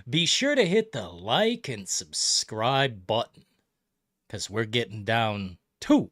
be sure to hit the like and subscribe button, because we're getting down to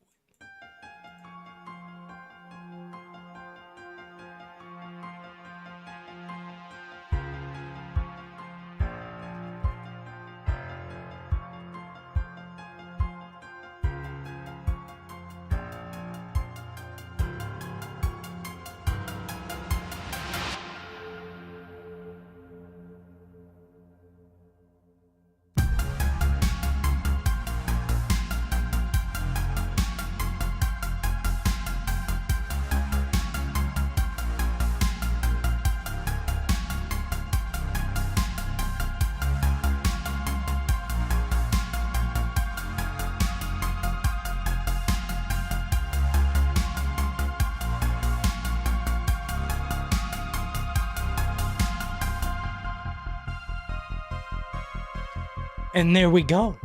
And there we go.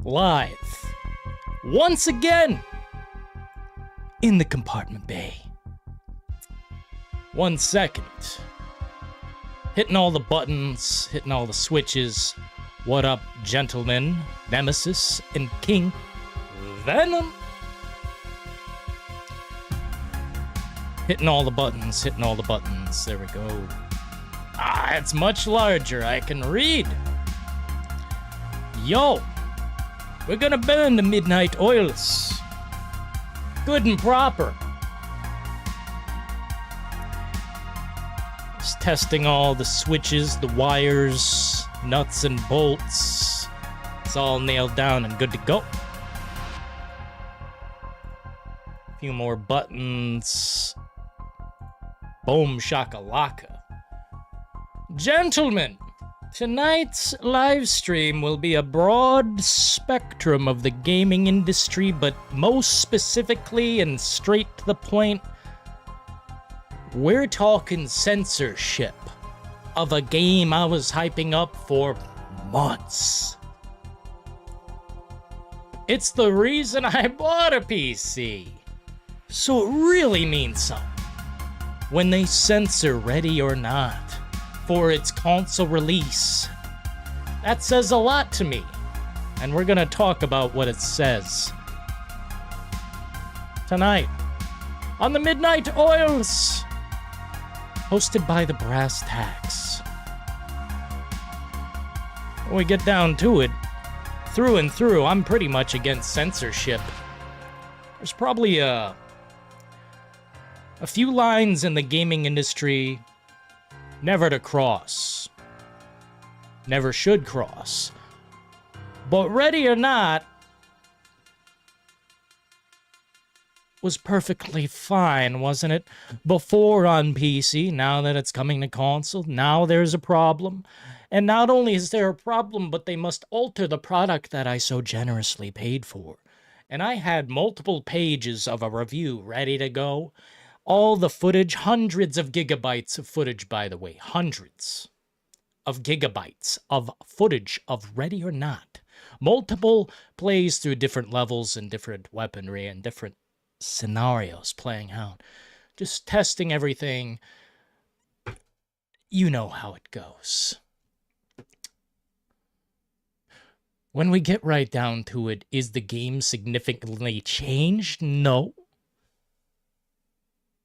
Live. Once again. In the compartment bay. 1 second. Hitting all the buttons, hitting all the switches. What up, gentlemen, Nemesis, and King Venom? Hitting all the buttons, hitting all the buttons. There we go. Ah, it's much larger. I can read. Yo, we're gonna burn the midnight oils. Good and proper. Just testing all the switches, the wires, nuts and bolts. It's all nailed down and good to go. A few more buttons. Boom shakalaka. Gentlemen, tonight's live stream will be a broad spectrum of the gaming industry, but most specifically and straight to the point, we're talking censorship of a game I was hyping up for months. It's the reason I bought a PC. So it really means something when they censor Ready or Not for its console release. That says a lot to me, and we're gonna talk about what it says tonight on the Midnight Oils, hosted by the Brass Tacks. When we get down to it, through and through, I'm pretty much against censorship. There's probably a few lines in the gaming industry never to cross. Never should cross. But Ready or Not was perfectly fine, wasn't it? Before on PC, now that it's coming to console, now there's a problem. And not only is there a problem, but they must alter the product that I so generously paid for. And I had multiple pages of a review ready to go. All the footage, hundreds of gigabytes of footage, by the way, hundreds of gigabytes of footage of Ready or Not. Multiple plays through different levels and different weaponry and different scenarios playing out. Just testing everything. You know how it goes. When we get right down to it, is the game significantly changed? No.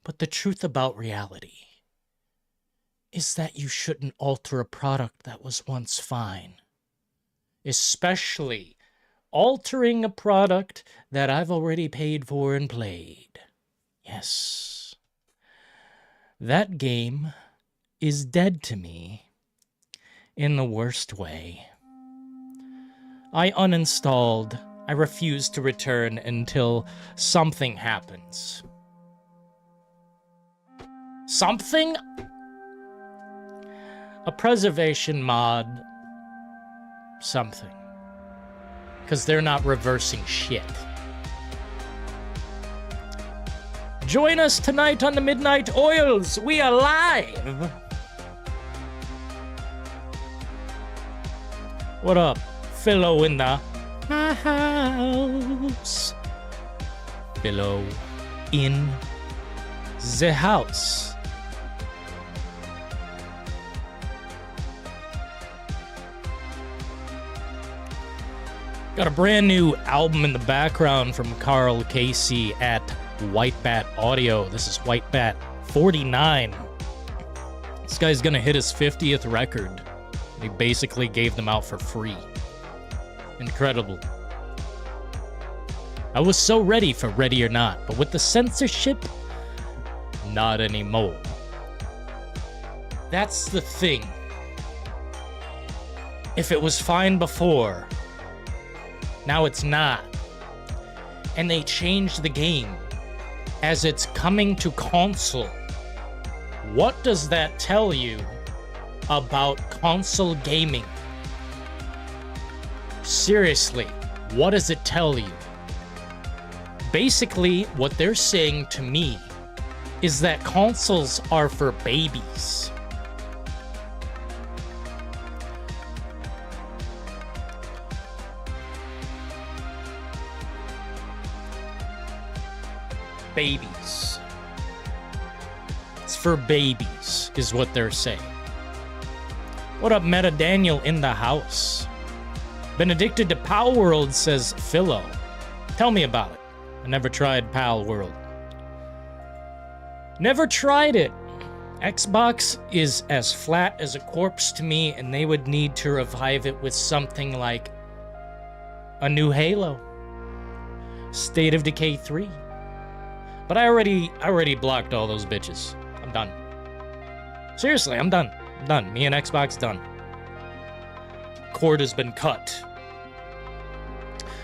But the truth about reality is that you shouldn't alter a product that was once fine. Especially altering a product that I've already paid for and played. Yes. That game is dead to me in the worst way. I uninstalled. I refuse to return until something happens. Something? A preservation mod. Something. Because they're not reversing shit. Join us tonight on the Midnight Oils. We are live. What up, fellow in the house? Fellow in the house. Got a brand new album in the background from Carl Casey at White Bat Audio. This is White Bat 49. This guy's gonna hit his 50th record. He basically gave them out for free. Incredible. I was so ready for Ready or Not, but with the censorship, not anymore. That's the thing. If it was fine before, now it's not. And they changed the game as it's coming to console. What does that tell you about console gaming? Seriously, what does it tell you? Basically, what they're saying to me is that consoles are for babies. Babies. It's for babies, is what they're saying. What up, Meta Daniel in the house? Been addicted to Pal World, says Philo. Tell me about it. I never tried Pal World. Never tried it. Xbox is as flat as a corpse to me, and they would need to revive it with something like a new Halo. State of Decay 3. But I already blocked all those bitches. I'm done. Seriously, I'm done. I'm done. Me and Xbox done. Cord has been cut.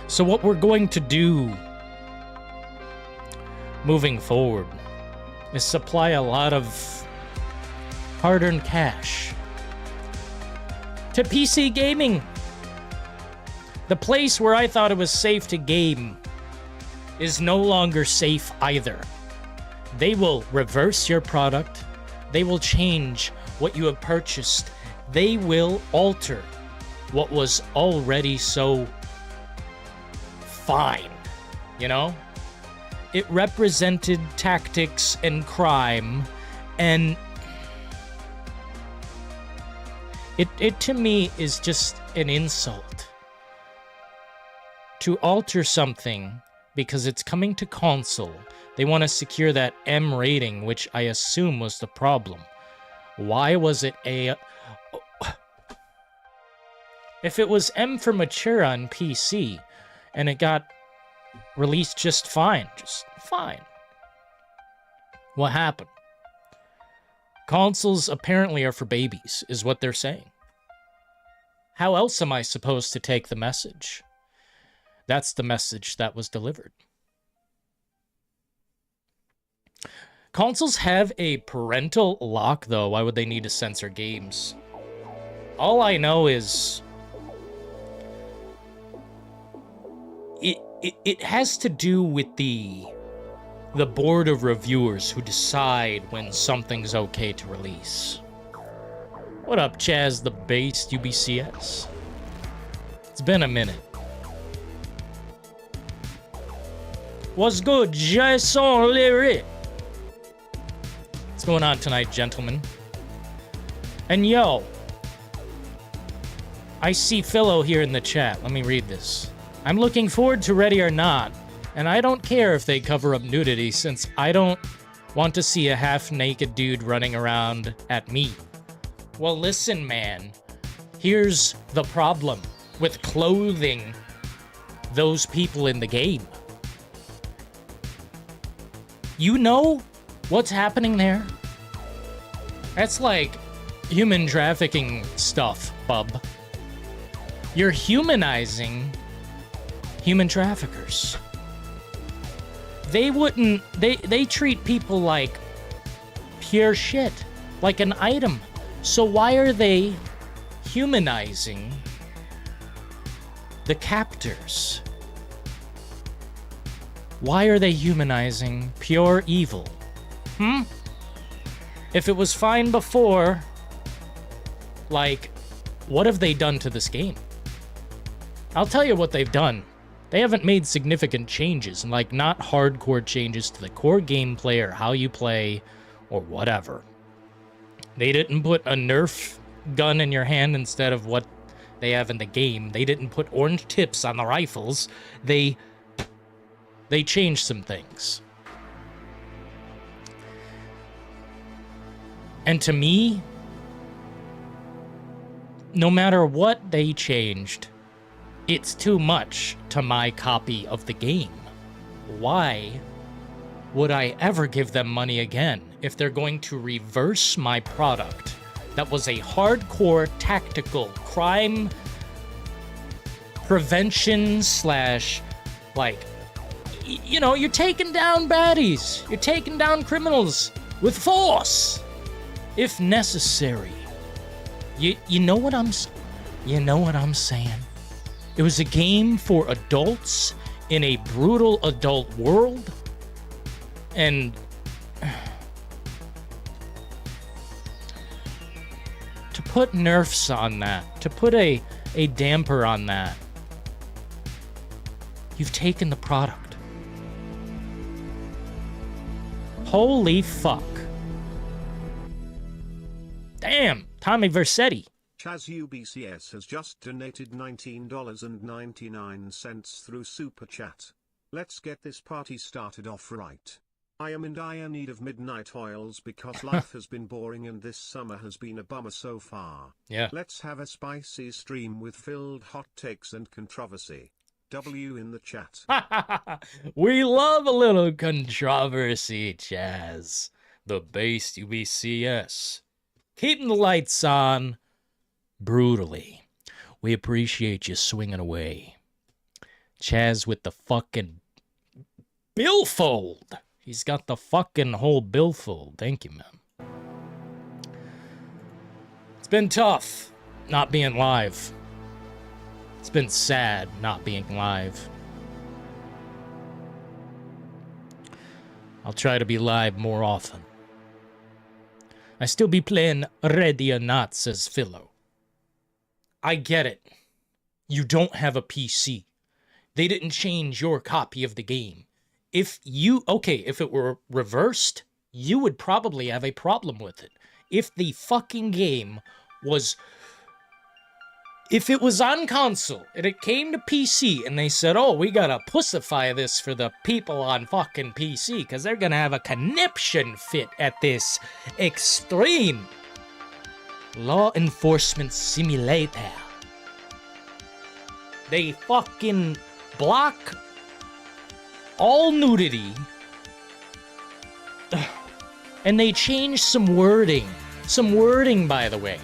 So what we're going to do moving forward is supply a lot of hard-earned cash to PC gaming. The place where I thought it was safe to game is no longer safe either. They will reverse your product. They will change what you have purchased. They will alter what was already so fine, you know? It represented tactics and crime, and it to me is just an insult. To alter something because it's coming to console, they want to secure that M rating, which I assume was the problem. Why was it a... If it was M for mature on PC, and it got released just fine, what happened? Consoles apparently are for babies, is what they're saying. How else am I supposed to take the message? That's the message that was delivered. Consoles have a parental lock, though. Why would they need to censor games? All I know is it has to do with the board of reviewers who decide when something's okay to release. What up, Chaz the Based UBCS? It's been a minute. What's good, Jason Leary? What's going on tonight, gentlemen? And yo, I see Philo here in the chat. Let me read this. I'm looking forward to Ready or Not, and I don't care if they cover up nudity since I don't want to see a half-naked dude running around at me. Well, listen, man. Here's the problem with clothing those people in the game. You know what's happening there? That's like human trafficking stuff, bub. You're humanizing human traffickers. They treat people like pure shit, like an item. So why are they humanizing the captors? Why are they humanizing pure evil? If it was fine before, like, what have they done to this game? I'll tell you what they've done. They haven't made significant changes, like not hardcore changes to the core gameplay or how you play or whatever. They didn't put a Nerf gun in your hand instead of what they have in the game. They didn't put orange tips on the rifles. They changed some things. And to me, no matter what they changed, it's too much to my copy of the game. Why would I ever give them money again if they're going to reverse my product that was a hardcore tactical crime prevention slash, like, you know, you're taking down baddies, you're taking down criminals with force if necessary. You know what I'm saying? It was a game for adults in a brutal adult world, and to put nerfs on that, to put a damper on that, you've taken the product. Holy fuck. Damn, Tommy Versetti. Chaz UBCS has just donated $19.99 through Super Chat. Let's get this party started off right. I am in dire need of midnight oils because life has been boring and this summer has been a bummer so far. Yeah. Let's have a spicy stream with filled hot takes and controversy. W in the chat. We love a little controversy, Chaz. The base UBCS. Keeping the lights on brutally. We appreciate you swinging away. Chaz with the fucking billfold. He's got the fucking whole billfold. Thank you, man. It's been tough not being live. It's been sad not being live. I'll try to be live more often. I still be playing Ready or Not, says Philo. I get it. You don't have a PC. They didn't change your copy of the game. If it were reversed, you would probably have a problem with it. If the fucking game was... If it was on console, and it came to PC, and they said, oh, we gotta pussify this for the people on fucking PC, because they're gonna have a conniption fit at this extreme law enforcement simulator. They fucking block all nudity, and they change some wording. Some wording, by the way.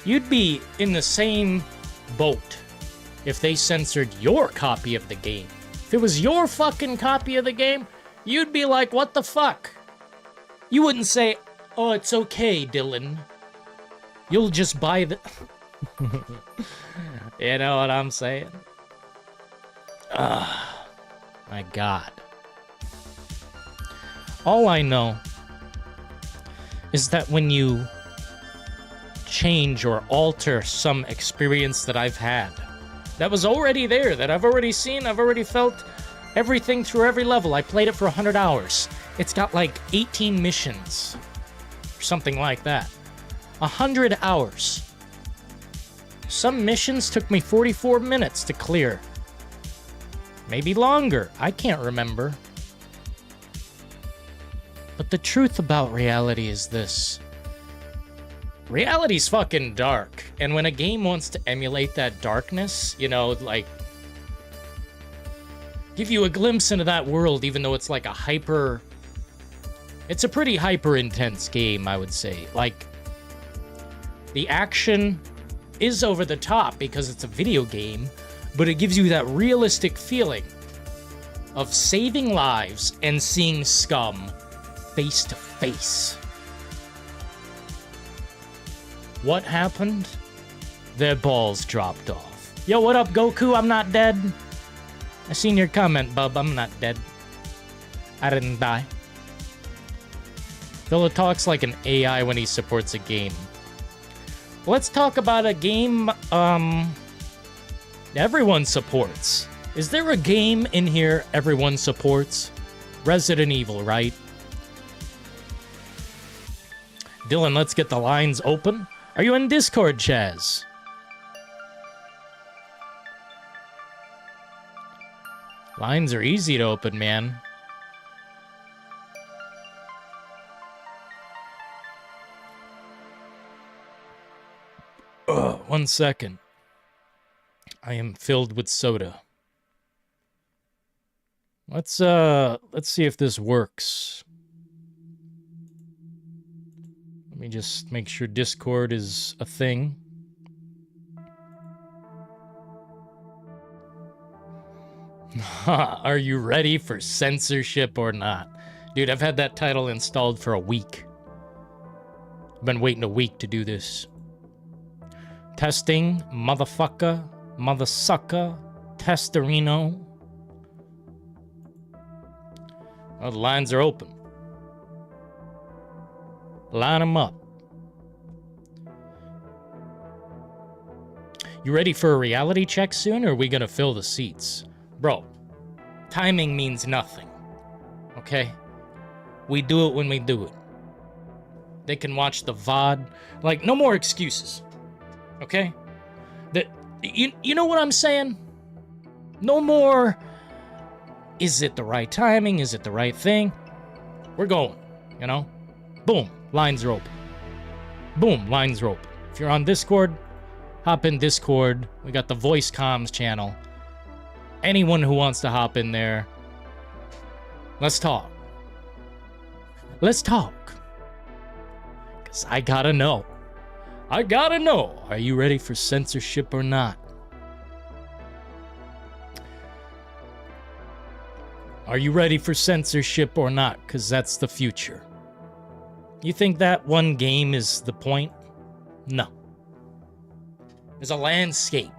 You'd be in the same boat if they censored your copy of the game. If it was your fucking copy of the game, you'd be like, what the fuck? You wouldn't say, oh, it's okay, Dillon. You'll just buy the... You know what I'm saying? My God. All I know is that when you change or alter some experience that I've had, that was already there, that I've already seen, I've already felt everything through every level. I played it for 100 hours. It's got like 18 missions, or something like that. 100 hours. Some missions took me 44 minutes to clear. Maybe longer. I can't remember. But the truth about reality is this. Reality's fucking dark. And when a game wants to emulate that darkness, you know, like, give you a glimpse into that world, even though it's like a hyper... It's a pretty hyper-intense game, I would say. Like, the action is over the top because it's a video game, but it gives you that realistic feeling of saving lives and seeing scum face to face. What happened? Their balls dropped off. Yo, what up, Goku? I'm not dead. I seen your comment, bub. I'm not dead. I didn't die. Philo talks like an AI when he supports a game. Let's talk about a game everyone supports. Is there a game in here everyone supports? Resident Evil, right? Dylan, let's get the lines open. Are you in Discord, Chaz? Lines are easy to open, man. Ugh, 1 second. I am filled with soda. Let's see if this works. Let me just make sure Discord is a thing. Are you ready for censorship or not? Dude, I've had that title installed for a week. I've been waiting a week to do this. Testing, motherfucker, mothersucker, testerino. Oh, the lines are open. Line them up. You ready for a reality check soon, or are we gonna fill the seats? Bro, timing means nothing. Okay? We do it when we do it. They can watch the VOD. Like, no more excuses. Okay? You know what I'm saying? No more, is it the right timing? Is it the right thing? We're going, you know? Boom, lines are open. Boom, lines are open. If you're on Discord, hop in Discord. We got the voice comms channel. Anyone who wants to hop in there, let's talk. Let's talk. Because I gotta know. I gotta know. Are you ready for censorship or not? Are you ready for censorship or not? Because that's the future. You think that one game is the point? No. There's a landscape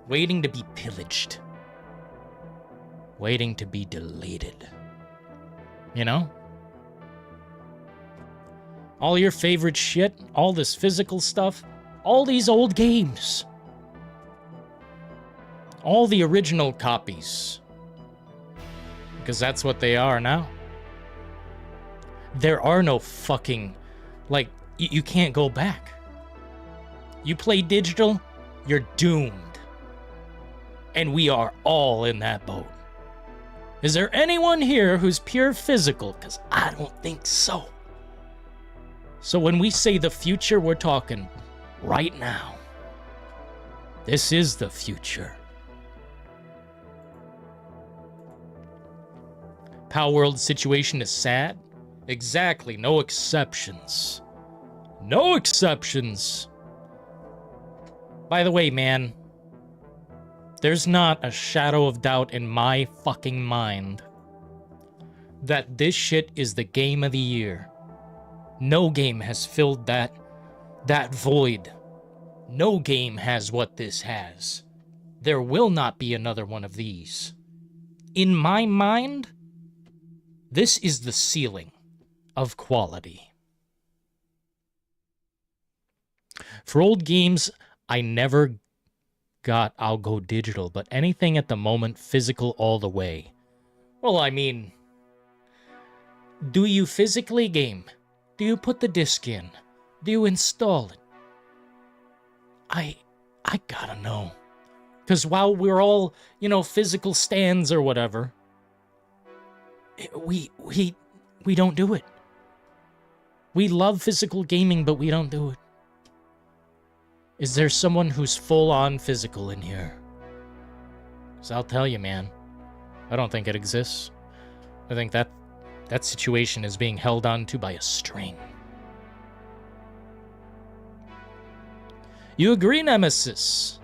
waiting to be pillaged. Waiting to be deleted. You know? All your favorite shit, all this physical stuff, all these old games. All the original copies. Because that's what they are now. There are no fucking... Like, you can't go back. You play digital, you're doomed. And we are all in that boat. Is there anyone here who's pure physical? Because I don't think so. So when we say the future, we're talking right now. This is the future. Power World situation is sad? Exactly, no exceptions. No exceptions. By the way, man, there's not a shadow of doubt in my fucking mind that this shit is the game of the year. No game has filled that void. No game has what this has. There will not be another one of these. In my mind, this is the ceiling of quality. For old games, I never got I'll go digital, but anything at the moment, physical all the way. Well, I mean, do you physically game? Do you put the disc in? Do you install it? I gotta know. Because while we're all, you know, physical stands or whatever, we don't do it. We love physical gaming, but we don't do it. Is there someone who's full-on physical in here? Because I'll tell you, man, I don't think it exists. I think that situation is being held on to by a string. You agree, Nemesis?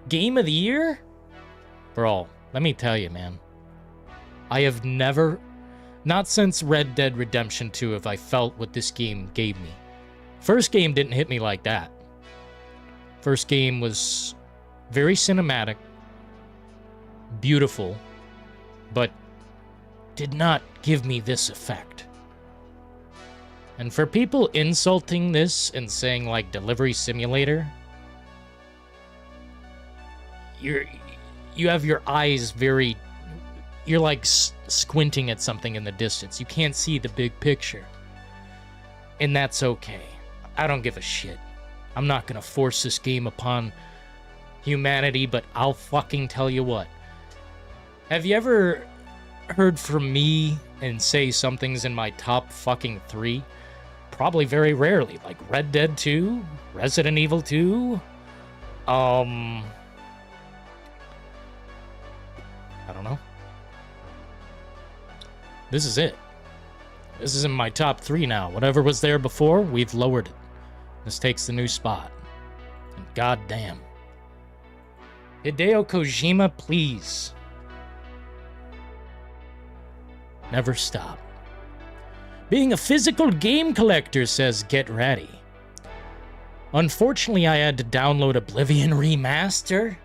Game of the year? Bro, let me tell you, man. I have never, not since Red Dead Redemption 2, have I felt what this game gave me. First game didn't hit me like that. First game was very cinematic, beautiful, but did not give me this effect. And for people insulting this and saying like delivery simulator, you have your eyes very, you're like squinting at something in the distance. You can't see the big picture. And that's okay. I don't give a shit. I'm not gonna force this game upon humanity, but I'll fucking tell you what. Have you ever heard from me and say something's in my top fucking 3? Probably very rarely. Like Red Dead 2, Resident Evil 2, I don't know. This is it. This is in my top 3 now. Whatever was there before, we've lowered it. This takes the new spot. And goddamn. Hideo Kojima, please. Never stop. Being a physical game collector, says Get Ready. Unfortunately, I had to download Oblivion Remaster.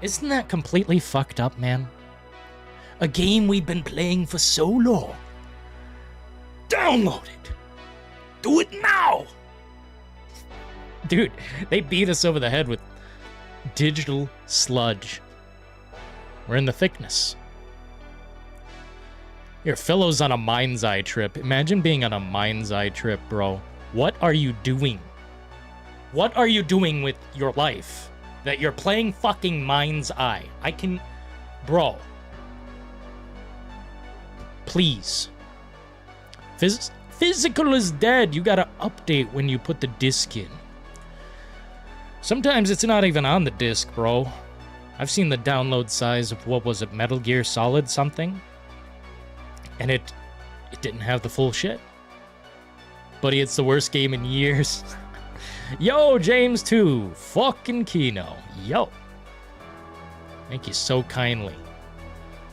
Isn't that completely fucked up, man? A game we've been playing for so long. Download it. Do it now. Dude, they beat us over the head with digital sludge. We're in the thickness. Your fellow's on a mind's eye trip. Imagine being on a mind's eye trip, bro. What are you doing? What are you doing with your life that you're playing fucking mind's eye? Bro. Please. Physical is dead. You gotta update when you put the disc in. Sometimes it's not even on the disc, bro. I've seen the download size of, what was it, Metal Gear Solid something? And it didn't have the full shit. Buddy, it's the worst game in years. Yo, James 2. Fucking Kino. Yo. Thank you so kindly.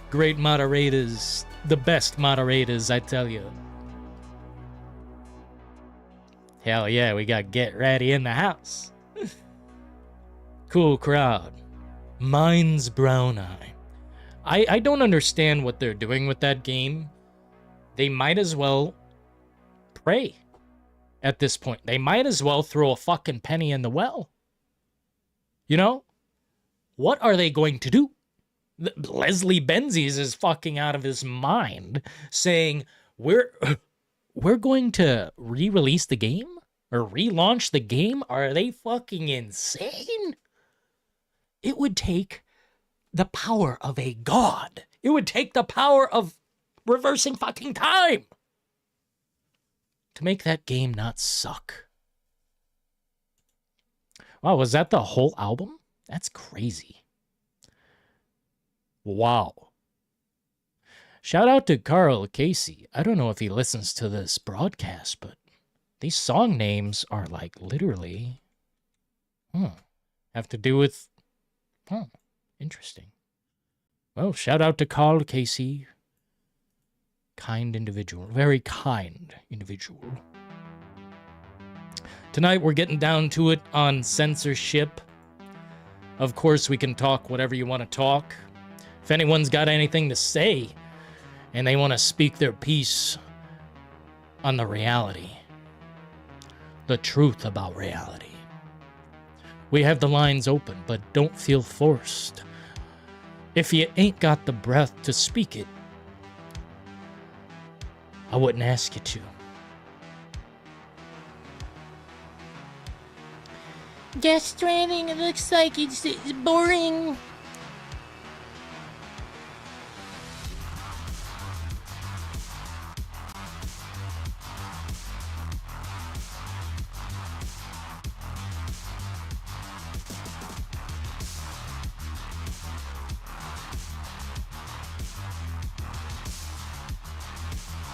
Great moderators. The best moderators, I tell you. Hell yeah, we got Get Ready in the house. Cool crowd. Mine's Brown Eye. I don't understand what they're doing with that game. They might as well pray at this point. They might as well throw a fucking penny in the well. You know? What are they going to do? Leslie Benzies is fucking out of his mind saying, we're going to re-release the game? Or relaunch the game? Are they fucking insane? It would take the power of a god. It would take the power of reversing fucking time to make that game not suck. Wow, was that the whole album? That's crazy. Wow. Shout out to Carl Casey. I don't know if he listens to this broadcast, but these song names are like literally have to do with interesting. Well, shout out to Carl Casey. Kind individual. Very kind individual. Tonight we're getting down to it on censorship. Of course, we can talk whatever you want to talk. If anyone's got anything to say and they want to speak their piece on the reality, the truth about reality, we have the lines open, but don't feel forced. If you ain't got the breath to speak it, I wouldn't ask you to. Death Stranding, it looks like it's boring.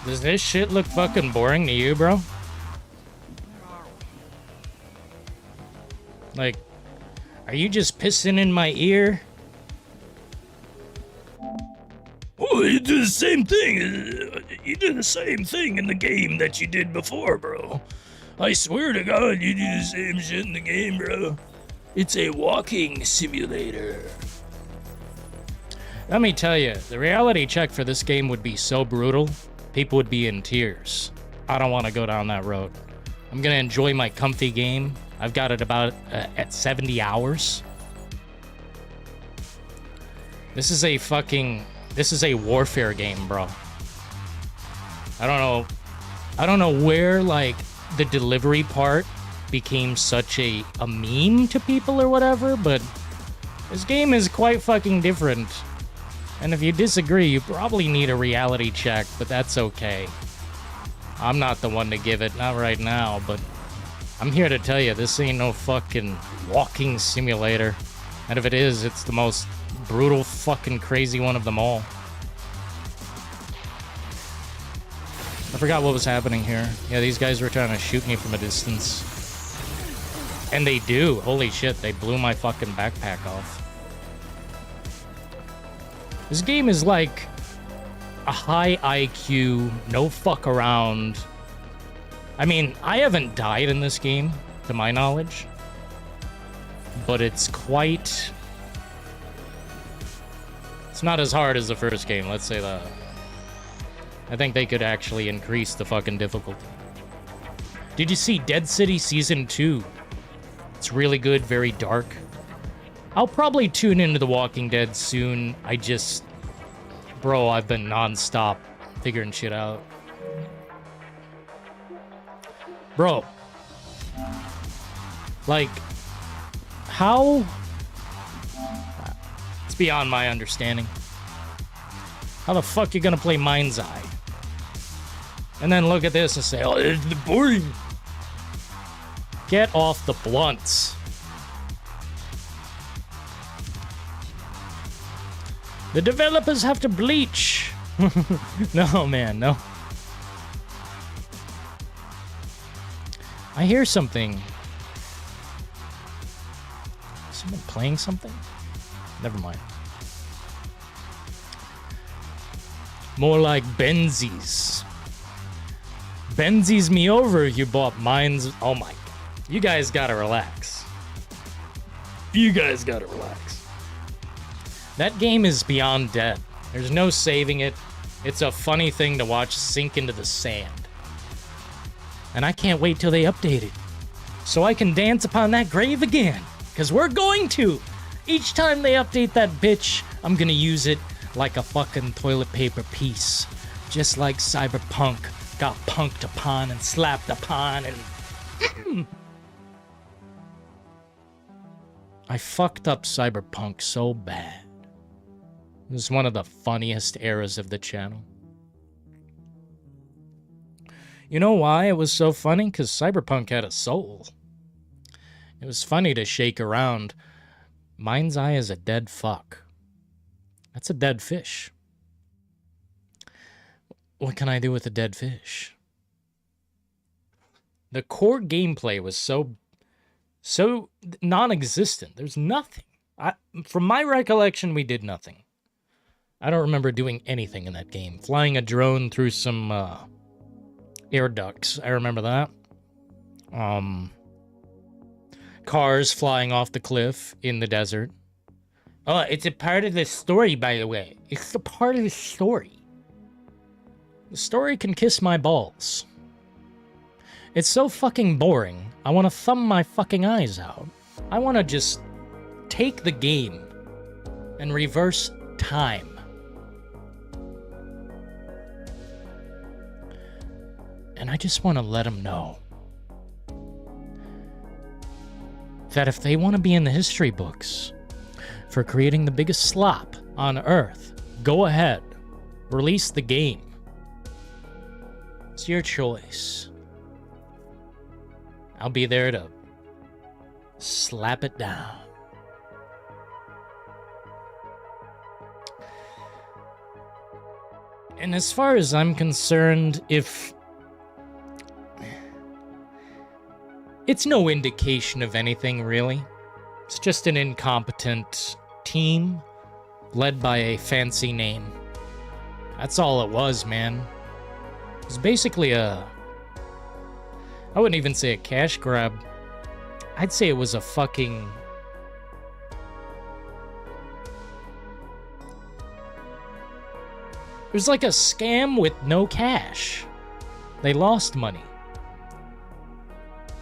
Does this shit look fucking boring to you, bro? Like, are you just pissing in my ear? Oh, you do the same thing. You do the same thing in the game that you did before, bro. I swear to God, you do the same shit in the game, bro. It's a walking simulator. Let me tell you, the reality check for this game would be so brutal. People would be in tears. I don't want to go down that road. I'm going to enjoy my comfy game. I've got it about at 70 hours. This is a warfare game, bro. I don't know I don't know where, like, the delivery part became such a meme to people or whatever, but this game is quite fucking different. And if you disagree, you probably need a reality check, but that's okay. I'm not the one to give it, not right now, but I'm here to tell you, this ain't no fucking walking simulator. And if it is, it's the most brutal fucking crazy one of them all. I forgot what was happening here. Yeah, these guys were trying to shoot me from a distance. And they do. Holy shit, they blew my fucking backpack off. This game is like a high IQ, no fuck around. I mean, I haven't died in this game, to my knowledge. But it's quite... It's not as hard as the first game, let's say that. I think they could actually increase the fucking difficulty. Did you see Dead City Season 2? It's really good, very dark. I'll probably tune into The Walking Dead soon. Bro, I've been non-stop figuring shit out. Bro. Like, how? It's beyond my understanding. How the fuck you gonna play Mind's Eye? And then look at this and say, oh, it's boring. Get off the blunts. The developers have to bleach. No, man, no. I hear something. Someone playing something? Never mind. More like Benzies. Benzies me over, you bought mines. Oh my. You guys gotta relax. You guys gotta relax. That game is beyond dead. There's no saving it. It's a funny thing to watch sink into the sand. And I can't wait till they update it. So I can dance upon that grave again. Because we're going to. Each time they update that bitch, I'm gonna use it like a fucking toilet paper piece. Just like Cyberpunk got punked upon and slapped upon and... I fucked up Cyberpunk so bad. It was one of the funniest eras of the channel. You know why it was so funny? Because Cyberpunk had a soul. It was funny to shake around. Mind's Eye is a dead fuck. That's a dead fish. What can I do with a dead fish? The core gameplay was so non-existent. There's nothing. From my recollection, we did nothing. I don't remember doing anything in that game. Flying a drone through some air ducts. I remember that. Cars flying off the cliff in the desert. Oh, it's a part of the story, by the way. It's a part of the story. The story can kiss my balls. It's so fucking boring. I want to thumb my fucking eyes out. I want to just take the game and reverse time. And I just want to let them know that if they want to be in the history books for creating the biggest slop on Earth, go ahead. Release the game. It's your choice. I'll be there to slap it down. And as far as I'm concerned, it's no indication of anything, really. It's just an incompetent team led by a fancy name. That's all it was, man. It was basically I wouldn't even say a cash grab. I'd say it was a fucking... It was like a scam with no cash. They lost money.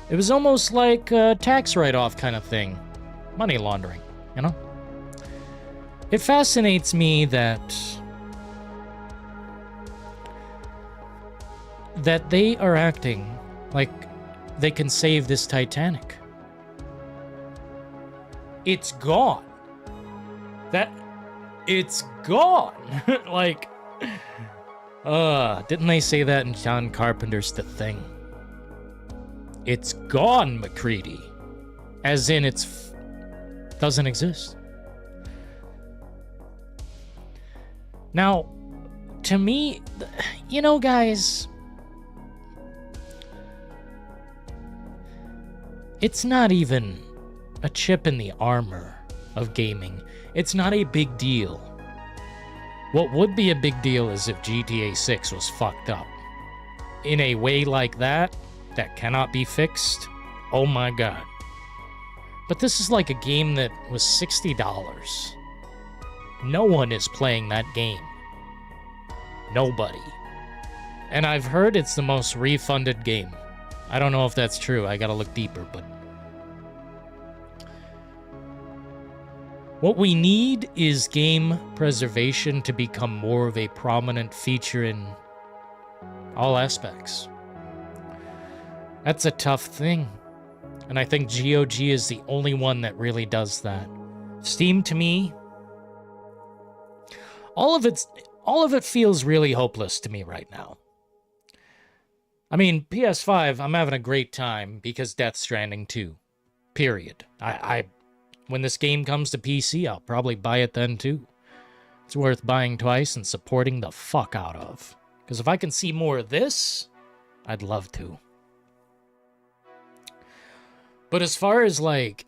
It was almost like a tax write-off kind of thing. Money laundering, you know? It fascinates me that that they are acting like they can save this Titanic. It's gone. It's gone. Like, didn't they say that in John Carpenter's The Thing? It's gone, McCready. As in, doesn't exist. Now, to me, you know, guys, it's not even a chip in the armor of gaming. It's not a big deal. What would be a big deal is if GTA 6 was fucked up. In a way like that cannot be fixed. Oh my god. But this is like a game that was $60. No one is playing that game. Nobody. And I've heard it's the most refunded game. I don't know if that's true. I gotta look deeper, but what we need is game preservation to become more of a prominent feature in all aspects. That's a tough thing. And I think GOG is the only one that really does that. Steam, to me, all of it feels really hopeless to me right now. I mean, PS5, I'm having a great time because Death Stranding 2. Period. When this game comes to PC, I'll probably buy it then too. It's worth buying twice and supporting the fuck out of. Because if I can see more of this, I'd love to. But as far as, like,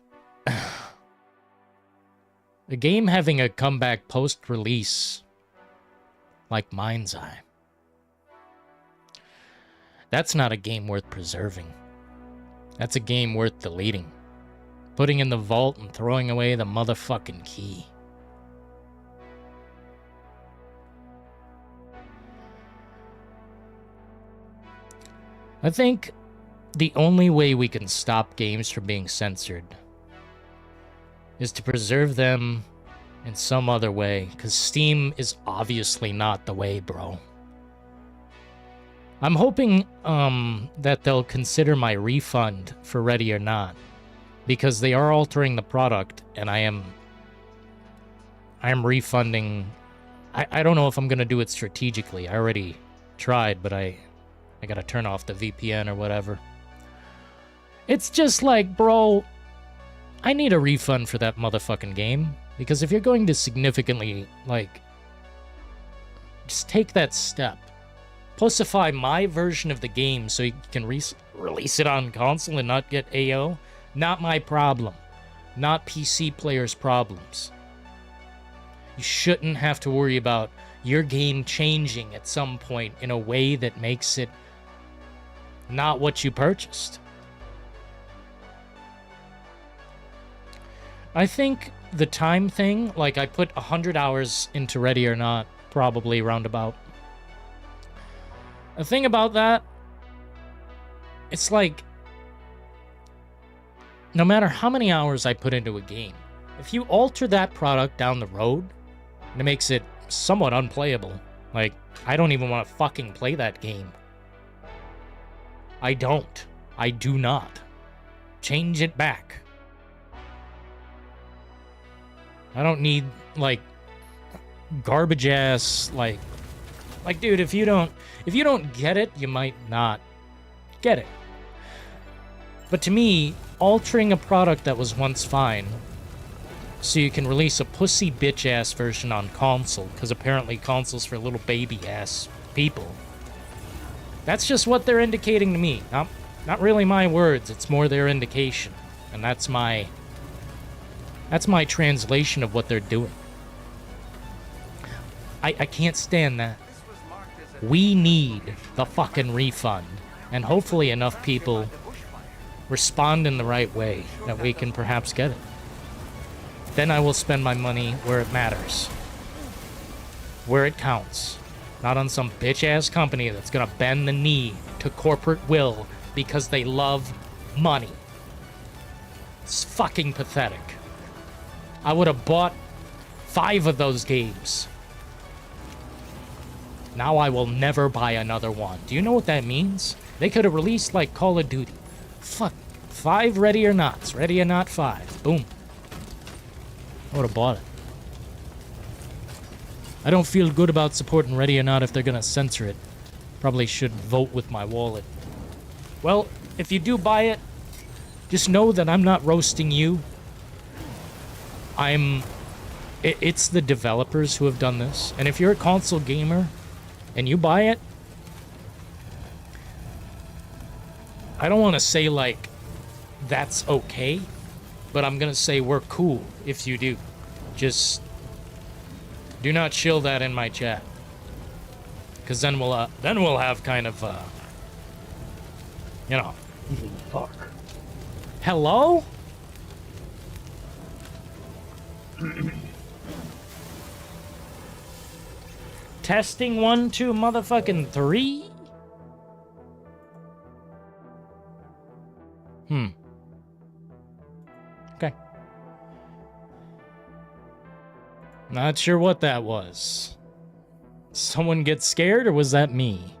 a game having a comeback post-release, like Mind's Eye, that's not a game worth preserving. That's a game worth deleting. Putting in the vault and throwing away the motherfucking key. I think the only way we can stop games from being censored is to preserve them in some other way, because Steam is obviously not the way, bro. I'm hoping that they'll consider my refund for Ready or Not, because they are altering the product, and I am refunding. I don't know if I'm gonna do it strategically. I already tried, but I gotta turn off the VPN or whatever. It's just like, bro, I need a refund for that motherfucking game, because if you're going to significantly, like, just take that step. Pussify my version of the game so you can release it on console and not get AO. Not my problem. Not PC players' problems. You shouldn't have to worry about your game changing at some point in a way that makes it not what you purchased. I think the time thing, like, I put 100 hours into Ready or Not, probably roundabout. The thing about that, it's like, no matter how many hours I put into a game, if you alter that product down the road, and it makes it somewhat unplayable, like, I don't even want to fucking play that game. I don't. I do not. Change it back. I don't need, like, garbage ass, like, dude, if you don't get it, you might not get it. But to me, altering a product that was once fine so you can release a pussy bitch ass version on console, because apparently console's for little baby ass people. That's just what they're indicating to me. Not really my words, it's more their indication. And that's my translation of what they're doing. I can't stand that. We need the fucking refund. And hopefully enough people respond in the right way that we can perhaps get it. Then I will spend my money where it matters. Where it counts. Not on some bitch-ass company that's gonna bend the knee to corporate will because they love money. It's fucking pathetic. I would have bought 5 of those games. Now I will never buy another one. Do you know what that means? They could have released, like, Call of Duty. Fuck. 5 Ready or Nots. Ready or Not 5. Boom. I would have bought it. I don't feel good about supporting Ready or Not if they're gonna censor it. Probably should vote with my wallet. Well, if you do buy it, just know that I'm not roasting you. It's the developers who have done this. And if you're a console gamer and you buy it, I don't want to say, like, that's okay, but I'm going to say we're cool if you do. Just do not shill that in my chat. Because then we'll have kind of, you know. Fuck. Hello? Testing 1, 2, motherfucking 3? Okay. Not sure what that was. Someone get scared, or was that me?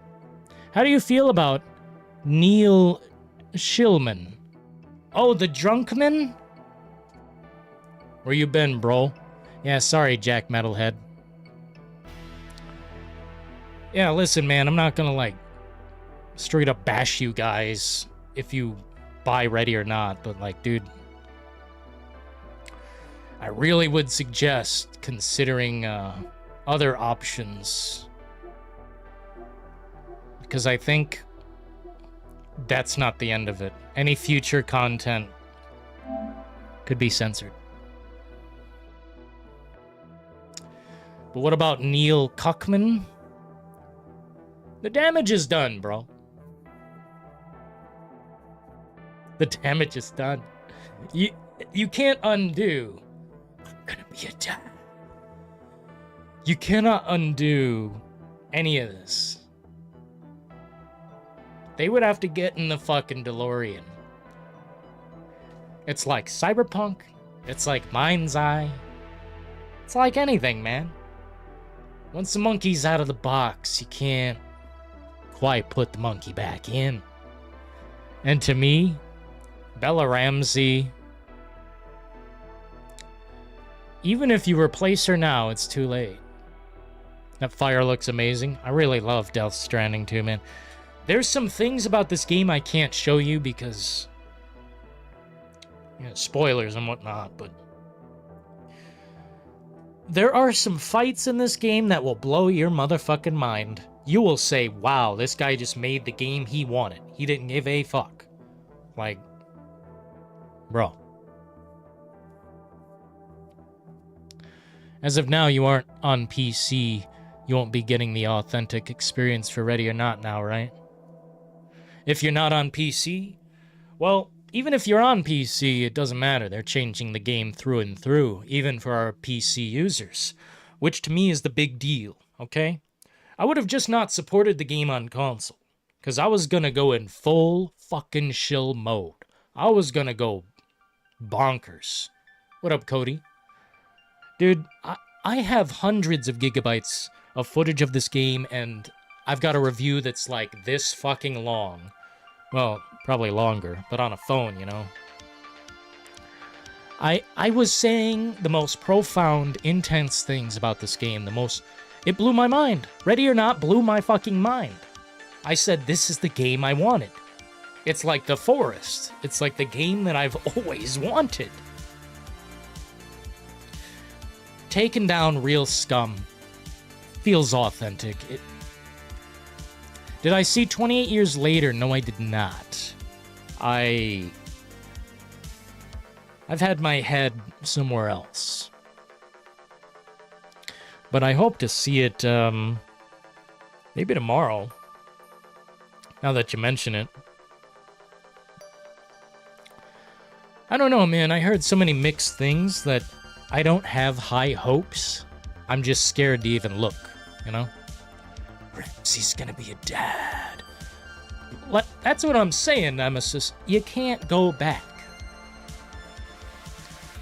How do you feel about Neil Shillman? Oh, the Drunkman? Where you been, bro? Yeah, sorry, Jack Metalhead. Yeah, listen, man, I'm not gonna, like, straight up bash you guys if you buy Ready or Not, but, like, dude, I really would suggest considering other options, because I think that's not the end of it. Any future content could be censored. But what about Neil Cuckman? The damage is done, bro. The damage is done. You can't undo. I'm gonna be a dad. You cannot undo any of this. They would have to get in the fucking DeLorean. It's like Cyberpunk. It's like Mind's Eye. It's like anything, man. Once the monkey's out of the box, you can't quite put the monkey back in. And to me, Bella Ramsey, even if you replace her now, it's too late. That fire looks amazing. I really love Death Stranding too, man. There's some things about this game I can't show you because, you know, spoilers and whatnot, but there are some fights in this game that will blow your motherfucking mind. You will say, wow, this guy just made the game he wanted. He didn't give a fuck. Like, bro. As of now, you aren't on PC. You won't be getting the authentic experience for Ready or Not now, right? If you're not on PC, well, even if you're on PC, it doesn't matter. They're changing the game through and through, even for our PC users, which to me is the big deal, okay? I would have just not supported the game on console, because I was gonna go in full fucking shill mode. I was gonna go bonkers. What up, Cody? Dude, I have hundreds of gigabytes of footage of this game, and I've got a review that's like this fucking long. Well, probably longer, but on a phone, you know? I was saying the most profound, intense things about this game. It blew my mind. Ready or Not blew my fucking mind. I said, this is the game I wanted. It's like The Forest. It's like the game that I've always wanted. Taking down real scum feels authentic. Did I see 28 years later? No, I did not. I've had my head somewhere else. But I hope to see it, maybe tomorrow. Now that you mention it. I don't know, man. I heard so many mixed things that I don't have high hopes. I'm just scared to even look, you know? Ramsey's gonna be a dad. That's what I'm saying, Nemesis. You can't go back.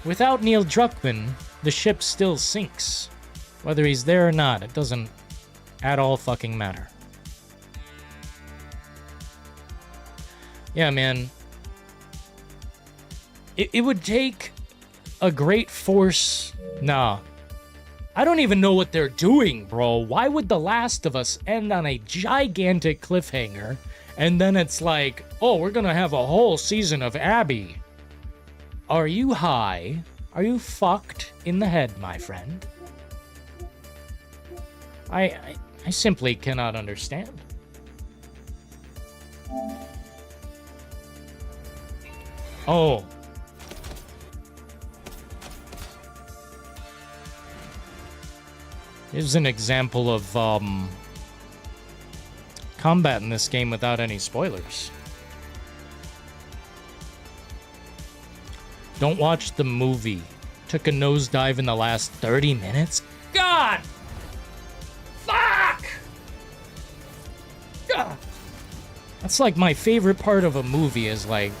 Without Neil Druckmann, the ship still sinks. Whether he's there or not, it doesn't at all fucking matter. Yeah, man. It would take a great force. Nah. I don't even know what they're doing, bro. Why would The Last of Us end on a gigantic cliffhanger? And then it's like, oh, we're gonna have a whole season of Abby. Are you high? Are you fucked in the head, my friend? I simply cannot understand. Oh. Here's an example of combat in this game without any spoilers. Don't watch the movie. Took a nosedive in the last 30 minutes? God! Fuck! God! That's like my favorite part of a movie is like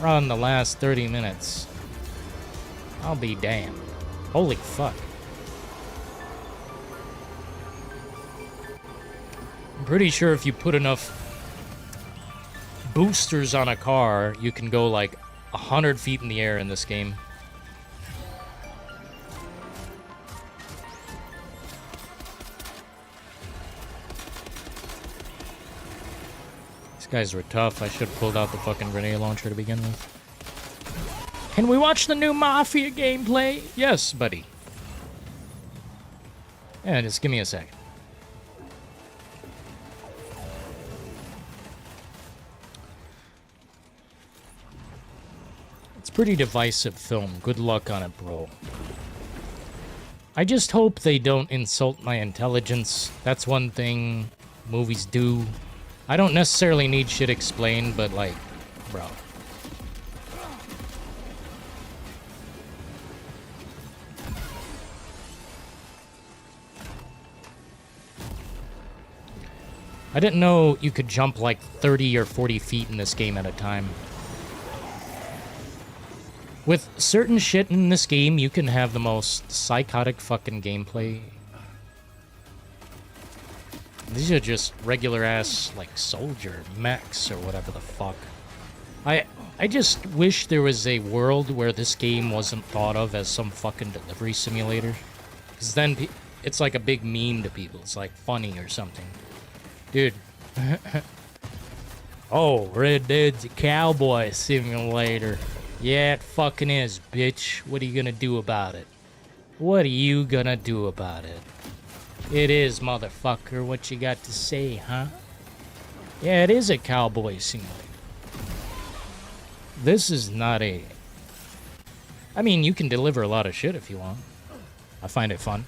around the last 30 minutes. I'll be damned. Holy fuck. I'm pretty sure if you put enough boosters on a car, you can go like 100 feet in the air in this game. These guys were tough. I should have pulled out the fucking grenade launcher to begin with. Can we watch the new Mafia gameplay? Yes, buddy. Yeah, just give me a second. Pretty divisive film. Good luck on it, bro. I just hope they don't insult my intelligence. That's one thing movies do. I don't necessarily need shit explained, but like, bro. I didn't know you could jump like 30 or 40 feet in this game at a time. With certain shit in this game, you can have the most psychotic fucking gameplay. These are just regular-ass, like, soldier mechs or whatever the fuck. I just wish there was a world where this game wasn't thought of as some fucking delivery simulator. Because then it's like a big meme to people. It's like funny or something. Dude. Oh, Red Dead's a cowboy simulator. Yeah, it fucking is, bitch. What are you gonna do about it? What are you gonna do about it? It is, motherfucker. What you got to say, huh? Yeah, it is a cowboy simulator. This is not a... I mean, you can deliver a lot of shit if you want. I find it fun.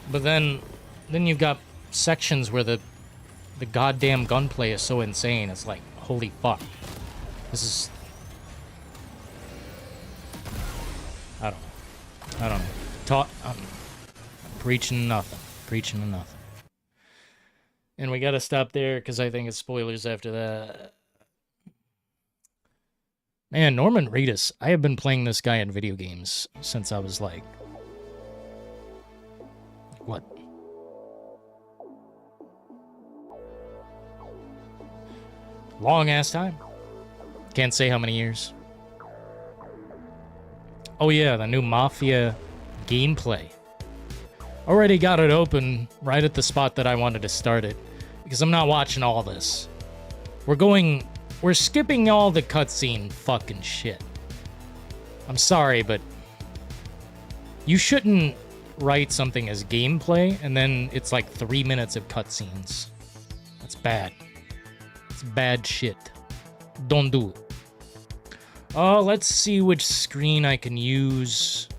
But then you've got sections where the goddamn gunplay is so insane. It's like, holy fuck. This is... I don't know. I'm preaching nothing. Preaching to nothing. And we gotta stop there, because I think it's spoilers after that. Man, Norman Reedus. I have been playing this guy in video games since I was like... What? Long-ass time. Can't say how many years. Oh yeah, the new Mafia gameplay. Already got it open right at the spot that I wanted to start it. Because I'm not watching all this. We're skipping all the cutscene fucking shit. I'm sorry, but you shouldn't write something as gameplay and then it's like 3 minutes of cutscenes. That's bad. It's bad shit. Don't do it. Oh, let's see which screen I can use.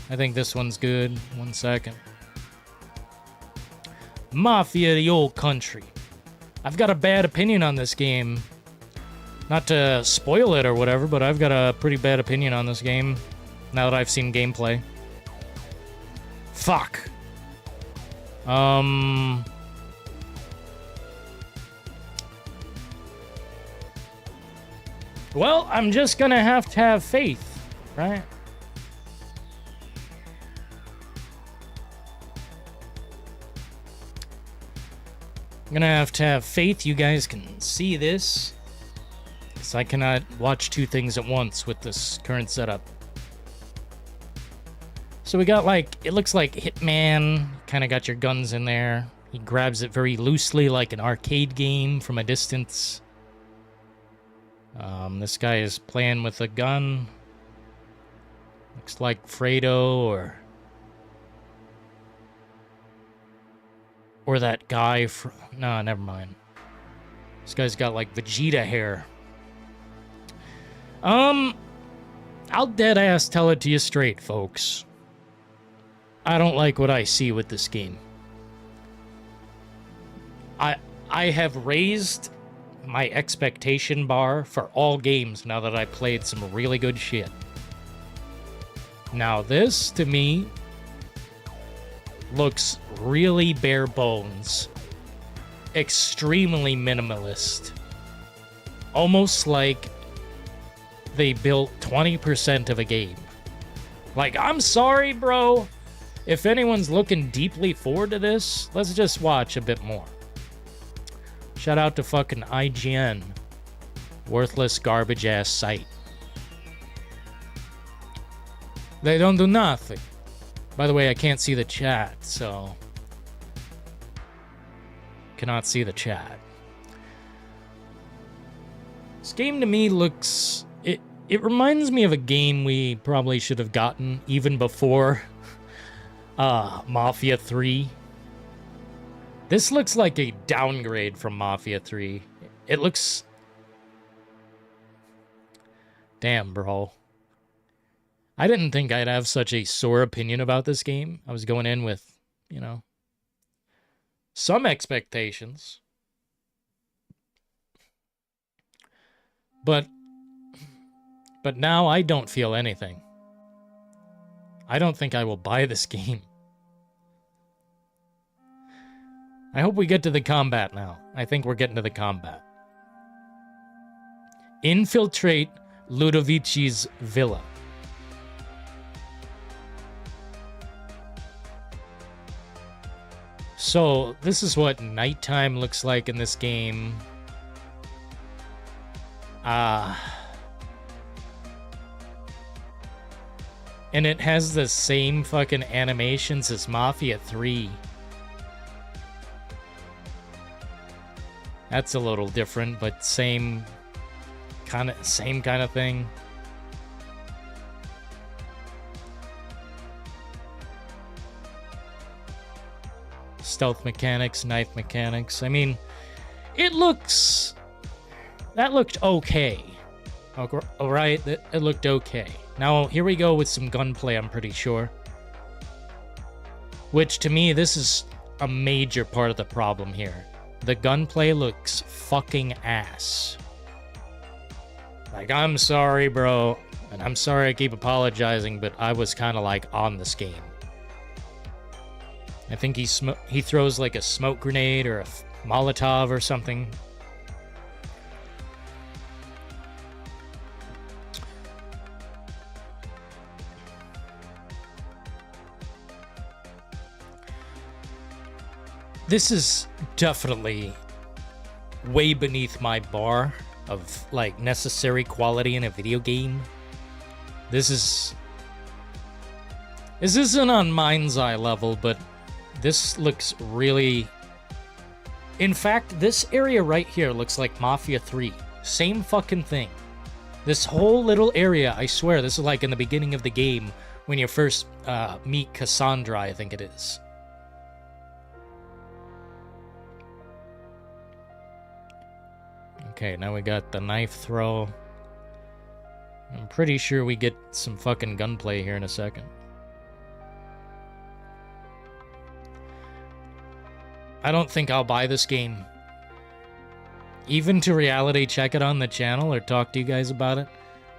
I think this one's good. 1 second. Mafia, the old country. I've got a bad opinion on this game. Not to spoil it or whatever, but I've got a pretty bad opinion on this game now that I've seen gameplay. Fuck. Well, I'm just gonna have to have faith, right? I'm gonna have to have faith you guys can see this, because I cannot watch two things at once with this current setup. So we got, like, it looks like Hitman, kind of got your guns in there. He grabs it very loosely like an arcade game from a distance. This guy is playing with a gun. Looks like Fredo or that guy from... No, never mind. This guy's got, like, Vegeta hair. I'll deadass tell it to you straight, folks. I don't like what I see with this game. I have raised my expectation bar for all games now that I played some really good shit. Now this, to me, looks really bare bones. Extremely minimalist. Almost like they built 20% of a game. Like, I'm sorry, bro. If anyone's looking deeply forward to this, let's just watch a bit more. Shout out to fucking IGN. Worthless garbage-ass site. They don't do nothing. By the way, I can't see the chat, so... Cannot see the chat. This game to me looks... It reminds me of a game we probably should have gotten even before Mafia 3. This looks like a downgrade from Mafia 3. It looks... Damn, bro. I didn't think I'd have such a sore opinion about this game. I was going in with, you know, some expectations. But now I don't feel anything. I don't think I will buy this game. I hope we get to the combat now. I think we're getting to the combat. Infiltrate Ludovici's villa. So, this is what nighttime looks like in this game. And it has the same fucking animations as Mafia 3. That's a little different, but same kind of thing. Stealth mechanics, knife mechanics. I mean, it looks... That looked okay. Alright, it looked okay. Now, here we go with some gunplay, I'm pretty sure. Which, to me, this is a major part of the problem here. The gunplay looks fucking ass. Like, I'm sorry, bro. And I'm sorry I keep apologizing, but I was kind of, like, on this game. I think he throws, like, a smoke grenade or a Molotov or something. This is definitely way beneath my bar of, like, necessary quality in a video game. This isn't on mind's eye level, but this looks really... In fact, this area right here looks like Mafia 3. Same fucking thing. This whole little area, I swear, this is like in the beginning of the game when you first meet Cassandra, I think it is. Okay, now we got the knife throw. I'm pretty sure we get some fucking gunplay here in a second. I don't think I'll buy this game. Even to reality check it on the channel or talk to you guys about it.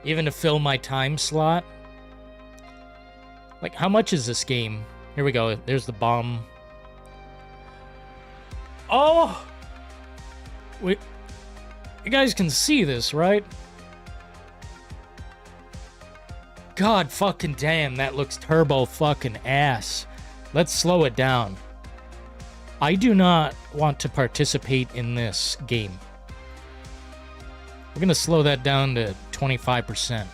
Even to fill my time slot. Like, how much is this game? Here we go. There's the bomb. Oh! Wait. You guys can see this, right? God fucking damn, that looks turbo fucking ass. Let's slow it down. I do not want to participate in this game. We're gonna slow that down to 25%.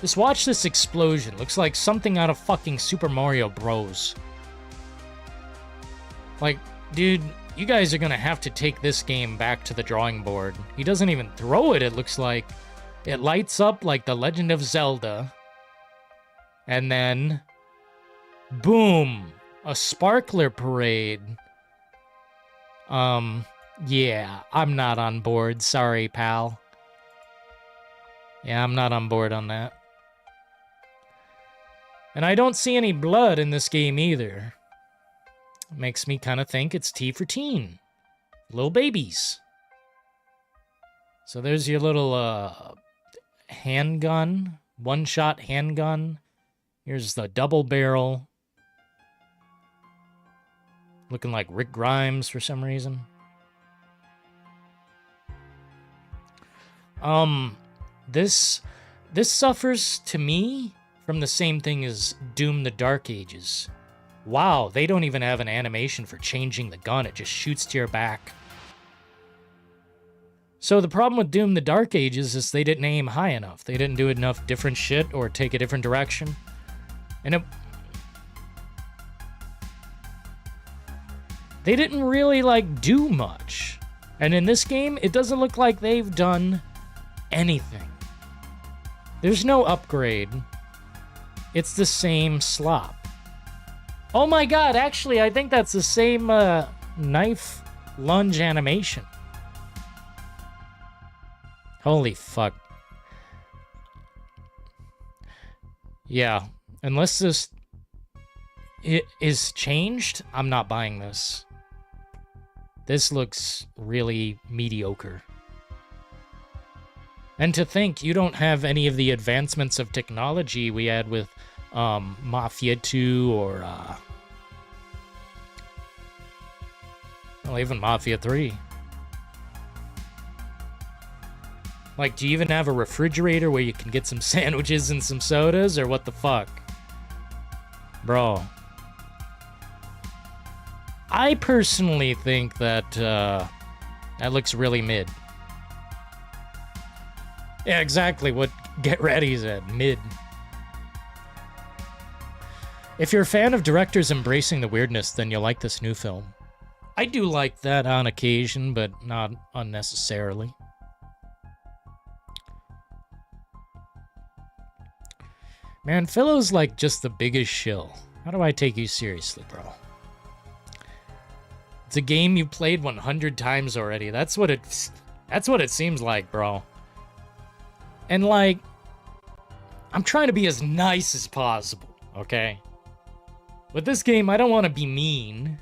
Just watch this explosion. Looks like something out of fucking Super Mario Bros. Like, dude, you guys are gonna have to take this game back to the drawing board. He doesn't even throw it, it looks like. It lights up like The Legend of Zelda. And then, boom, a sparkler parade. Yeah, I'm not on board. Sorry, pal. Yeah, I'm not on board on that. And I don't see any blood in this game either. Makes me kind of think it's T for teen. Little babies. So there's your little handgun. One-shot handgun. Here's the double barrel. Looking like Rick Grimes for some reason. This suffers, to me, from the same thing as Doom the Dark Ages. Wow, they don't even have an animation for changing the gun. It just shoots to your back. So the problem with Doom the Dark Ages is they didn't aim high enough. They didn't do enough different shit or take a different direction. And they didn't really, like, do much. And in this game, it doesn't look like they've done anything. There's no upgrade. It's the same slop. Oh my god, actually, I think that's the same knife lunge animation. Holy fuck. Yeah, unless this is changed, I'm not buying this. This looks really mediocre. And to think you don't have any of the advancements of technology we had with Mafia 2 or well, even Mafia 3. Like, do you even have a refrigerator where you can get some sandwiches and some sodas, or what the fuck? Bro. I personally think that that looks really mid. Yeah, exactly what Get Ready said, mid. If you're a fan of directors embracing the weirdness, then you'll like this new film. I do like that on occasion, but not unnecessarily. Man, Philo's like just the biggest shill. How do I take you seriously, bro? It's a game you played 100 times already. That's what it seems like, bro. And like, I'm trying to be as nice as possible, okay? With this game, I don't want to be mean,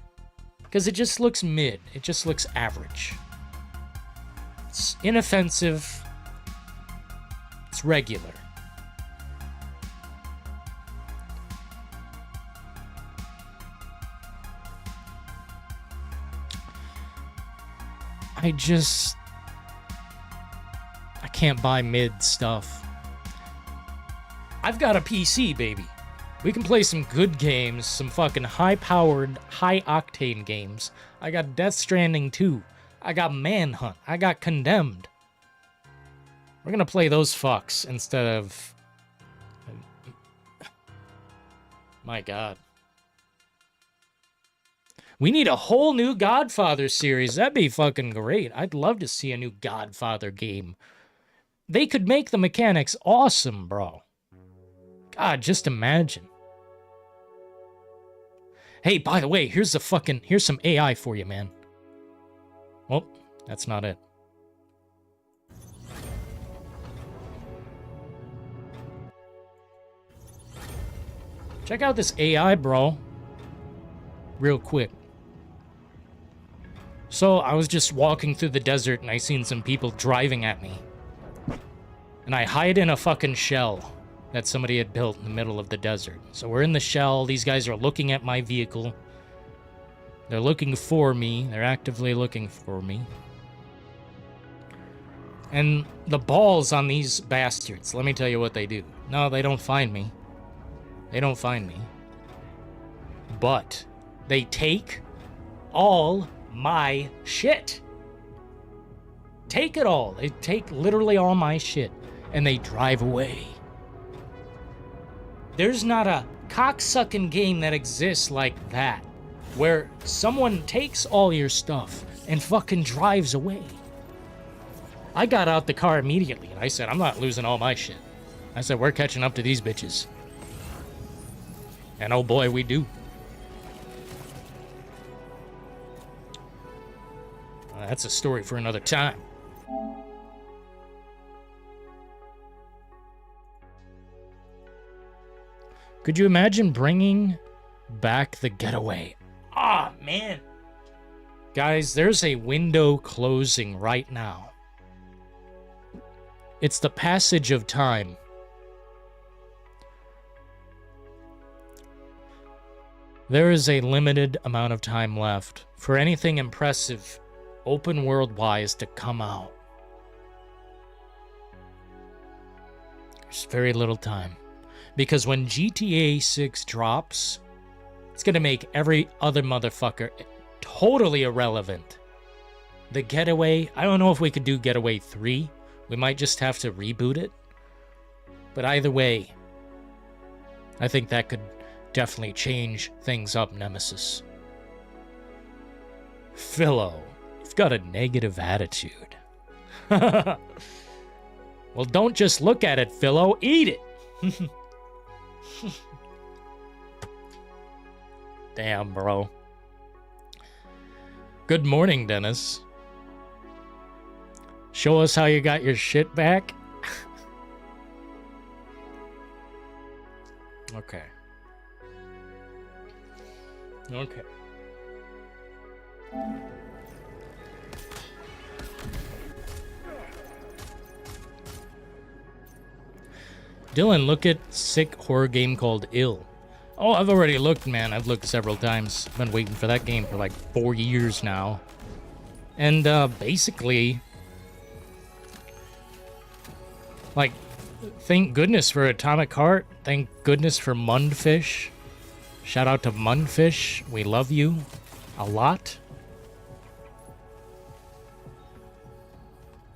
because it just looks mid. It just looks average. It's inoffensive. It's regular. I can't buy mid stuff. I've got a PC, baby. We can play some good games, some fucking high-powered, high-octane games. I got Death Stranding 2. I got Manhunt. I got Condemned. We're gonna play those fucks instead of... My god. We need a whole new Godfather series. That'd be fucking great. I'd love to see a new Godfather game. They could make the mechanics awesome, bro. God, just imagine. Hey, by the way, here's some AI for you, man. Well, that's not it. Check out this AI, bro. Real quick. So, I was just walking through the desert and I seen some people driving at me. And I hide in a fucking shell that somebody had built in the middle of the desert. So we're in the shell, these guys are looking at my vehicle. They're looking for me, they're actively looking for me. And the balls on these bastards, let me tell you what they do. No, they don't find me. They don't find me. But they take all my shit. Take it all. They take literally all my shit and they drive away. There's not a cocksucking game that exists like that, where someone takes all your stuff and fucking drives away. I got out the car immediately and I said, I'm not losing all my shit. I said, we're catching up to these bitches. And oh boy, we do. That's a story for another time. Could you imagine bringing back the getaway? Ah, man. Guys, there's a window closing right now. It's the passage of time. There is a limited amount of time left for anything impressive, open world-wise, to come out. There's very little time. Because when GTA 6 drops, it's gonna make every other motherfucker totally irrelevant. The Getaway, I don't know if we could do Getaway 3. We might just have to reboot it. But either way, I think that could definitely change things up, Nemesis. Philo, you've got a negative attitude. Well, don't just look at it, Philo. Eat it. Damn, bro. Good morning, Dennis. Show us how you got your shit back. Okay. Okay. Dylan, look at sick horror game called Ill. Oh, I've already looked, man. I've looked several times. Been waiting for that game for like 4 years now. And basically, like, thank goodness for Atomic Heart. Thank goodness for Mundfish. Shout out to Mundfish. We love you a lot.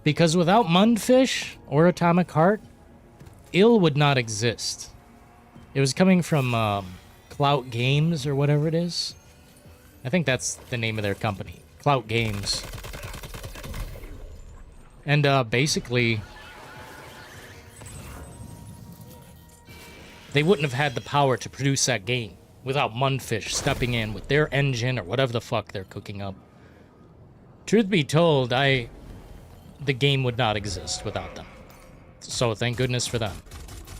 Because without Mundfish or Atomic Heart, Ill would not exist. It was coming from Clout Games or whatever it is. I think that's the name of their company. Clout Games. And basically, they wouldn't have had the power to produce that game without Mundfish stepping in with their engine or whatever the fuck they're cooking up. Truth be told, the game would not exist without them. So thank goodness for them.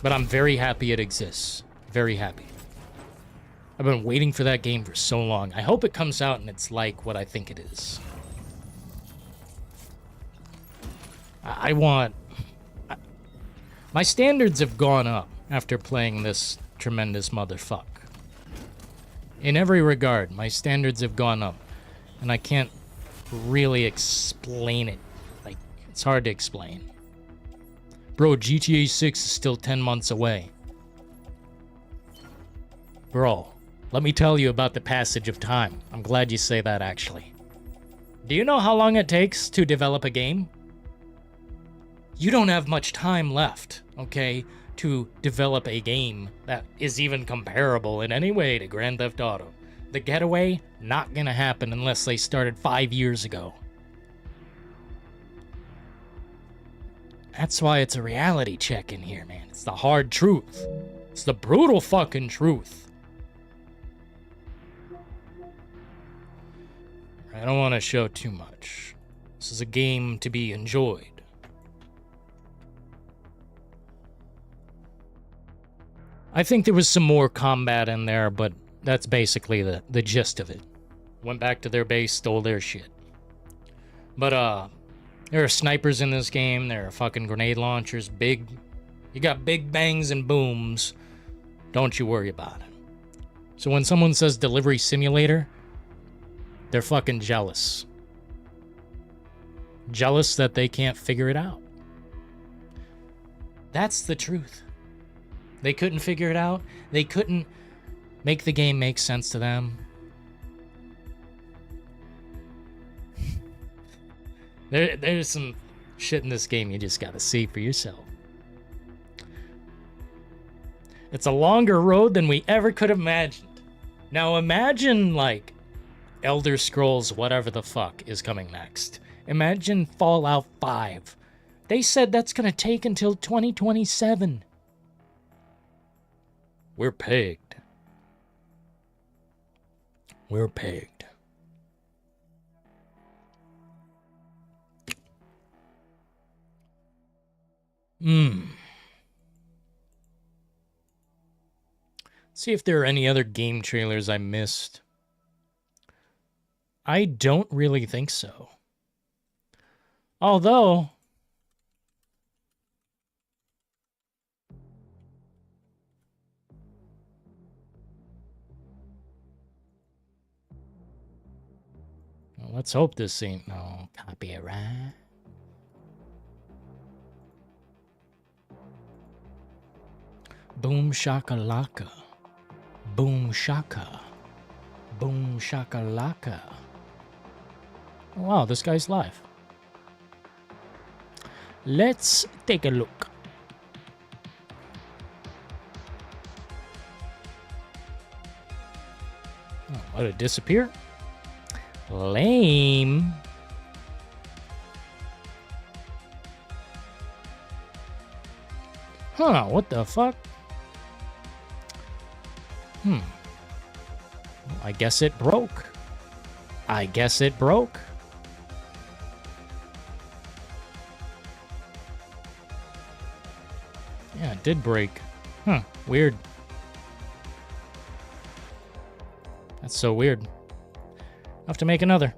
But I'm very happy it exists. Very happy. I've been waiting for that game for so long. I hope it comes out and it's like what I think it is. My standards have gone up after playing this tremendous motherfuck. In every regard, my standards have gone up. And I can't really explain it. Like, it's hard to explain. Bro, GTA 6 is still 10 months away. Bro, let me tell you about the passage of time. I'm glad you say that, actually. Do you know how long it takes to develop a game? You don't have much time left, okay, to develop a game that is even comparable in any way to Grand Theft Auto. The Getaway, not gonna happen unless they started 5 years ago. That's why it's a reality check in here, man. It's the hard truth. It's the brutal fucking truth. I don't want to show too much. This is a game to be enjoyed. I think there was some more combat in there, but that's basically the gist of it. Went back to their base, stole their shit. But, there are snipers in this game, there are fucking grenade launchers, you got big bangs and booms. Don't you worry about it. So when someone says delivery simulator, they're fucking jealous. Jealous that they can't figure it out. That's the truth. They couldn't figure it out. They couldn't make the game make sense to them. There's some shit in this game you just gotta see for yourself. It's a longer road than we ever could have imagined. Now imagine, like, Elder Scrolls whatever the fuck is coming next. Imagine Fallout 5. They said that's gonna take until 2027. We're pegged. We're pegged. See if there are any other game trailers I missed. I don't really think so. Although... well, let's hope this ain't no copyright. Boom shakalaka. Boom shaka. Boom shakalaka. Oh, wow, this guy's live. Let's take a look. Oh, let it disappear? Lame. Huh, what the fuck? Well, I guess it broke. I guess it broke. Yeah, it did break. Huh, weird. That's so weird. I'll have to make another.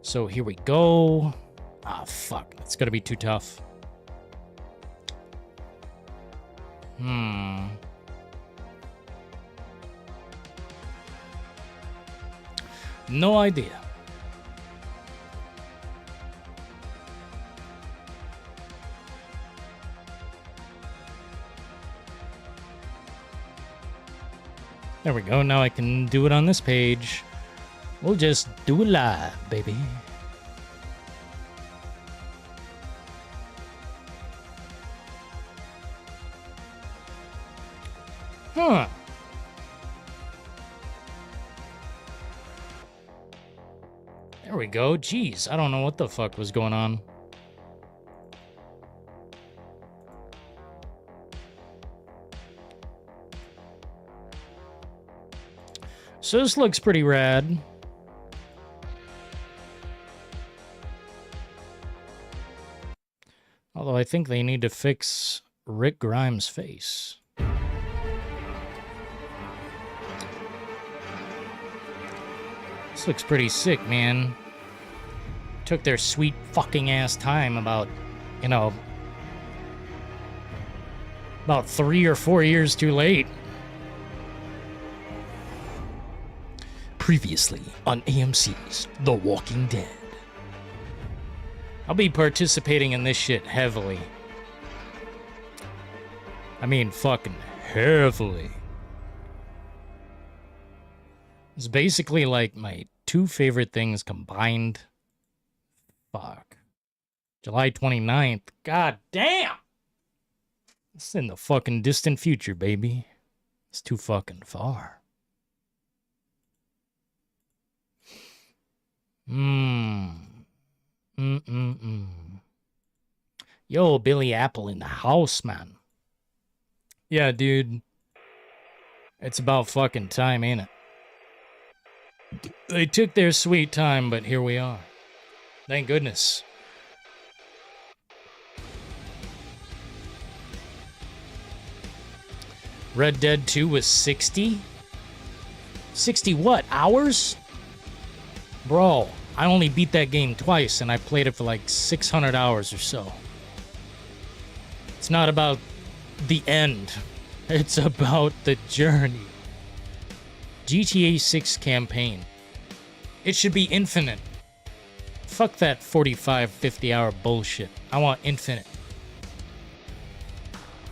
So here we go. Ah, fuck. It's gonna be too tough. No idea. There we go. Now I can do it on this page. We'll just do it live, baby. Huh. There we go. Jeez, I don't know what the fuck was going on. So this looks pretty rad. Although I think they need to fix Rick Grimes' face. This looks pretty sick, man. Took their sweet fucking ass time about, you know, about 3 or 4 years too late. Previously on AMC's The Walking Dead. I'll be participating in this shit heavily. I mean, fucking heavily. It's basically like my 2 favorite things combined. Fuck. July 29th. God damn! It's in the fucking distant future, baby. It's too fucking far. Yo, Billy Apple in the house, man. Yeah, dude. It's about fucking time, ain't it? They took their sweet time, but here we are. Thank goodness. Red Dead 2 was 60? 60 what? Hours? Bro, I only beat that game twice, and I played it for like 600 hours or so. It's not about the end. It's about the journey. GTA 6 campaign. It should be infinite. Fuck that 45, 50 hour bullshit. I want infinite.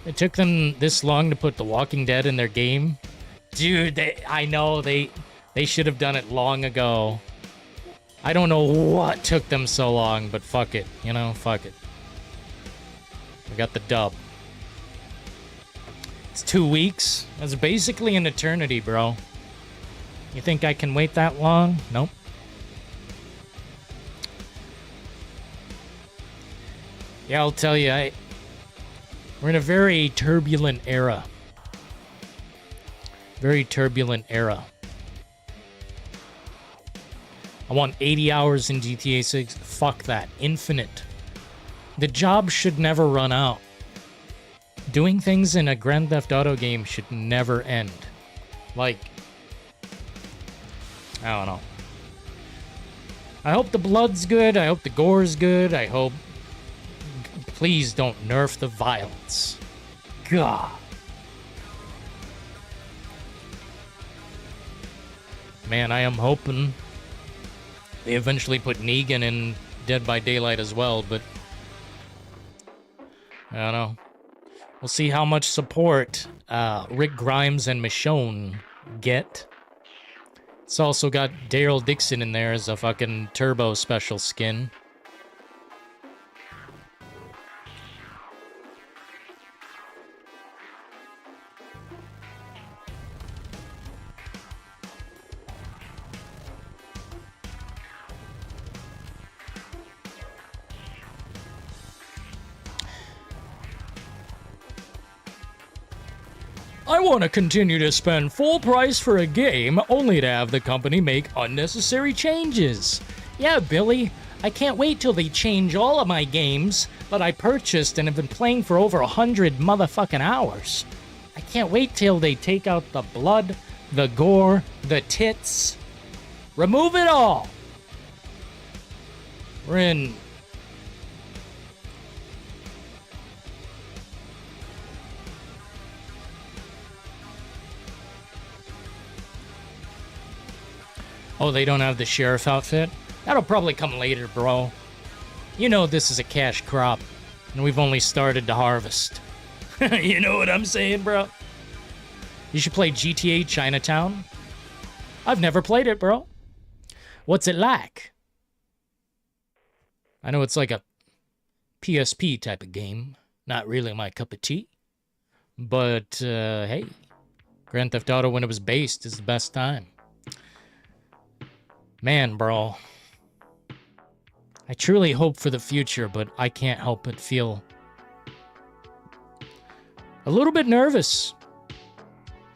It took them this long to put The Walking Dead in their game. Dude, I know they should have done it long ago. I don't know what took them so long, but fuck it. You know, fuck it. We got the dub. It's 2 weeks. That's basically an eternity, bro. You think I can wait that long? Nope. Yeah, I'll tell you, we're in a very turbulent era. Very turbulent era. I want 80 hours in GTA 6. Fuck that. Infinite. The job should never run out. Doing things in a Grand Theft Auto game should never end. Like, I don't know. I hope the blood's good. I hope the gore's good. I hope... Please don't nerf the violence. God. Man, I am hoping they eventually put Negan in Dead by Daylight as well, but... I don't know. We'll see how much support Rick Grimes and Michonne get. It's also got Daryl Dixon in there as a fucking turbo special skin. I want to continue to spend full price for a game only to have the company make unnecessary changes. Yeah, Billy, I can't wait till they change all of my games that I purchased and have been playing for over 100 motherfucking hours. I can't wait till they take out the blood, the gore, the tits. Remove it all. We're in... Oh, they don't have the sheriff outfit? That'll probably come later, bro. You know this is a cash crop, and we've only started to harvest. You know what I'm saying, bro? You should play GTA Chinatown. I've never played it, bro. What's it like? I know it's like a PSP type of game. Not really my cup of tea. But, hey. Grand Theft Auto when it was based is the best time. Man, bro. I truly hope for the future, but I can't help but feel a little bit nervous.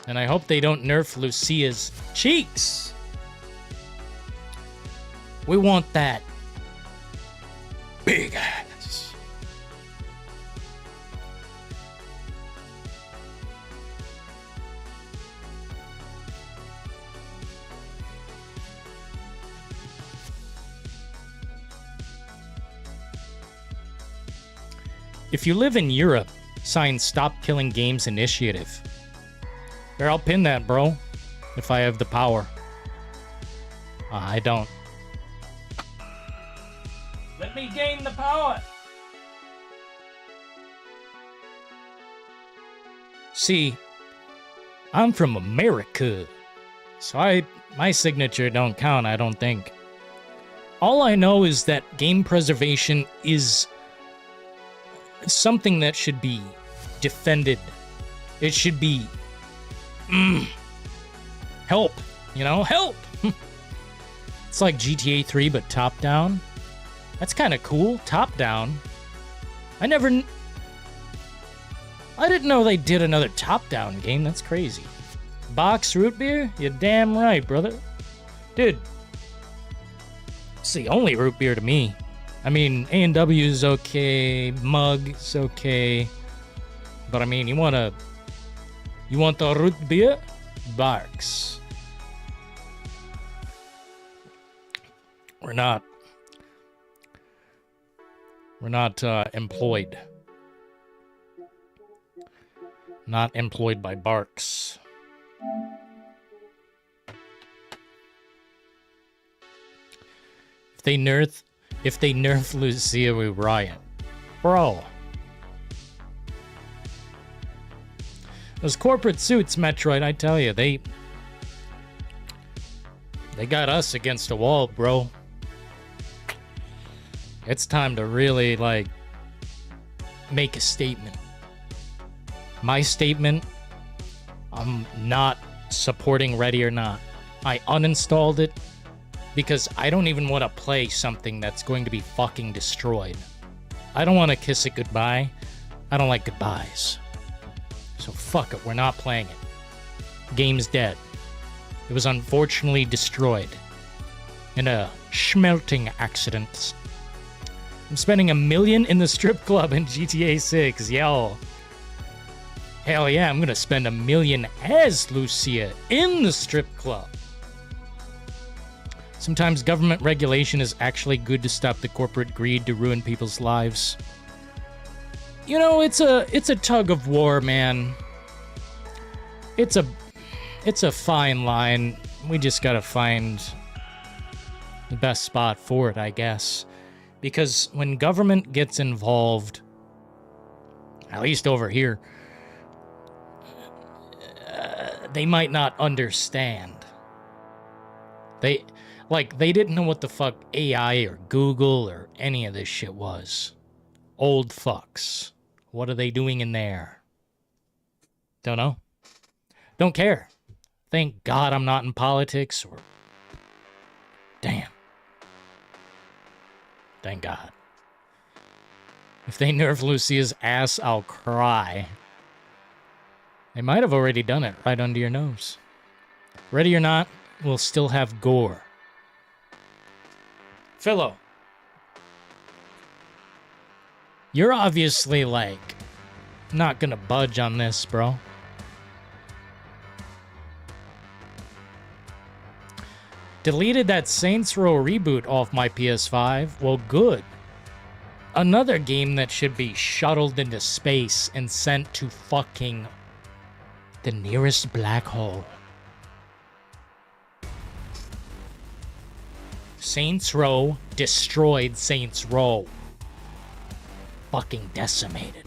And I hope they don't nerf Lucia's cheeks. We want that big ass. If you live in Europe, sign Stop Killing Games Initiative. Here, I'll pin that, bro. If I have the power. I don't. Let me gain the power. See, I'm from America. So my signature don't count, I don't think. All I know is that game preservation is something that should be defended. It should be help, you know, help. It's like GTA 3 but top down. That's kind of cool. Top down. I didn't know they did another top down game. That's crazy. Box root beer? You're damn right, brother. Dude, it's the only root beer to me. I mean, A&W's okay, Mug's okay, but I mean, you want the root beer? Barks. We're not employed. Not employed by Barks. If they nerf Lucia, we riot. Bro. Those corporate suits, Metroid, I tell you, they got us against a wall, bro. It's time to really, like, make a statement. My statement, I'm not supporting Ready or Not. I uninstalled it because I don't even want to play something that's going to be fucking destroyed. I don't want to kiss it goodbye. I don't like goodbyes. So fuck it, we're not playing it. Game's dead. It was unfortunately destroyed in a schmelting accident. I'm spending $1 million in the strip club in GTA 6, yo. Hell yeah, I'm gonna spend $1 million as Lucia in the strip club. Sometimes government regulation is actually good to stop the corporate greed to ruin people's lives. You know, it's a tug of war, man. It's a fine line. We just gotta find the best spot for it, I guess. Because when government gets involved, at least over here, they might not understand. They didn't know what the fuck AI or Google or any of this shit was. Old fucks. What are they doing in there? Don't know. Don't care. Thank God I'm not in politics or... Damn. Thank God. If they nerf Lucia's ass, I'll cry. They might have already done it right under your nose. Ready or Not, we'll still have gore. Philo. You're obviously, like, not gonna budge on this, bro. Deleted that Saints Row reboot off my PS5. Well, good. Another game that should be shuttled into space and sent to fucking the nearest black hole. Saints Row destroyed Saints Row. Fucking decimated.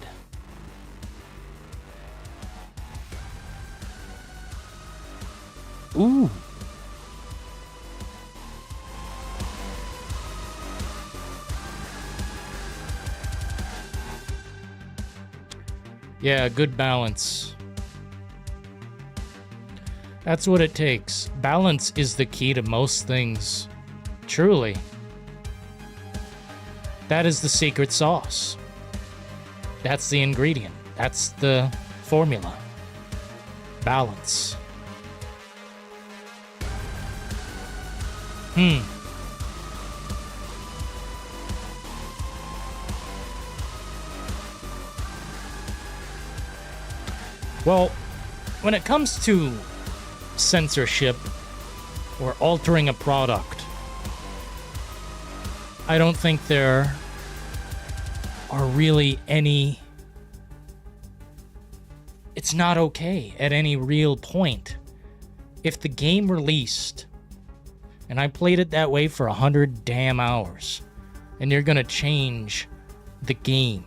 Ooh. Yeah, good balance. That's what it takes. Balance is the key to most things. Truly. That is the secret sauce. That's the ingredient. That's the formula. Balance. Well, when it comes to censorship or altering a product, I don't think there are really any... It's not okay at any real point. If the game released, and I played it that way for 100 damn hours, and you're gonna change the game,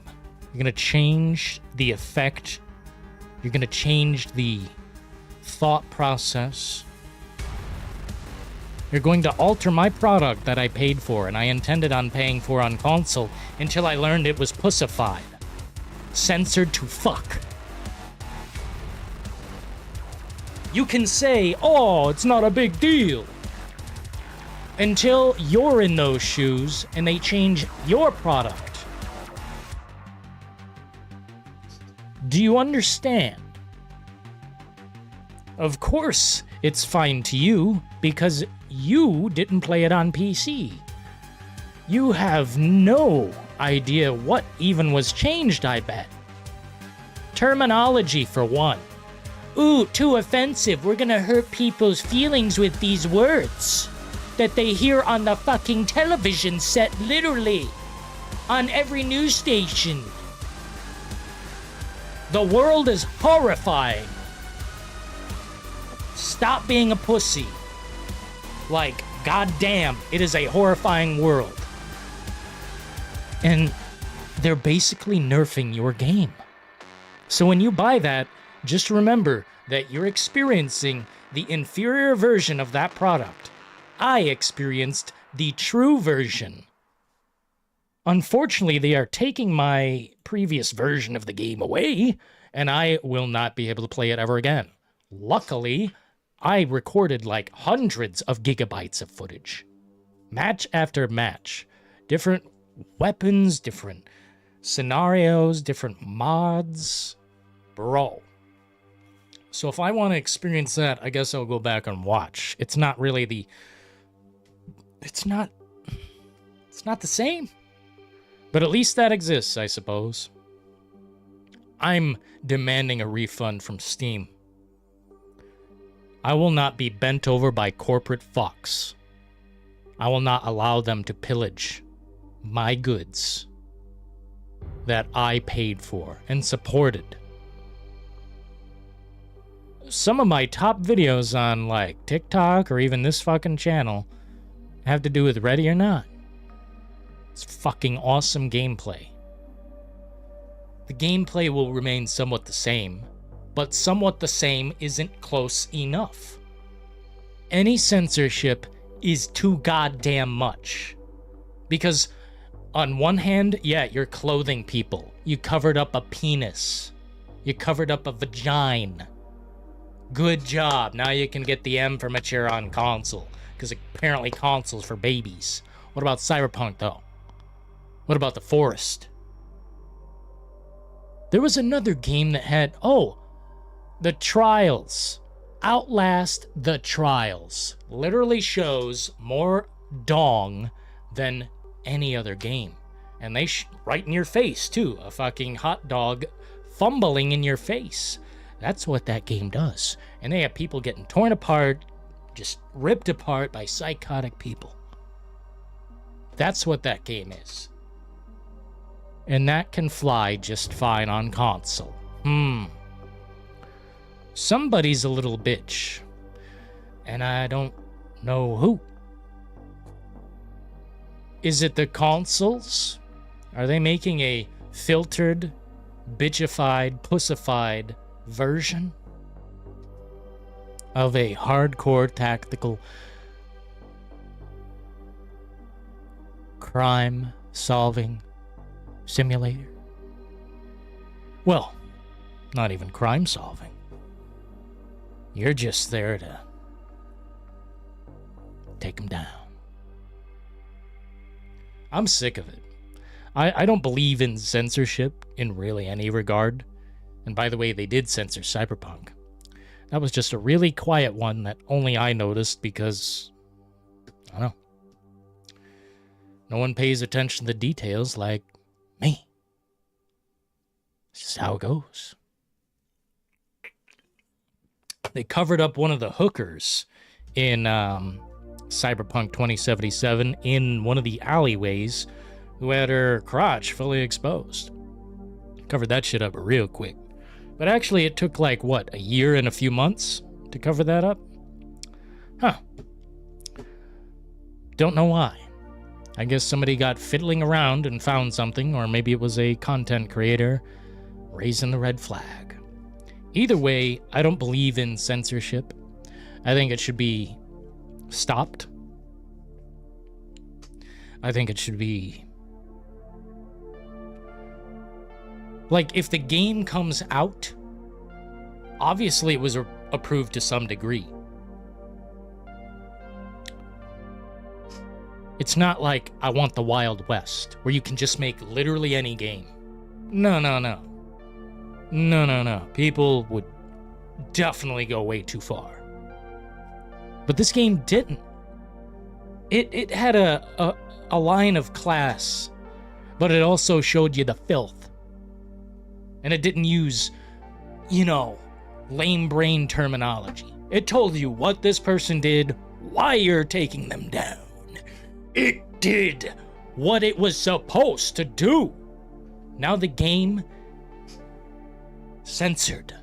you're gonna change the effect, you're gonna change the thought process, you're going to alter my product that I paid for and I intended on paying for on console until I learned it was pussified. Censored to fuck. You can say, oh, it's not a big deal. Until you're in those shoes and they change your product. Do you understand? Of course, it's fine to you because you didn't play it on PC. You have no idea what even was changed, I bet. Terminology, for one. Ooh, too offensive. We're gonna hurt people's feelings with these words that they hear on the fucking television set, literally. On every news station. The world is horrifying. Stop being a pussy. Like, goddamn, it is a horrifying world. And they're basically nerfing your game. So when you buy that, just remember that you're experiencing the inferior version of that product. I experienced the true version. Unfortunately, they are taking my previous version of the game away, and I will not be able to play it ever again. Luckily, I recorded like hundreds of gigabytes of footage. Match after match. Different weapons, different scenarios, different mods. Bro. So if I want to experience that, I guess I'll go back and watch. It's not really the... It's not the same. But at least that exists, I suppose. I'm demanding a refund from Steam. I will not be bent over by corporate fucks. I will not allow them to pillage my goods that I paid for and supported. Some of my top videos on, like, TikTok or even this fucking channel have to do with Ready or Not. It's fucking awesome gameplay. The gameplay will remain somewhat the same, but somewhat the same isn't close enough. Any censorship is too goddamn much. Because on one hand, yeah, you're clothing people. You covered up a penis. You covered up a vagina. Good job. Now you can get the M for mature on console. Because apparently console's for babies. What about Cyberpunk, though? What about The Forest? There was another game that had... Oh! The Trials. Outlast The Trials. Literally shows more dong than any other game. And they right in your face, too. A fucking hot dog fumbling in your face. That's what that game does. And they have people getting torn apart, just ripped apart by psychotic people. That's what that game is. And that can fly just fine on console. Somebody's a little bitch. And I don't know who. Is it the consoles? Are they making a filtered, bitchified, pussified version of a hardcore tactical crime-solving simulator? Well, not even crime-solving. You're just there to take them down. I'm sick of it. I don't believe in censorship in really any regard. And by the way, they did censor Cyberpunk. That was just a really quiet one that only I noticed because, I don't know. No one pays attention to the details like me. It's just how it goes. They covered up one of the hookers in Cyberpunk 2077 in one of the alleyways who had her crotch fully exposed. Covered that shit up real quick. But actually it took like, what, a year and a few months to cover that up? Huh. Don't know why. I guess somebody got fiddling around and found something, or maybe it was a content creator raising the red flag. Either way, I don't believe in censorship. I think it should be stopped. I think it should be... Like, if the game comes out, obviously it was approved to some degree. It's not like I want the Wild West, where you can just make literally any game. No. People would definitely go way too far. But this game didn't. It had a line of class, but it also showed you the filth. And it didn't use, lame brain terminology. It told you what this person did, why you're taking them down. It did what it was supposed to do. Now the game censored.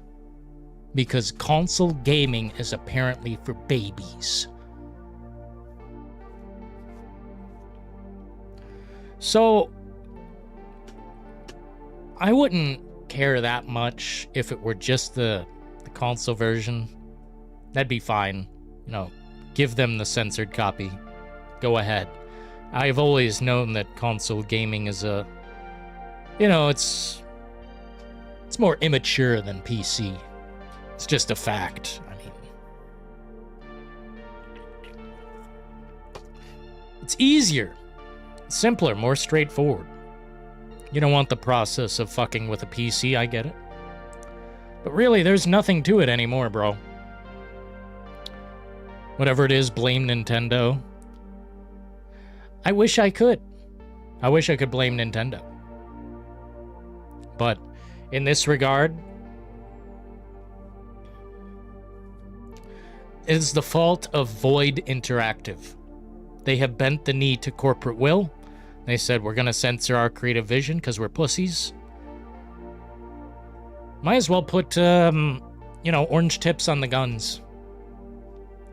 Because console gaming is apparently for babies. So, I wouldn't care that much if it were just the console version. That'd be fine. Give them the censored copy. Go ahead. I've always known that console gaming is a, you know, it's more immature than PC. It's just a fact. I mean, it's easier, simpler, more straightforward. You don't want the process of fucking with a PC, I get it. But really, there's nothing to it anymore, bro. Whatever it is, blame Nintendo. I wish I could. I wish I could blame Nintendo. But in this regard, it is the fault of Void Interactive. They have bent the knee to corporate will. They said, we're going to censor our creative vision because we're pussies. Might as well put, you know, orange tips on the guns.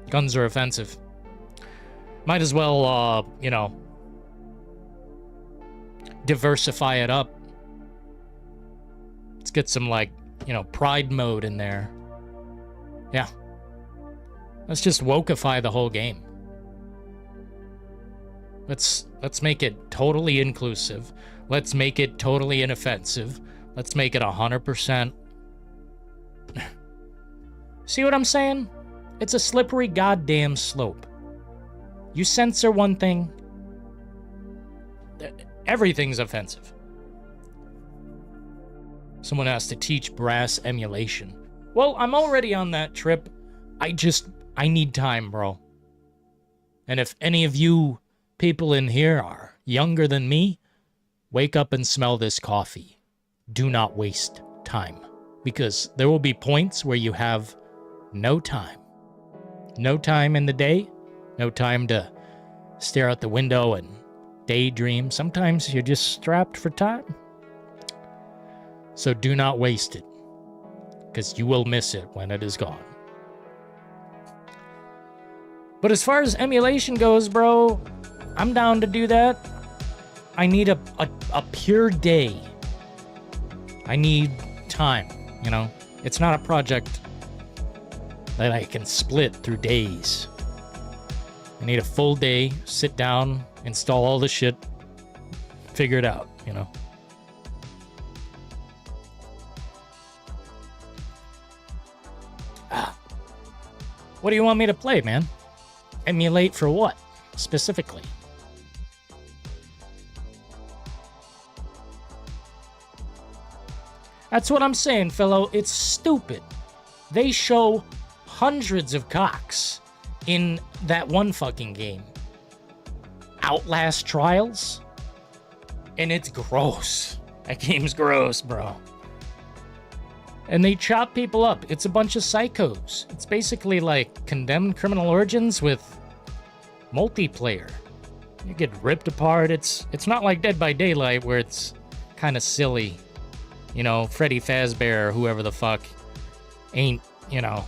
Guns are offensive. Might as well, you know, diversify it up. Let's get some, like, you know, pride mode in there. Yeah. Let's just wokeify the whole game. Let's make it totally inclusive. Let's make it totally inoffensive. Let's make it 100%. See what I'm saying? It's a slippery goddamn slope. You censor one thing, everything's offensive. Someone has to teach brass emulation. Well, I'm already on that trip. I need time, bro. And if any of you people in here are younger than me, wake up and smell this coffee. Do not waste time. Because there will be points where you have no time. No time in the day. No time to stare out the window and daydream. Sometimes you're just strapped for time. So do not waste it. Because you will miss it when it is gone. But as far as emulation goes, bro, I'm down to do that. I need a pure day. I need time, you know? It's not a project that I can split through days. I need a full day, sit down, install all the shit, figure it out, you know? What do you want me to play, man? Emulate for what, specifically? That's what I'm saying, fellow. It's stupid. They show hundreds of cocks in that one fucking game. Outlast Trials? And it's gross. That game's gross, bro. And they chop people up. It's a bunch of psychos. It's basically like Condemned Criminal Origins with multiplayer. You get ripped apart. It's not like Dead by Daylight where it's kind of silly. You know, Freddy Fazbear or whoever the fuck ain't, you know,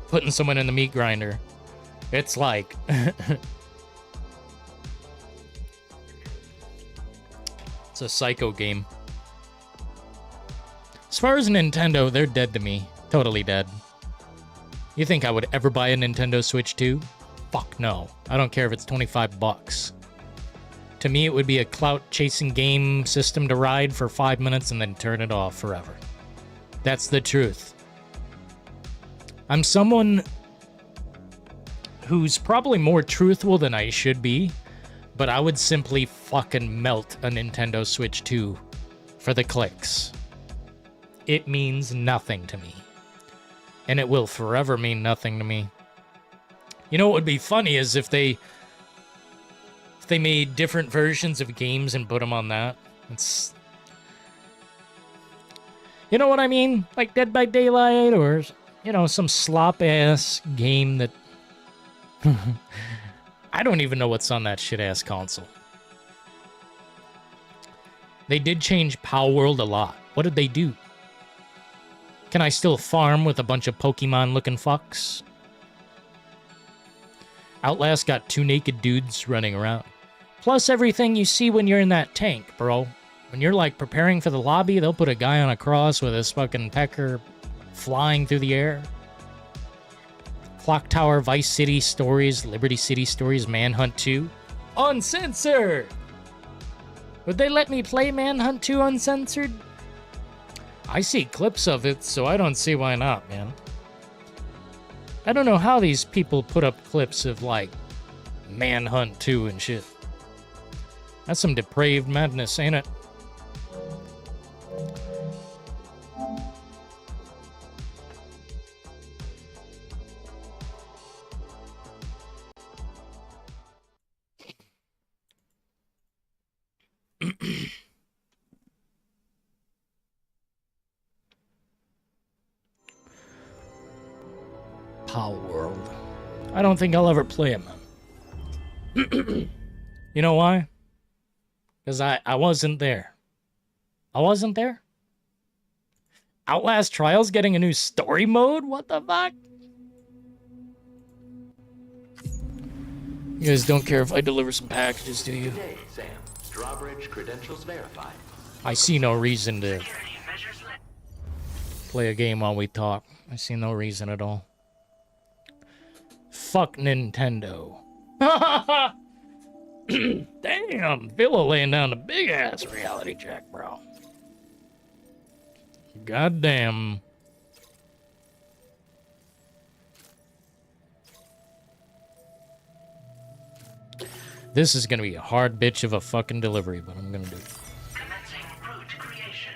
putting someone in the meat grinder. It's like... it's a psycho game. As far as Nintendo, they're dead to me. Totally dead. You think I would ever buy a Nintendo Switch 2? Fuck no. I don't care if it's $25. To me, it would be a clout-chasing game system to ride for 5 minutes and then turn it off forever. That's the truth. I'm someone who's probably more truthful than I should be, but I would simply fucking melt a Nintendo Switch 2 for the clicks. It means nothing to me. And it will forever mean nothing to me. You know what would be funny is if they made different versions of games and put them on that. It's... You know what I mean? Like Dead by Daylight or, you know, some slop-ass game that... I don't even know what's on that shit-ass console. They did change Pow World a lot. What did they do? Can I still farm with a bunch of Pokemon-looking fucks? Outlast got 2 naked dudes running around. Plus everything you see when you're in that tank, bro. When you're, like, preparing for the lobby, they'll put a guy on a cross with his fucking pecker flying through the air. Clock Tower, Vice City Stories, Liberty City Stories, Manhunt 2. uncensored. Would they let me play Manhunt 2 uncensored? I see clips of it, so I don't see why not, man. I don't know how these people put up clips of, like, Manhunt 2 and shit. That's some depraved madness, ain't it? Power World. I don't think I'll ever play it, man. You know why? Because I wasn't there. I wasn't there? Outlast Trials getting a new story mode? What the fuck? You guys don't care if I deliver some packages, do you? Today, Sam. Drawbridge credentials verified. I see no reason to play a game while we talk. I see no reason at all. Fuck Nintendo. Damn, Villa laying down a big ass reality check, bro. Goddamn. This is gonna be a hard bitch of a fucking delivery, but I'm gonna do it. Commencing route creation.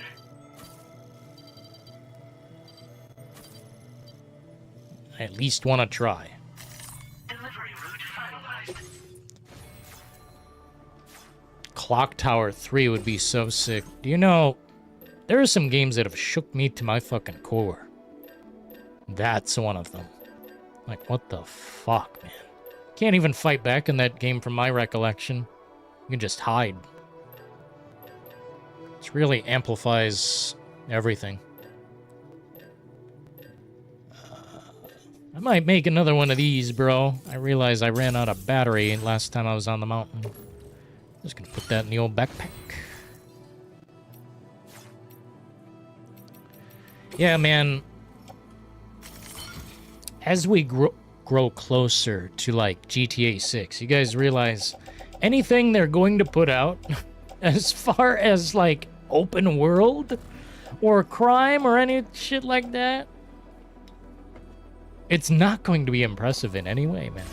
I at least want to try. Delivery route finalized. Clock Tower 3 would be so sick. Do you know, there are some games that have shook me to my fucking core. That's one of them. Like, what the fuck, man? Can't even fight back in that game from my recollection. You can just hide. It really amplifies everything. I might make another one of these, bro. I realized I ran out of battery last time I was on the mountain. Just gonna put that in the old backpack. Yeah, man. As we grow closer to, like, GTA 6, you guys realize anything they're going to put out as far as, like, open world or crime or any shit like that, it's not going to be impressive in any way, man.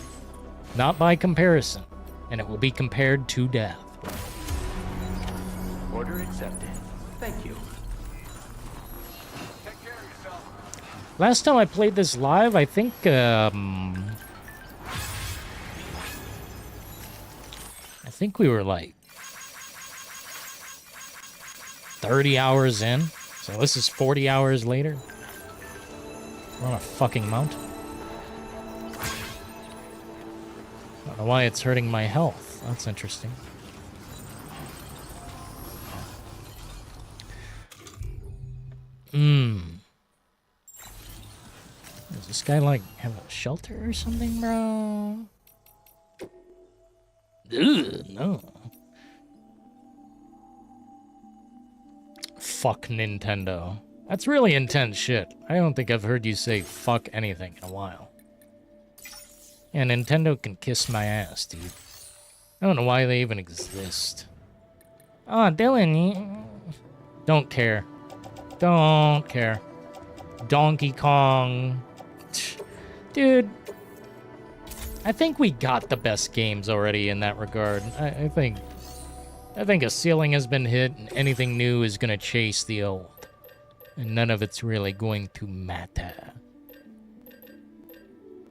Not by comparison. And it will be compared to death. Order accepted. Thank you. Last time I played this live, I think, I think we were like 30 hours in. So this is 40 hours later. We're on a fucking mountain. I don't know why it's hurting my health. That's interesting. Does this guy, like, have a shelter or something, bro? Ugh, no. Fuck Nintendo. That's really intense shit. I don't think I've heard you say fuck anything in a while. Yeah, Nintendo can kiss my ass, dude. I don't know why they even exist. Oh, Dillon, don't care. Don't care. Donkey Kong. Dude, I think we got the best games already in that regard. I think a ceiling has been hit, and anything new is gonna chase the old. And none of it's really going to matter.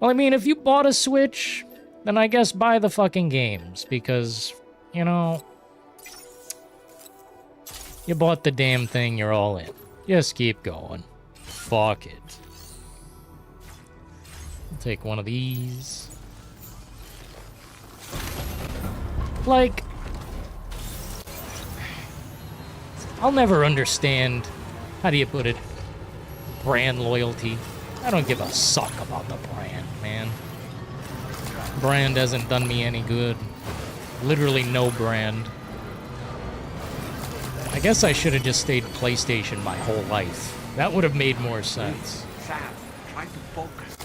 Well, I mean, if you bought a Switch, then I guess buy the fucking games, because, you know, you bought the damn thing, you're all in. Just keep going. Fuck it. I'll take one of these. Like, I'll never understand, how do you put it, brand loyalty. I don't give a suck about the brand, man. Brand hasn't done me any good. Literally no brand. I guess I should have just stayed PlayStation my whole life. That would have made more sense. Sam, try to focus.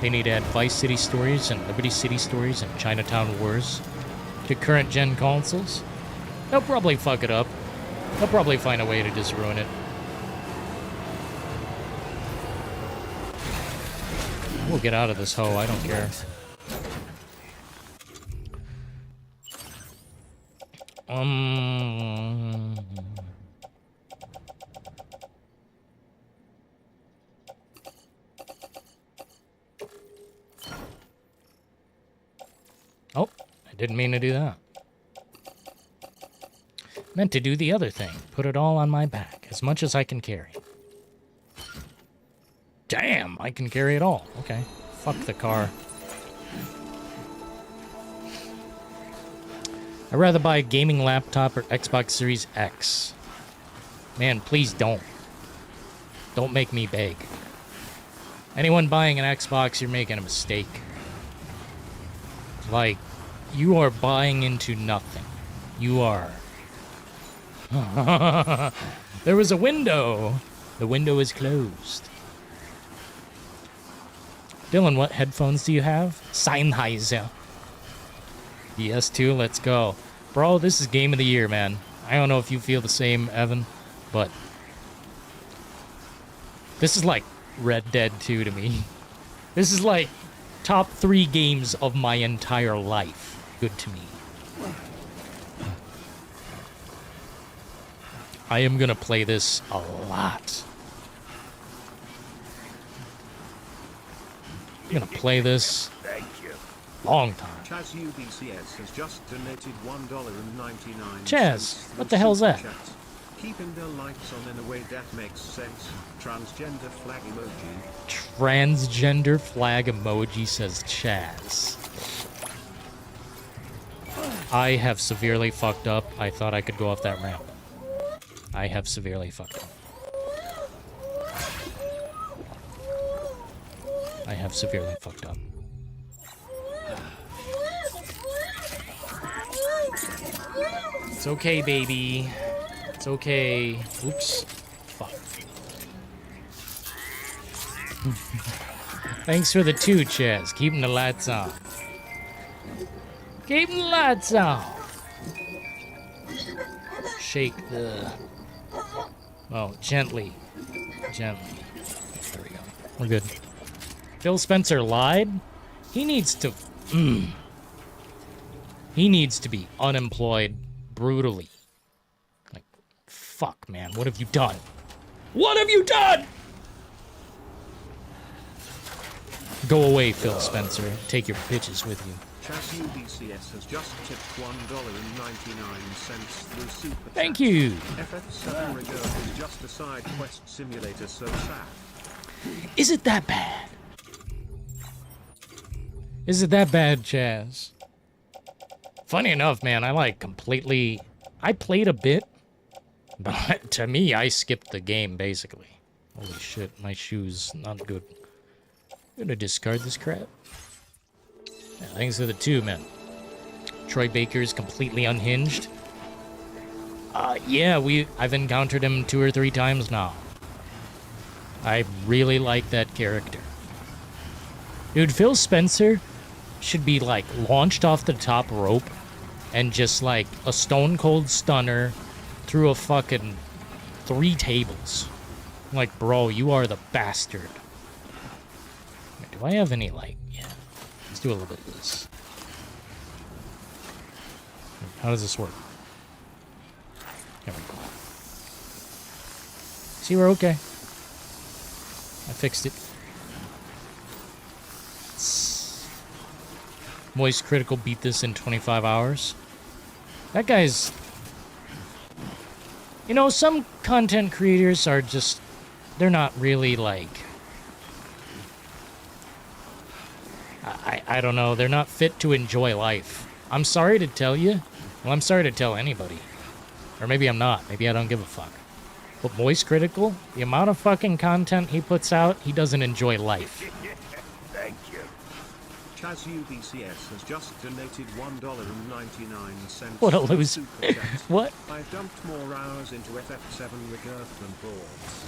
They need to add Vice City stories and Liberty City stories and Chinatown Wars to current gen consoles. They'll probably fuck it up. They'll probably find a way to just ruin it. We'll get out of this hole, I don't care. Oh, I didn't mean to do that. Meant to do the other thing. Put it all on my back, as much as I can carry. Damn, I can carry it all. Okay, fuck the car. I'd rather buy a gaming laptop or Xbox Series X. Man, please don't. Don't make me beg. Anyone buying an Xbox, you're making a mistake. Like, you are buying into nothing. You are. There was a window. The window is closed. Dylan, what headphones do you have? Sennheiser. PS2, let's go. Bro, this is game of the year, man. I don't know if you feel the same, Evan, but this is like Red Dead 2 to me. This is like top 3 games of my entire life. Good to me. I am gonna play this a lot. I'm gonna play this long time. Chaz UBCS has just donated $1.99. Chaz, what the hell's that? Keeping the lights on in a way that makes sense. Transgender flag emoji. Transgender flag emoji, says Chaz. I have severely fucked up. I thought I could go off that ramp. I have severely fucked up. I have severely fucked up. It's okay, baby. It's okay. Oops. Fuck. Thanks for the 2, Chaz. Keeping the lights on. Keeping the lights on. Shake the... Oh, gently. Gently. There we go. We're good. Phil Spencer lied? He needs to... He needs to be unemployed brutally. Like, fuck, man. What have you done? What have you done? Go away, Phil Spencer. Take your bitches with you. Chaz UBCS has just tipped $1.99 through Super Thank Chat. you. FF7 Rigor is just a side quest simulator, so sad. Is it that bad? Is it that bad, Chaz? Funny enough, man, I played a bit, but to me, I skipped the game, basically. Holy shit, my shoe's not good. I'm gonna discard this crap. Yeah, thanks for the 2, man. Troy Baker is completely unhinged. Yeah, I've encountered him 2 or 3 times now. I really like that character. Dude, Phil Spencer should be, like, launched off the top rope and just, like, a stone cold stunner through a fucking 3 tables. Like, bro, you are the bastard. Do I have any, like, yeah. Let's do a little bit of this. How does this work? There we go. See, we're okay. I fixed it. Moist Critical beat this in 25 hours. That guy's... You know, some content creators are just... They're not really, like... I don't know. They're not fit to enjoy life. I'm sorry to tell you. Well, I'm sorry to tell anybody. Or maybe I'm not. Maybe I don't give a fuck. But Moist Critical, the amount of fucking content he puts out, he doesn't enjoy life. Thank you. Chaz UBCS has just donated $1.99. What a loser. What? I've dumped more hours into FF7 Rebirth than boards.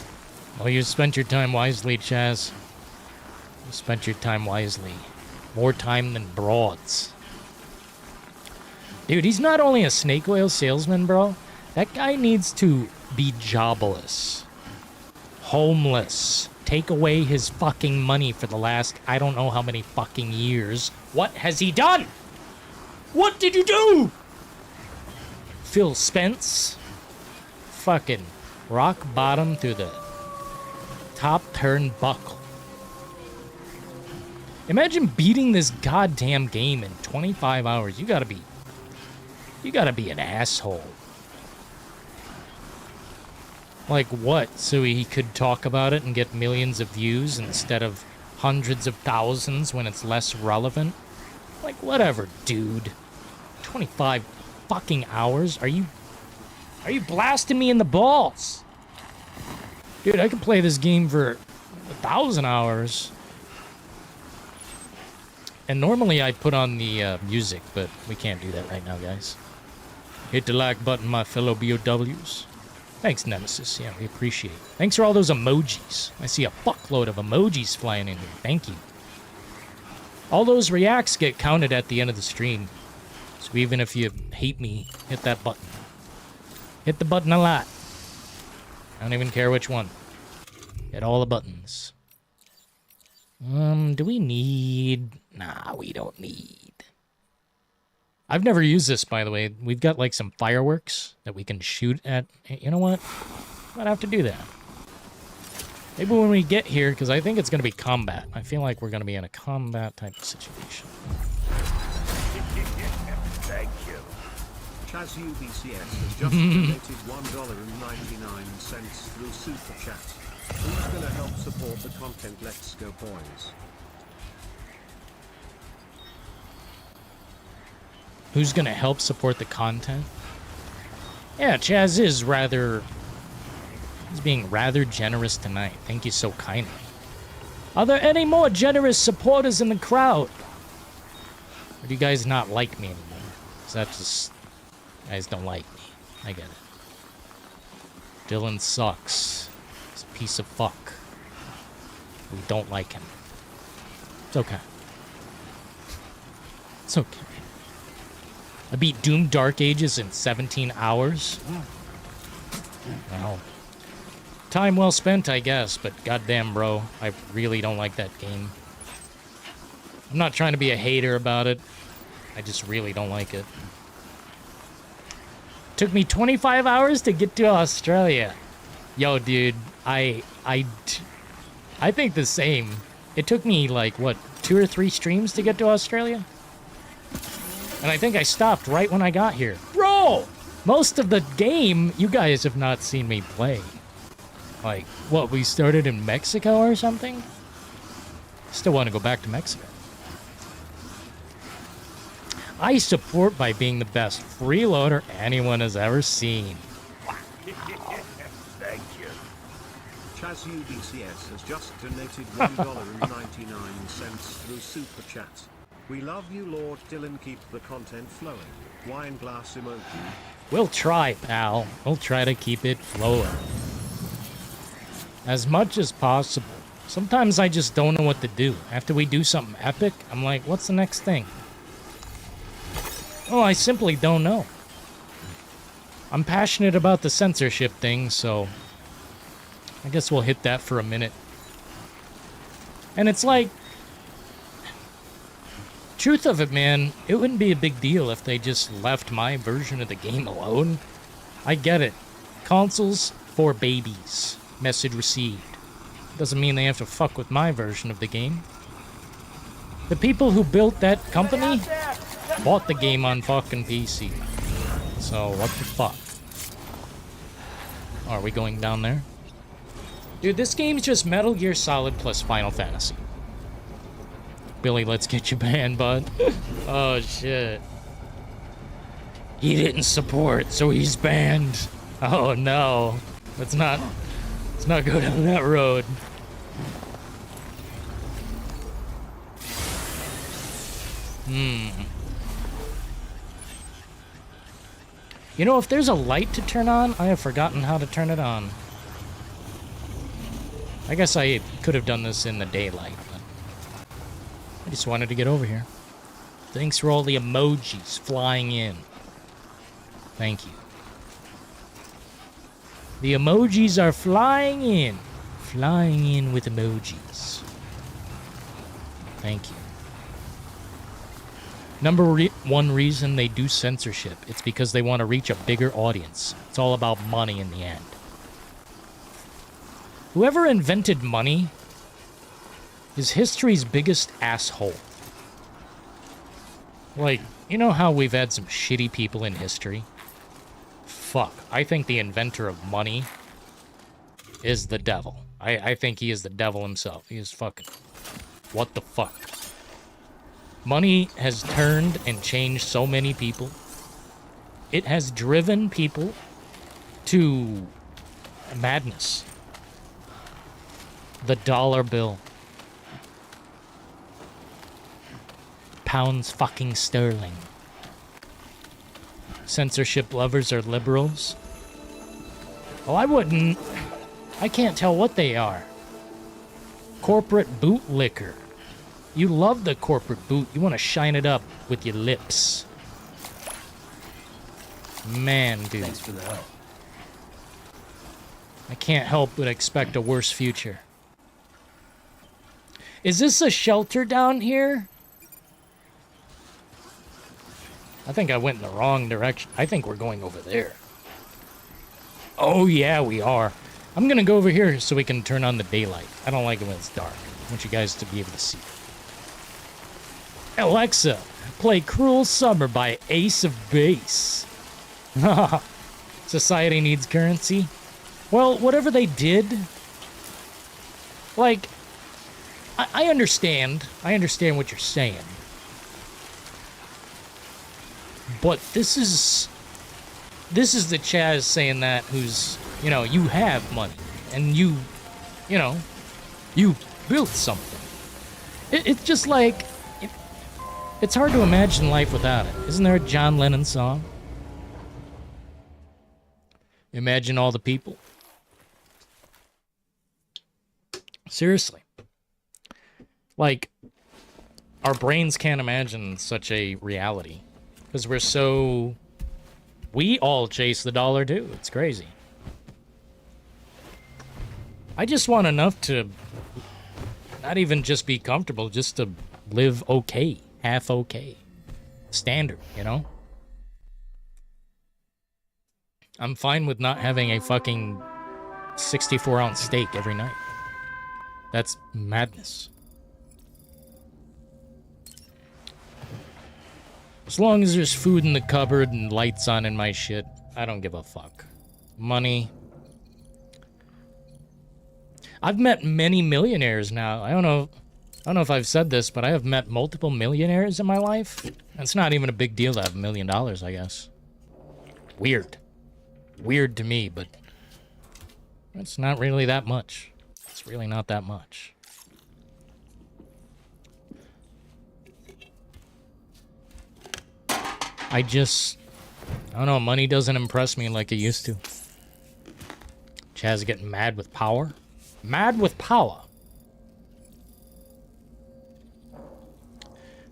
Well, you spent your time wisely, Chaz. You spent your time wisely. More time than broads. Dude, he's not only a snake oil salesman, bro. That guy needs to be jobless. Homeless. Take away his fucking money for the last I don't know how many fucking years. What has he done? What did you do? Phil Spence? Fucking rock bottom through the top turnbuckle. Imagine beating this goddamn game in 25 hours. You gotta be an asshole. Like what? So he could talk about it and get millions of views instead of hundreds of thousands when it's less relevant? Like whatever, dude. 25 fucking hours? Are you blasting me in the balls? Dude, I could play this game for 1,000 hours. And normally I put on the music, but we can't do that right now, guys. Hit the like button, my fellow BOWs. Thanks, Nemesis. Yeah, we appreciate it. Thanks for all those emojis. I see a fuckload of emojis flying in here. Thank you. All those reacts get counted at the end of the stream. So even if you hate me, hit that button. Hit the button a lot. I don't even care which one. Hit all the buttons. Do we need... Nah, we don't need... I've never used this, by the way. We've got, like, some fireworks that we can shoot at. You know what? Might have to do that. Maybe when we get here, because I think it's going to be combat. I feel like we're going to be in a combat type of situation. Thank you. Chaz UBCS has just donated $1.99 through Super Chat. Who's going to help support the content? Let's go, boys. Who's gonna help support the content? Yeah, Chaz is rather... He's being rather generous tonight. Thank you so kindly. Are there any more generous supporters in the crowd? Or do you guys not like me anymore? Is that just... You guys don't like me. I get it. Dillon sucks. He's a piece of fuck. We don't like him. It's okay. It's okay. I beat Doom Dark Ages in 17 hours. Well, time well spent, I guess, but goddamn, bro, I really don't like that game. I'm not trying to be a hater about it. I just really don't like it. Took me 25 hours to get to Australia. Yo, dude, I think the same. It took me, like, what, 2 or 3 streams to get to Australia? And I think I stopped right when I got here. Bro! Most of the game, you guys have not seen me play. Like, what, we started in Mexico or something? Still want to go back to Mexico. I support by being the best freeloader anyone has ever seen. Thank you. Chaz UBCS has just donated $1.99 through Super Chat. We love you, Lord Dillon. Keep the content flowing. Wine glass emoji. We'll try, pal. We'll try to keep it flowing. As much as possible. Sometimes I just don't know what to do. After we do something epic, I'm like, what's the next thing? Oh, I simply don't know. I'm passionate about the censorship thing, so I guess we'll hit that for a minute. And it's like, truth of it, man, it wouldn't be a big deal if they just left my version of the game alone. I get it. Consoles for babies. Message received. Doesn't mean they have to fuck with my version of the game. The people who built that company bought the game on fucking PC. So, what the fuck? Are we going down there? Dude, this game's just Metal Gear Solid plus Final Fantasy. Billy, let's get you banned, bud. Oh, shit. He didn't support, so he's banned. Oh, no. Let's not go down that road. You know, if there's a light to turn on, I have forgotten how to turn it on. I guess I could have done this in the daylight, but I just wanted to get over here. Thanks for all the emojis flying in. Thank you. The emojis are flying in. Flying in with emojis. Thank you. Number one reason they do censorship, it's because they want to reach a bigger audience. It's all about money in the end. Whoever invented money is history's biggest asshole. Like, you know how we've had some shitty people in history? Fuck. I think the inventor of money is the devil. I think he is the devil himself. He is fucking... What the fuck? Money has turned and changed so many people. It has driven people to madness. The dollar bill. Pounds fucking sterling. Censorship lovers are liberals. Well, I can't tell what they are. Corporate bootlicker. You love the corporate boot. You want to shine it up with your lips. Man, dude. Thanks for the help. I can't help but expect a worse future. Is this a shelter down here? I think I went in the wrong direction. I think we're going over there. Oh, yeah, we are. I'm going to go over here so we can turn on the daylight. I don't like it when it's dark. I want you guys to be able to see. Alexa, play Cruel Summer by Ace of Base. Society needs currency. Well, whatever they did, like, I understand. I understand what you're saying. But this is the Chaz saying that who's, you know, you have money and you built something. It's just like, it's hard to imagine life without it. Isn't there a John Lennon song? Imagine all the people. Seriously. Like, our brains can't imagine such a reality. Because we all chase the dollar too. It's crazy. I just want enough to not even just be comfortable, just to live okay. Half okay. Standard, you know? I'm fine with not having a fucking 64-ounce steak every night. That's madness. As long as there's food in the cupboard and lights on in my shit, I don't give a fuck. Money. I've met many millionaires now. I don't know if I've said this, but I have met multiple millionaires in my life. It's not even a big deal to have $1 million, I guess. Weird. Weird to me, but it's not really that much. It's really not that much. I don't know, money doesn't impress me like it used to. Chaz getting mad with power? Mad with power.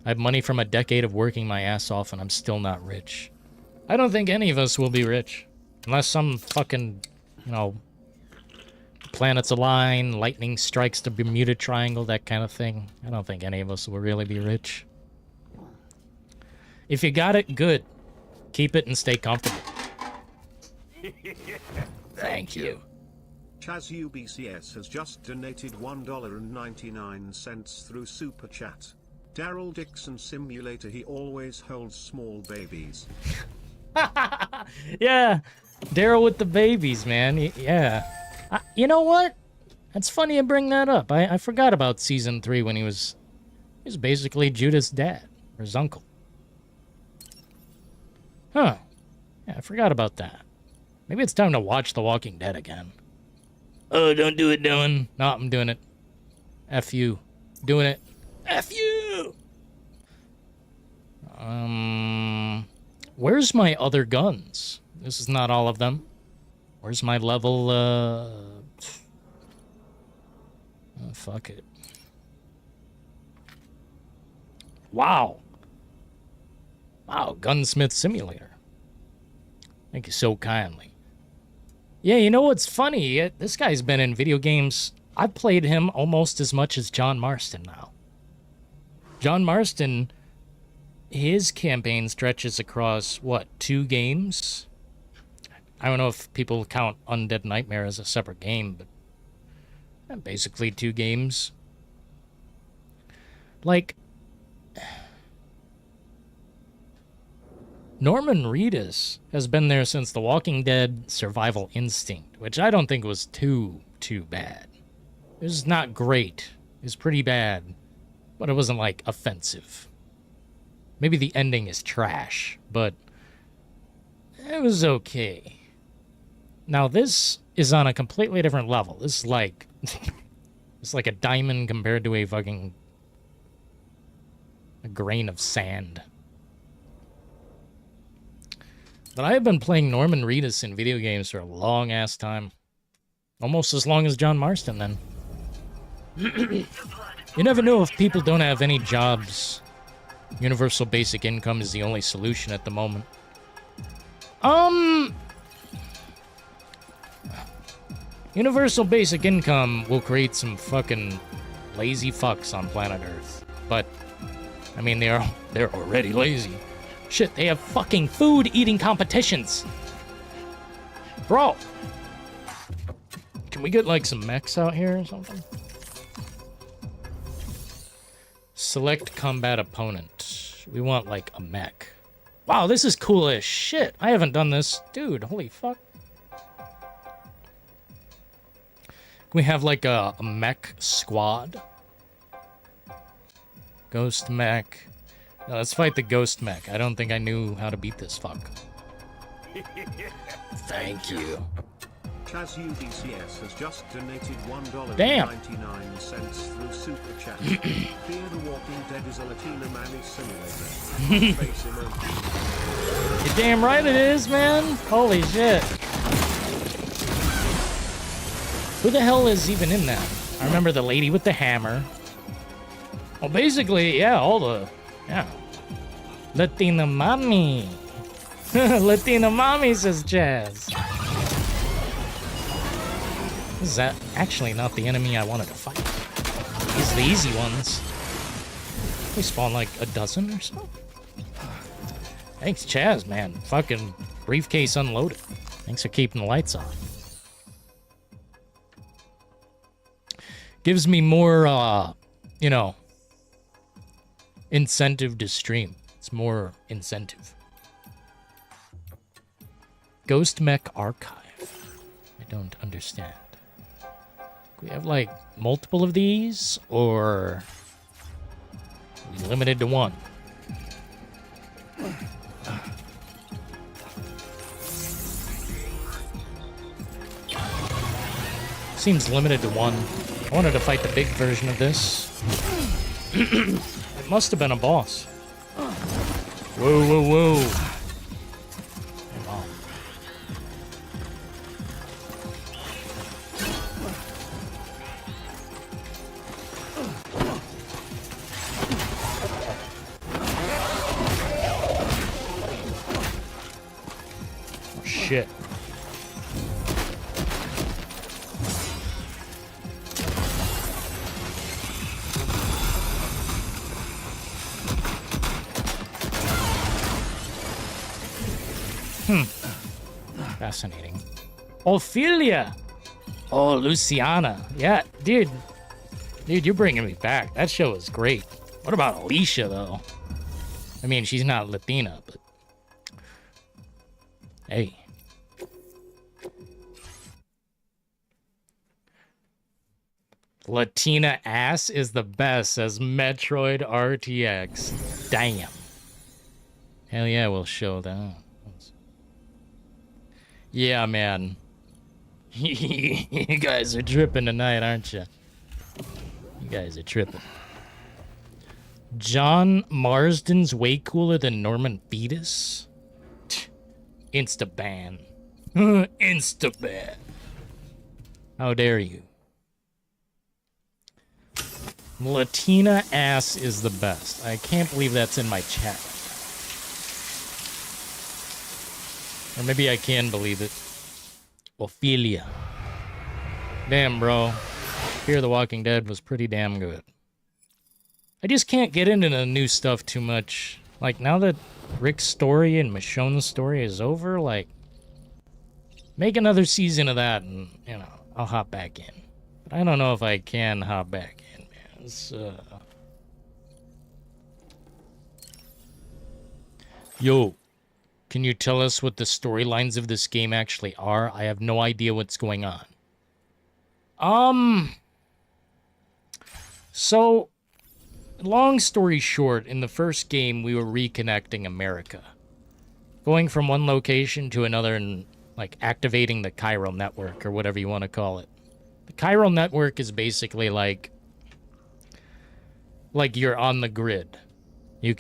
I have money from a decade of working my ass off and I'm still not rich. I don't think any of us will be rich. Unless some fucking, you know, planets align, lightning strikes the Bermuda Triangle, that kind of thing. I don't think any of us will really be rich. If you got it, good. Keep it and stay comfortable. Thank you. Chaz UBCS has just donated $1.99 through Super Chat. Daryl Dixon Simulator, he always holds small babies. Yeah, Daryl with the babies, man. Yeah. You know what? It's funny you bring that up. I forgot about season 3 when he was basically Judah's dad, or his uncle. Huh. Yeah, I forgot about that. Maybe it's time to watch The Walking Dead again. Oh, don't do it, Dylan. No, I'm doing it. F you. Doing it. F you! Where's my other guns? This is not all of them. Where's my level, oh, fuck it. Wow. Wow, Gunsmith Simulator. Thank you so kindly. Yeah, you know what's funny? This guy's been in video games. I've played him almost as much as John Marston now. John Marston, his campaign stretches across, what, 2 games? I don't know if people count Undead Nightmare as a separate game, but basically 2 games. Like, Norman Reedus has been there since The Walking Dead Survival Instinct, which I don't think was too bad. It was not great. It was pretty bad, but it wasn't, like, offensive. Maybe the ending is trash, but it was okay. Now, this is on a completely different level. This is like... it's like a diamond compared to a grain of sand. But I have been playing Norman Reedus in video games for a long-ass time. Almost as long as John Marston, then. You never know if people don't have any jobs. Universal basic income is the only solution at the moment. Universal basic income will create some fucking lazy fucks on planet Earth. But, I mean, they're already lazy. Shit, they have fucking food eating competitions. Bro. Can we get, like, some mechs out here or something? Select combat opponent. We want, like, a mech. Wow, this is cool as shit. I haven't done this. Dude, holy fuck. Can we have, like, a mech squad? Ghost mech. No, let's fight the ghost mech. I don't think I knew how to beat this fuck. Thank you. Chaz UDCS has just donated $1.99 Damn. through Super Chat. Fear the Walking Dead is a Latina Manny simulator. Face emoji. You're damn right it is, man. Holy shit. Who the hell is even in that? I remember the lady with the hammer. Well, basically, yeah, yeah. Latina mommy. Latina mommy, says Jazz. This is actually not the enemy I wanted to fight. These are the easy ones. We spawn like a dozen or so. Thanks, Chaz, man. Fucking briefcase unloaded. Thanks for keeping the lights on. Gives me more, you know, incentive to stream. It's more incentive. Ghost Mech Archive. I don't understand. We have like multiple of these, or are we limited to one? Seems limited to one. I wanted to fight the big version of this. It must have been a boss. Whoa, whoa, whoa. Oh, wow. Oh, shit. Fascinating. Ophelia! Oh, Luciana. Yeah, dude. Dude, you're bringing me back. That show is great. What about Alicia, though? I mean, she's not Latina, but... Hey. Latina ass is the best, says Metroid RTX. Damn. Hell yeah, we'll show that. Yeah, man. You guys are tripping tonight, aren't you? You guys are tripping. John Marsden's way cooler than Norman Reedus? Insta-ban. Insta-ban. How dare you? Latina ass is the best. I can't believe that's in my chat. Or maybe I can believe it. Ophelia. Damn, bro. Fear the Walking Dead was pretty damn good. I just can't get into the new stuff too much. Like, now that Rick's story and Michonne's story is over, like, make another season of that and, you know, I'll hop back in. But I don't know if I can hop back in, man. It's, Yo, can you tell us what the storylines of this game actually are? I have no idea what's going on. So, long story short, in the first game, we were reconnecting America. Going from one location to another and, like, activating the chiral network, or whatever you want to call it. The chiral network is basically like you're on the grid. You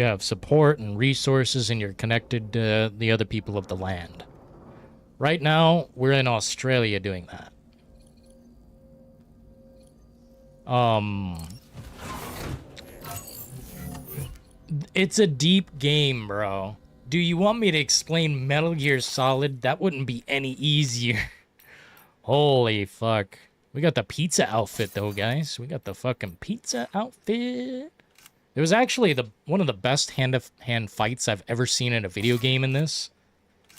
have support and resources, and you're connected to the other people of the land. Right now, we're in Australia doing that. It's a deep game, bro. Do you want me to explain Metal Gear Solid? That wouldn't be any easier. Holy fuck. We got the pizza outfit, though, guys. We got the fucking pizza outfit. It was actually one of the best hand-to-hand fights I've ever seen in a video game in this.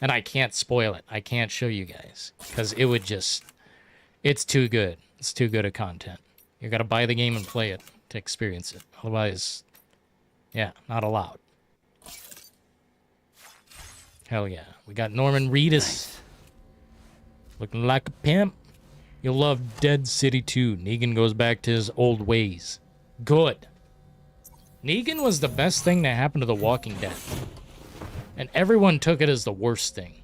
And I can't spoil it. I can't show you guys. Because it would just... It's too good. It's too good of content. You gotta buy the game and play it to experience it. Otherwise, yeah, not allowed. Hell yeah. We got Norman Reedus. Looking like a pimp. You'll love Dead City 2. Negan goes back to his old ways. Good. Negan was the best thing that happened to The Walking Dead. And everyone took it as the worst thing.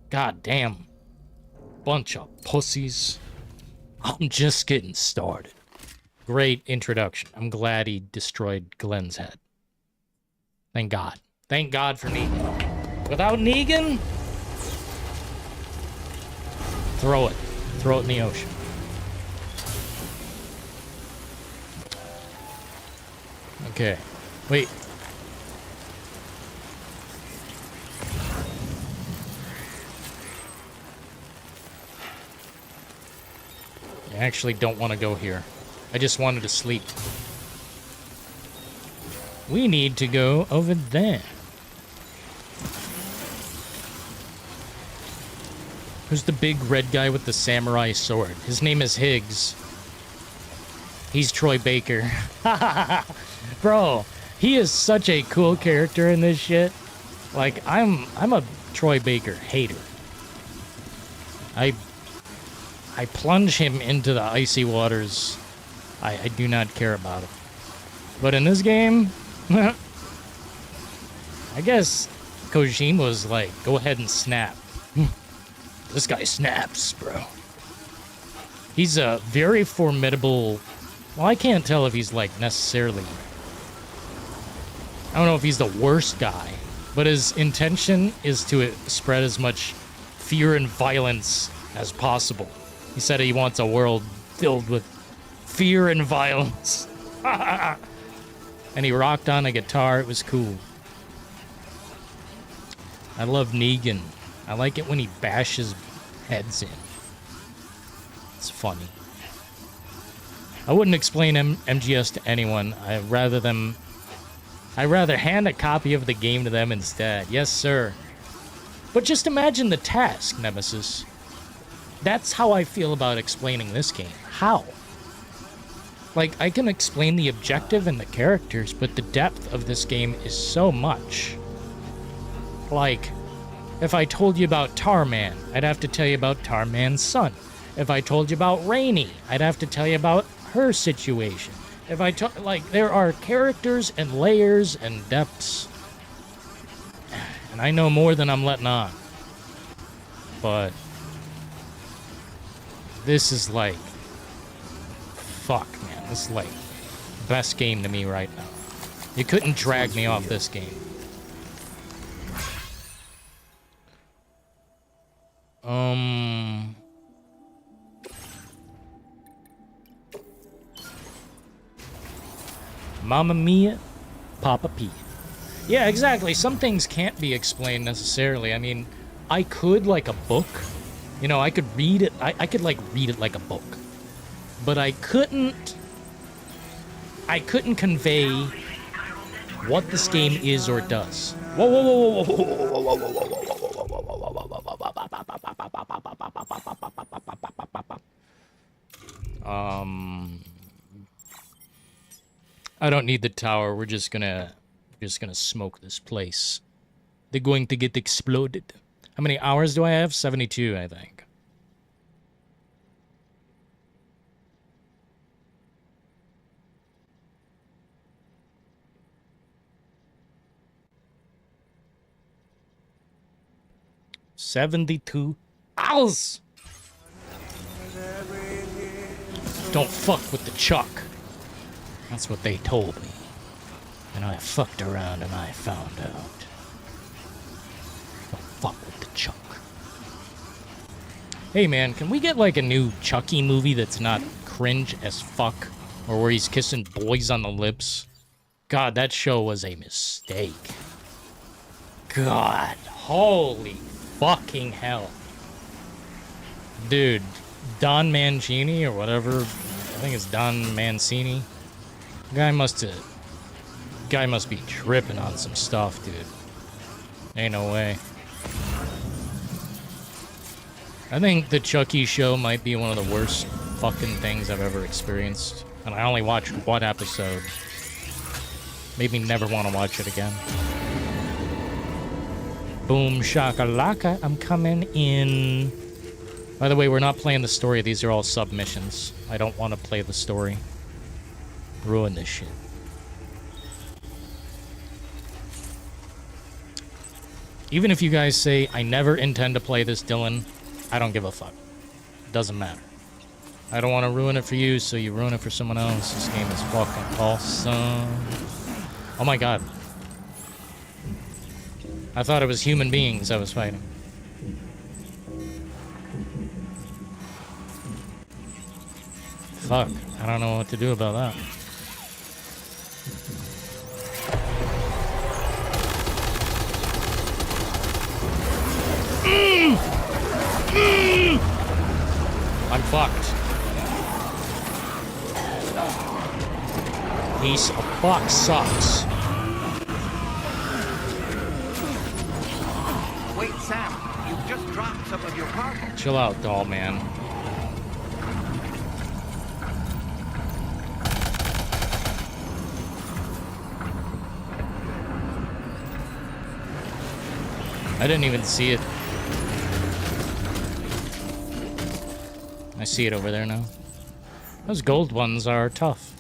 God damn. Bunch of pussies. I'm just getting started. Great introduction. I'm glad he destroyed Glenn's head. Thank God. Thank God for Negan. Without Negan... Throw it. Throw it in the ocean. Okay. Wait. I actually don't want to go here. I just wanted to sleep. We need to go over there. Who's the big red guy with the samurai sword? His name is Higgs. He's Troy Baker. Bro, he is such a cool character in this shit. Like, I'm a Troy Baker hater. I plunge him into the icy waters. I do not care about him. But in this game, I guess Kojima was like, go ahead and snap. This guy snaps, bro. He's a very formidable... Well, I can't tell if he's, like, necessarily... I don't know if he's the worst guy, but his intention is to spread as much fear and violence as possible. He said he wants a world filled with fear and violence. And he rocked on a guitar. It was cool. I love Negan. I like it when he bashes heads in. It's funny. I wouldn't explain MGS to anyone. I'd rather hand a copy of the game to them instead. Yes, sir. But just imagine the task, Nemesis. That's how I feel about explaining this game. How? Like, I can explain the objective and the characters, but the depth of this game is so much. Like, if I told you about Tarman, I'd have to tell you about Tarman's son. If I told you about Rainey, I'd have to tell you about her situation. If I like, there are characters and layers and depths. And I know more than I'm letting on. But this is like, fuck, man. This is like best game to me right now. You couldn't drag me off this game. Mamma Mia, Papa P. Yeah, exactly. Some things can't be explained necessarily. I mean, I could like a book. You know, I could read it. I could like read it like a book. But I couldn't convey what this game is or does. Whoa, whoa, whoa, whoa, whoa, whoa, whoa, whoa, whoa, I don't need the tower. We're just gonna smoke this place. They're going to get exploded. How many hours do I have? 72, I think. $72 hours. Don't fuck with the Chuck. That's what they told me. And I fucked around and I found out. Don't fuck with the Chuck. Hey man, can we get like a new Chucky movie that's not cringe as fuck? Or where he's kissing boys on the lips? God, that show was a mistake. God, holy fucking hell. Dude, Don Mancini or whatever, I think it's Don Mancini. Guy must be tripping on some stuff, dude. Ain't no way. I think the Chucky show might be one of the worst fucking things I've ever experienced. And I only watched one episode. Made me never want to watch it again. Boom shakalaka, I'm coming in. By the way, we're not playing the story. These are all submissions. I don't want to play the story. Ruin this shit. Even if you guys say, I never intend to play this, Dylan, I don't give a fuck. It doesn't matter. I don't want to ruin it for you, so you ruin it for someone else. This game is fucking awesome. Oh my god. I thought it was human beings I was fighting. Fuck. I don't know what to do about that. I'm fucked. Piece of fuck sucks. Wait, Sam, you've just dropped some of your cargo. Chill out, doll man. I didn't even see it. I see it over there now. Those gold ones are tough.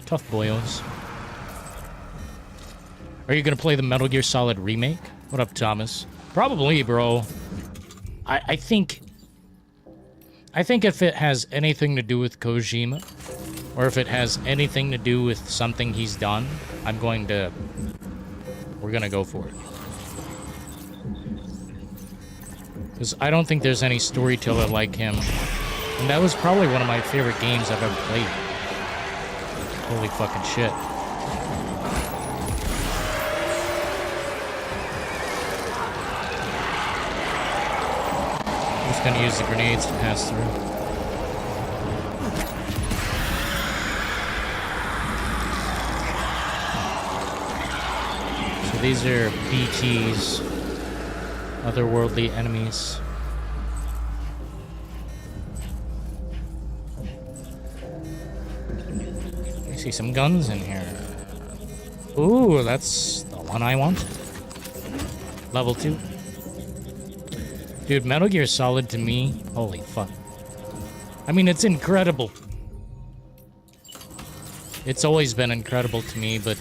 Tough boyos. Are you gonna play the Metal Gear Solid remake? What up, Thomas? Probably, bro. I think if it has anything to do with Kojima, or if it has anything to do with something he's done, we're gonna go for it. Because I don't think there's any storyteller like him. And that was probably one of my favorite games I've ever played. Holy fucking shit. I'm just gonna use the grenades to pass through. So these are BTs. Otherworldly enemies. I see some guns in here. Ooh, that's the one I wanted. Level 2. Dude, Metal Gear Solid to me, holy fuck. I mean, it's incredible. It's always been incredible to me, but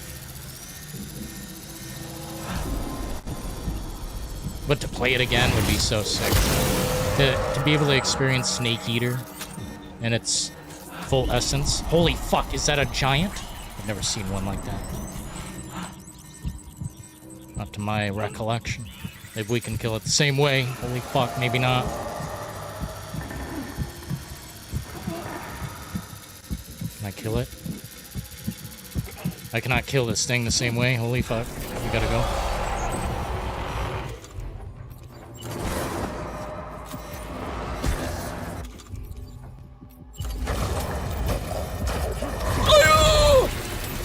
to play it again would be so sick. To be able to experience Snake Eater in its full essence. Holy fuck, is that a giant? I've never seen one like that. Not to my recollection. Maybe we can kill it the same way. Holy fuck, maybe not. Can I kill it? I cannot kill this thing the same way. Holy fuck. We gotta go.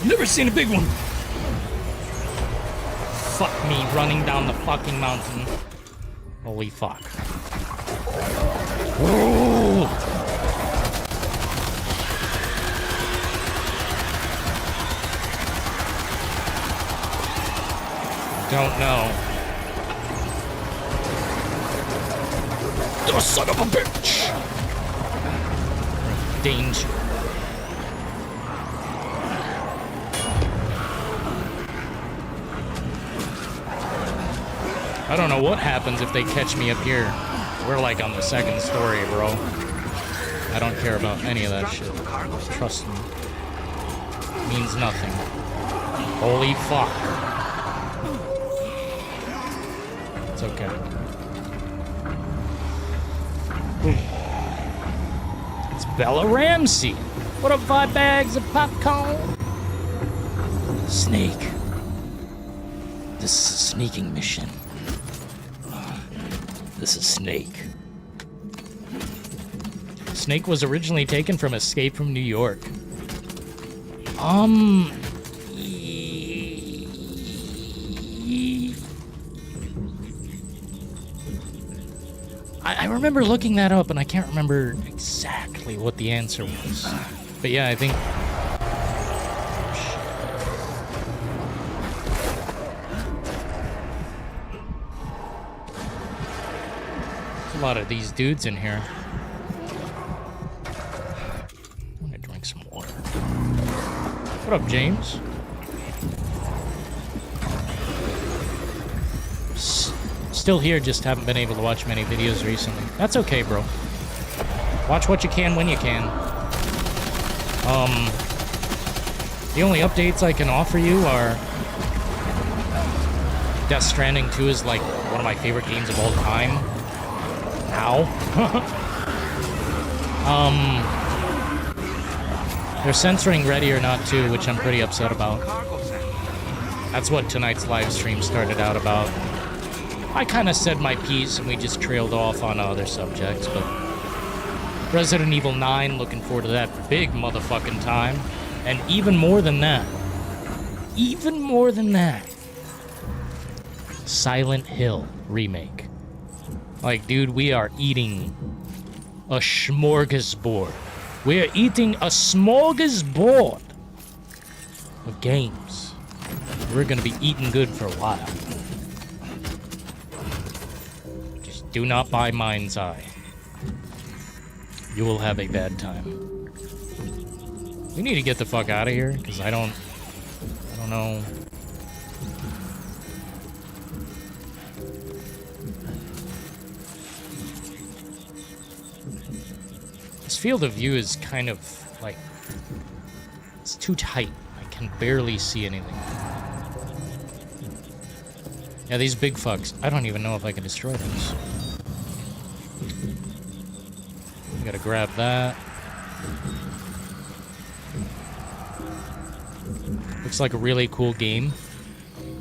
Never seen a big one. Fuck me running down the fucking mountain. Holy fuck. Ooh. Don't know. The son of a bitch. Danger. I don't know what happens if they catch me up here. We're like on the second story, bro. I don't care about any of that shit. Trust me. Means nothing. Holy fuck. It's okay. It's Bella Ramsey. What up, 5 bags of popcorn? Snake. This is a sneaking mission. This is Snake. Snake was originally taken from Escape from New York. I remember looking that up, and I can't remember exactly what the answer was. But yeah, I think... There's a lot of these dudes in here. I'm gonna drink some water. What up, James? Still here, just haven't been able to watch many videos recently. That's okay, bro. Watch what you can when you can. The only updates I can offer you are Death Stranding 2 is like one of my favorite games of all time. Now. They're censoring Ready or Not 2, which I'm pretty upset about. That's what tonight's live stream started out about. I kind of said my piece and we just trailed off on other subjects, but Resident Evil 9, looking forward to that big motherfucking time. And even more than that, Silent Hill remake. Like, dude, we are eating a smorgasbord. We are eating a smorgasbord of games. We're gonna be eating good for a while. Just do not buy Mind's Eye. You will have a bad time. We need to get the fuck out of here, because I don't know. This field of view is kind of like, it's too tight. I can barely see anything. Yeah, these big fucks. I don't even know if I can destroy those. I gotta grab that. Looks like a really cool game.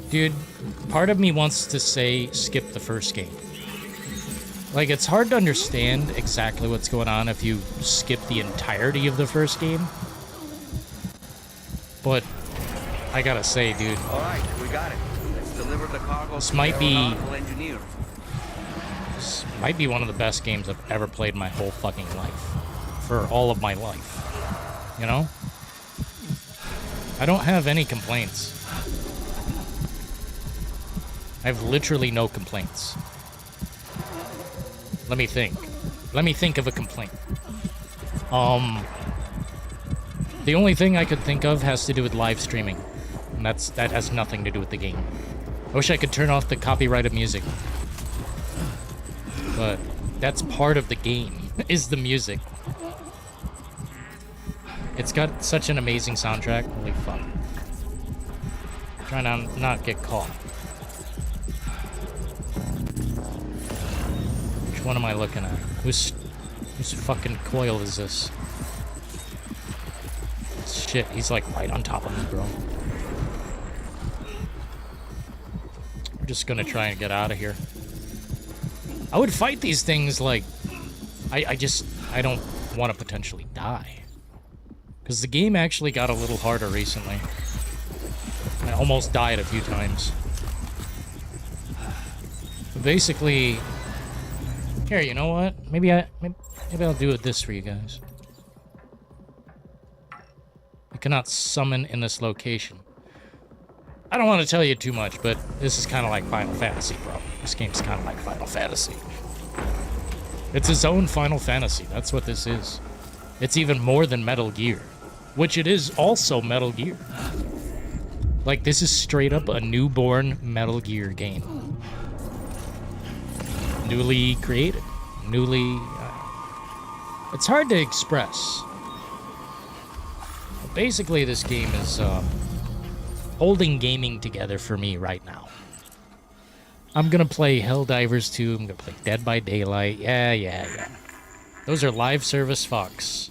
Dude, part of me wants to say skip the first game. Like, it's hard to understand exactly what's going on if you skip the entirety of the first game. But I gotta say, dude. All right, we got it. Let's deliver the cargo. This might be engineer. This might be one of the best games I've ever played in my whole fucking life. For all of my life. You know? I don't have any complaints. I have literally no complaints. Let me think. Let me think of a complaint. The only thing I could think of has to do with live streaming. And that has nothing to do with the game. I wish I could turn off the copyrighted music. But that's part of the game, is the music. It's got such an amazing soundtrack. Holy fuck. Trying to not get caught. Which one am I looking at? Whose fucking coil is this? Shit, he's like right on top of me, bro. just gonna try and get out of here. I would fight these things like... I don't want to potentially die. Because the game actually got a little harder recently. I almost died a few times. But basically... Here, you know what? Maybe I'll do it this for you guys. You cannot summon in this location. I don't want to tell you too much, but this is kind of like Final Fantasy, bro. This game's kind of like Final Fantasy. It's his own Final Fantasy. That's what this is. It's even more than Metal Gear, which it is also Metal Gear. Like, this is straight up a newborn Metal Gear game. Newly created. Newly... it's hard to express. But basically, this game is holding gaming together for me right now. I'm gonna play Helldivers 2. I'm gonna play Dead by Daylight. Yeah. Those are live service fucks.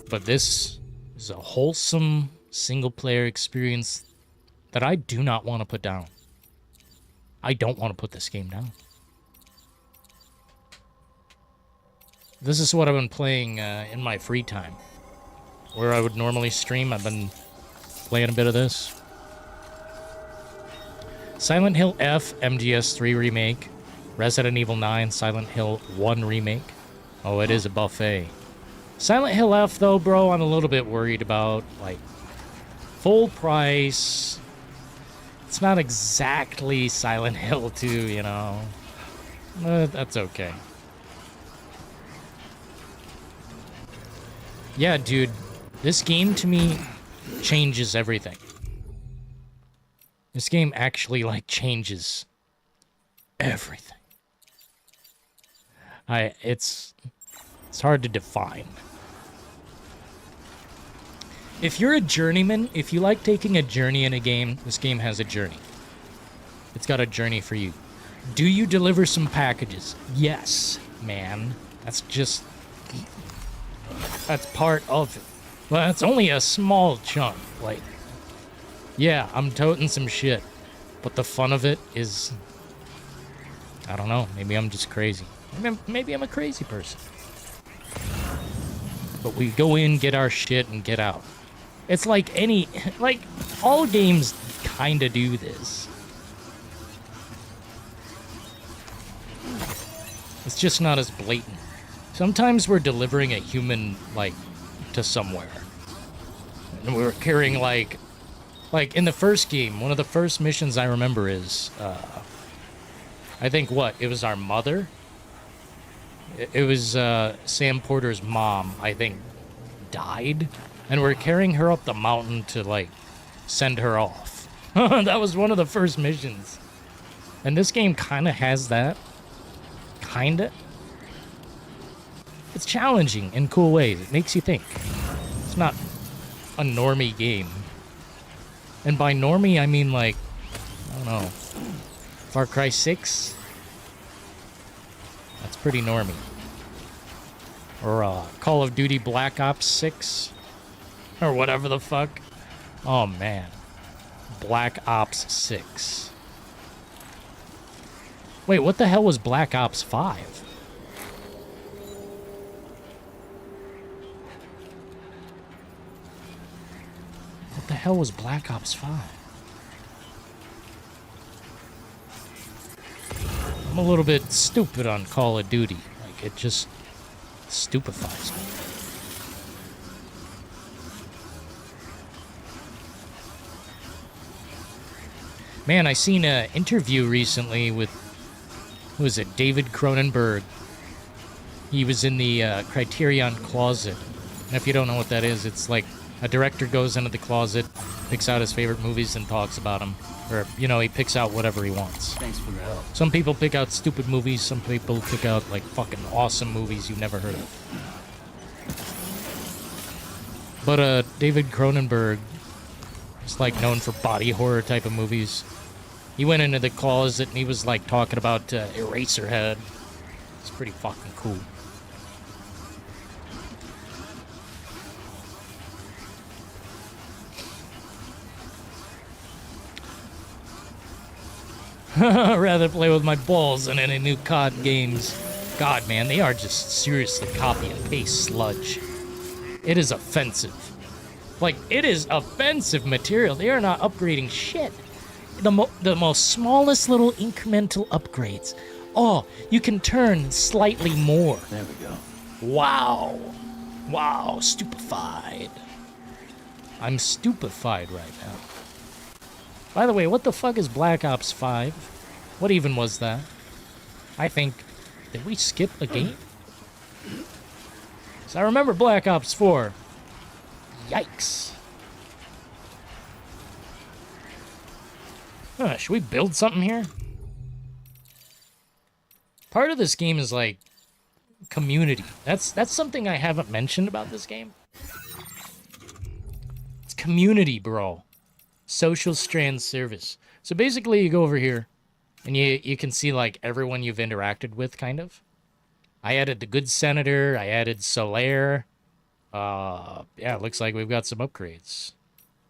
But this is a wholesome single-player experience that I do not want to put down. I don't want to put this game down. This is what I've been playing in my free time. Where I would normally stream, I've been playing a bit of this. Silent Hill F, MGS3 Remake. Resident Evil 9, Silent Hill 1 Remake. Oh, it is a buffet. Silent Hill F, though, bro, I'm a little bit worried about. Like, full price. It's not exactly Silent Hill 2, you know. That's okay. Yeah, dude. This game, to me, changes everything. This game actually, like, changes everything. It's hard to define. If you're a journeyman, if you like taking a journey in a game, this game has a journey. It's got a journey for you. Do you deliver some packages? Yes, man. That's part of it. Well, it's only a small chunk. Like, yeah, I'm toting some shit. But the fun of it is... I don't know. Maybe I'm just crazy. Maybe I'm a crazy person. But we go in, get our shit, and get out. It's like any... Like, all games kinda do this. It's just not as blatant. Sometimes we're delivering a human, like, to somewhere. And we're carrying, like in the first game, one of the first missions I remember is, I think it was our mother? It was, Sam Porter's mom, I think, died. And we're carrying her up the mountain to, like, send her off. That was one of the first missions. And this game kinda has that. Kinda. It's challenging in cool ways. It makes you think. It's not a normie game. And by normie, I mean, like, I don't know, Far Cry 6? That's pretty normie. Or Call of Duty Black Ops 6? Or whatever the fuck. Oh, man. Black Ops 6. Wait, what the hell was Black Ops 5? What the hell was Black Ops 5? I'm a little bit stupid on Call of Duty. Like, it just stupefies me. Man, I seen an interview recently with, who was it, David Cronenberg. He was in the Criterion Closet. And if you don't know what that is, it's like a director goes into the closet, picks out his favorite movies and talks about them. Or, you know, he picks out whatever he wants. Thanks for the help. Some people pick out stupid movies, some people pick out, like, fucking awesome movies you've never heard of. But, David Cronenberg is, like, known for body horror type of movies. He went into the closet and he was, like, talking about Eraserhead. It's pretty fucking cool. Rather play with my balls than any new COD games. God, man, they are just seriously copy and paste sludge. It is offensive. Like, it is offensive material. They are not upgrading shit. The most smallest little incremental upgrades. Oh, you can turn slightly more. There we go. Wow. Wow, stupefied. I'm stupefied right now. By the way, what the fuck is Black Ops 5? What even was that? I think... Did we skip a game? So I remember Black Ops 4. Yikes. Huh, should we build something here? Part of this game is like community. That's something I haven't mentioned about this game. It's community, bro. Social strand service. So basically you go over here and you can see like everyone you've interacted with, kind of. I added the good senator, I added Solaire. Yeah, it looks like we've got some upgrades.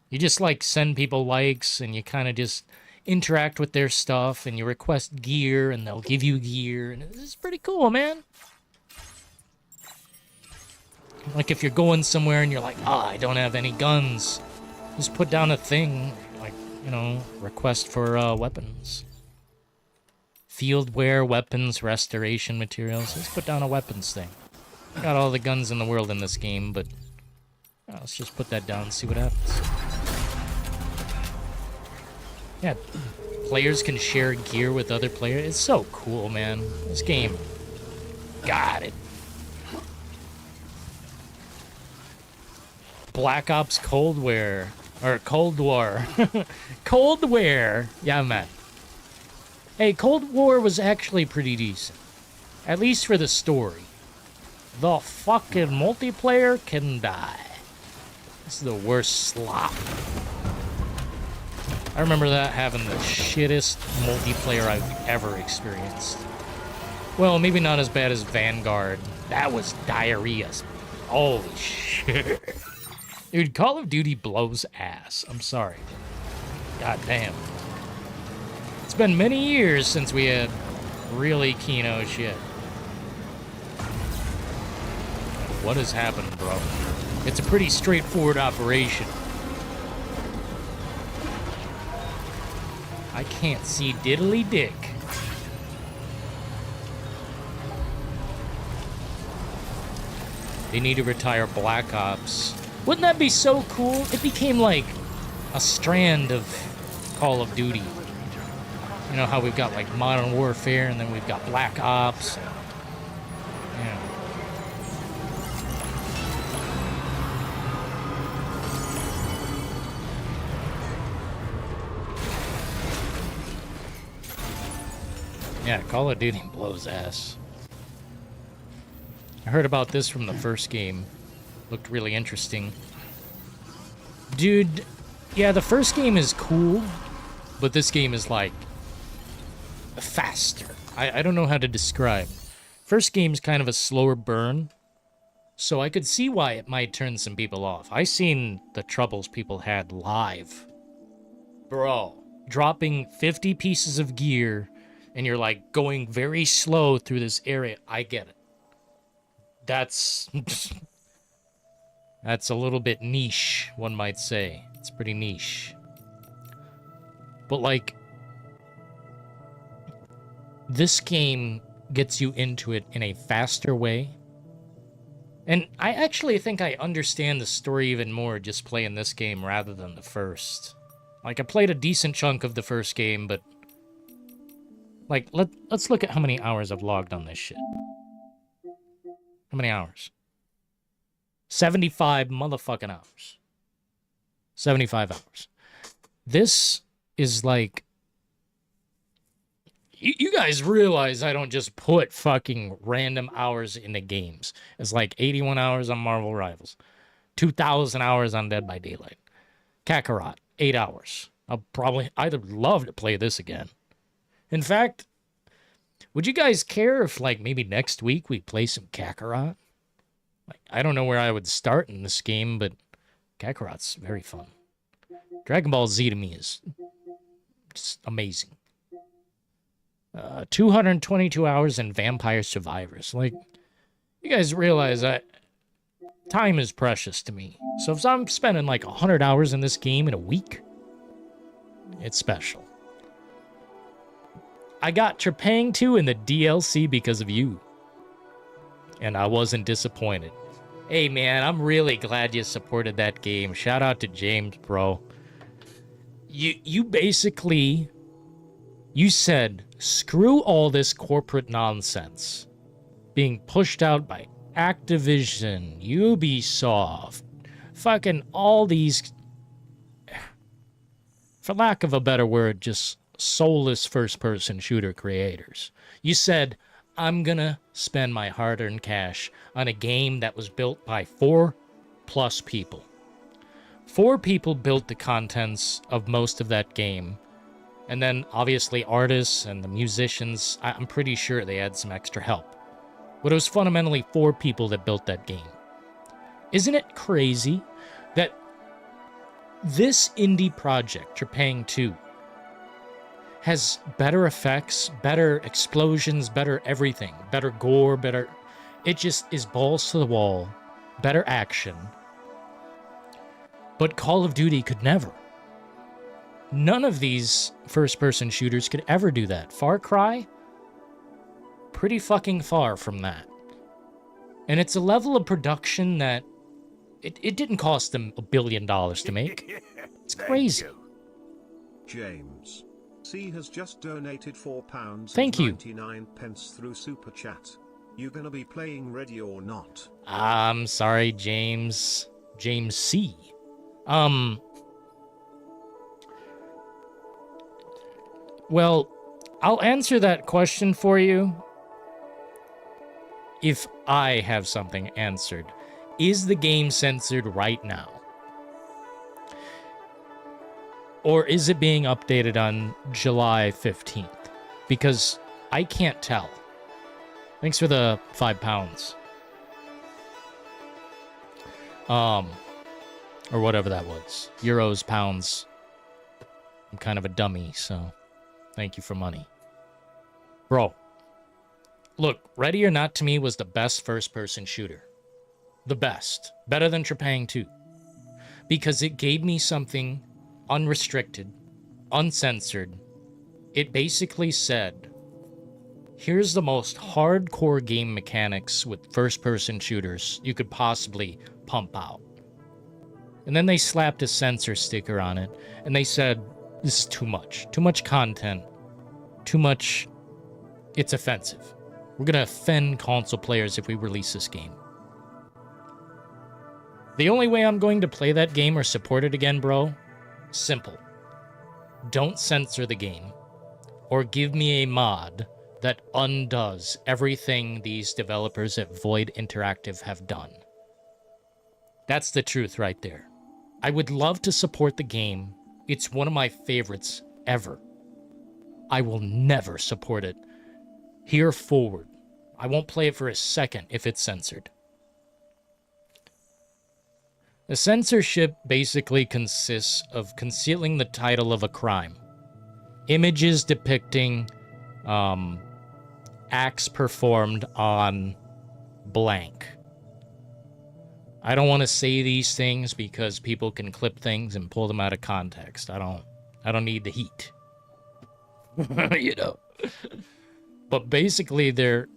You just like send people likes and you kind of just interact with their stuff and you request gear and they'll give you gear, and this is pretty cool, man. Like if you're going somewhere and you're like, I don't have any guns, just put down a thing like, you know, request for weapons, field wear, weapons, restoration materials. Let's put down a weapons thing. Got all the guns in the world in this game, but let's just put that down and see what happens. Yeah, players can share gear with other players. It's so cool, man. This game. Got it. Black Ops Cold War. Or Cold War. Cold War. Yeah, man. Hey, Cold War was actually pretty decent. At least for the story. The fucking multiplayer can die. This is the worst slop. I remember that having the shittest multiplayer I've ever experienced. Well, maybe not as bad as Vanguard. That was diarrhea. Holy shit. Dude, Call of Duty blows ass. I'm sorry. God damn. It's been many years since we had really Kino shit. What has happened, bro? It's a pretty straightforward operation. I can't see diddly dick. They need to retire Black Ops. Wouldn't that be so cool? It became like a strand of Call of Duty. You know how we've got like Modern Warfare and then we've got Black Ops. Yeah. Yeah, Call of Duty blows ass. I heard about this from the first game. Looked really interesting. Dude, yeah, the first game is cool, but this game is like faster. I don't know how to describe. First game's kind of a slower burn, so I could see why it might turn some people off. I seen the troubles people had live. Bro, dropping 50 pieces of gear and you're like going very slow through this area. I get it. That's that's a little bit niche, one might say. It's pretty niche. But like, this game gets you into it in a faster way. And I actually think I understand the story even more just playing this game rather than the first. Like, I played a decent chunk of the first game, but like, let's look at how many hours I've logged on this shit. How many hours? 75 motherfucking hours. 75 hours. This is like... You guys realize I don't just put fucking random hours into games. It's like 81 hours on Marvel Rivals. 2,000 hours on Dead by Daylight. Kakarot, 8 hours. I'd love to play this again. In fact, would you guys care if, like, maybe next week we play some Kakarot? Like, I don't know where I would start in this game, but Kakarot's very fun. Dragon Ball Z to me is just amazing. 222 hours in Vampire Survivors. Like, you guys realize that time is precious to me. So if I'm spending like 100 hours in this game in a week, it's special. I got Trepang 2 in the DLC because of you. And I wasn't disappointed. Hey man, I'm really glad you supported that game. Shout out to James, bro. You basically, you said, screw all this corporate nonsense being pushed out by Activision, Ubisoft, fucking all these, for lack of a better word, just soulless first-person shooter creators. You said, I'm gonna spend my hard-earned cash on a game that was built by 4+ people. 4 people built the contents of most of that game. And then, obviously, artists and the musicians, I'm pretty sure they had some extra help. But it was fundamentally 4 people that built that game. Isn't it crazy that this indie project, Trepang 2, has better effects, better explosions, better everything, better gore, better... It just is balls to the wall, better action. But Call of Duty could never. None of these first-person shooters could ever do that. Far Cry? Pretty fucking far from that. And it's a level of production that... It didn't cost them $1 billion to make. It's crazy. James C has just donated £4 Thank you. 99 pence through Super Chat. You gonna be playing Ready or Not? I'm sorry, James. James C. Well, I'll answer that question for you if I have something answered. Is the game censored right now? Or is it being updated on July 15th? Because I can't tell. Thanks for the £5. Or whatever that was. Euros, pounds. I'm kind of a dummy, so thank you for money. Bro, look, Ready or Not to me was the best first-person shooter. The best. Better than Trepang 2. Because it gave me something unrestricted, uncensored. It basically said, here's the most hardcore game mechanics with first-person shooters you could possibly pump out. And then they slapped a censor sticker on it, and they said, this is too much. Too much content. Too much... It's offensive. We're gonna offend console players if we release this game. The only way I'm going to play that game or support it again, bro, simple. Don't censor the game, or give me a mod that undoes everything these developers at Void Interactive have done. That's the truth right there. I would love to support the game. It's one of my favorites ever. I will never support it here forward. I won't play it for a second if it's censored. The censorship basically consists of concealing the title of a crime. Images depicting acts performed on blank. I don't want to say these things because people can clip things and pull them out of context. I don't need the heat. You know. But basically they're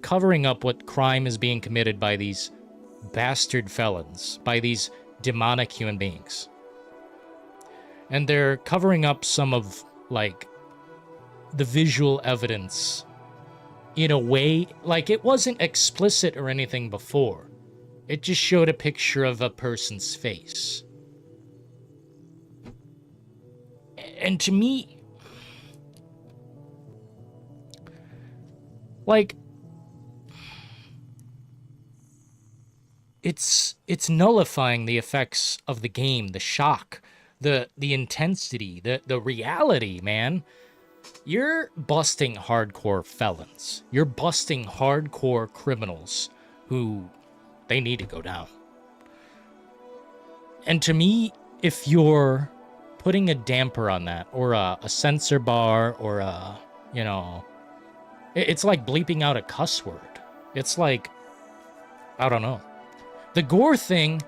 covering up what crime is being committed by these bastard felons, by these demonic human beings. And they're covering up some of, like, the visual evidence in a way, like, it wasn't explicit or anything before. It just showed a picture of a person's face. And to me, like, it's nullifying the effects of the game, the shock, the intensity, the reality, man. You're busting hardcore felons. You're busting hardcore criminals who, they need to go down. And to me, if you're putting a damper on that, or a censor bar, or a, you know, It's like bleeping out a cuss word. It's like, I don't know. The gore thing,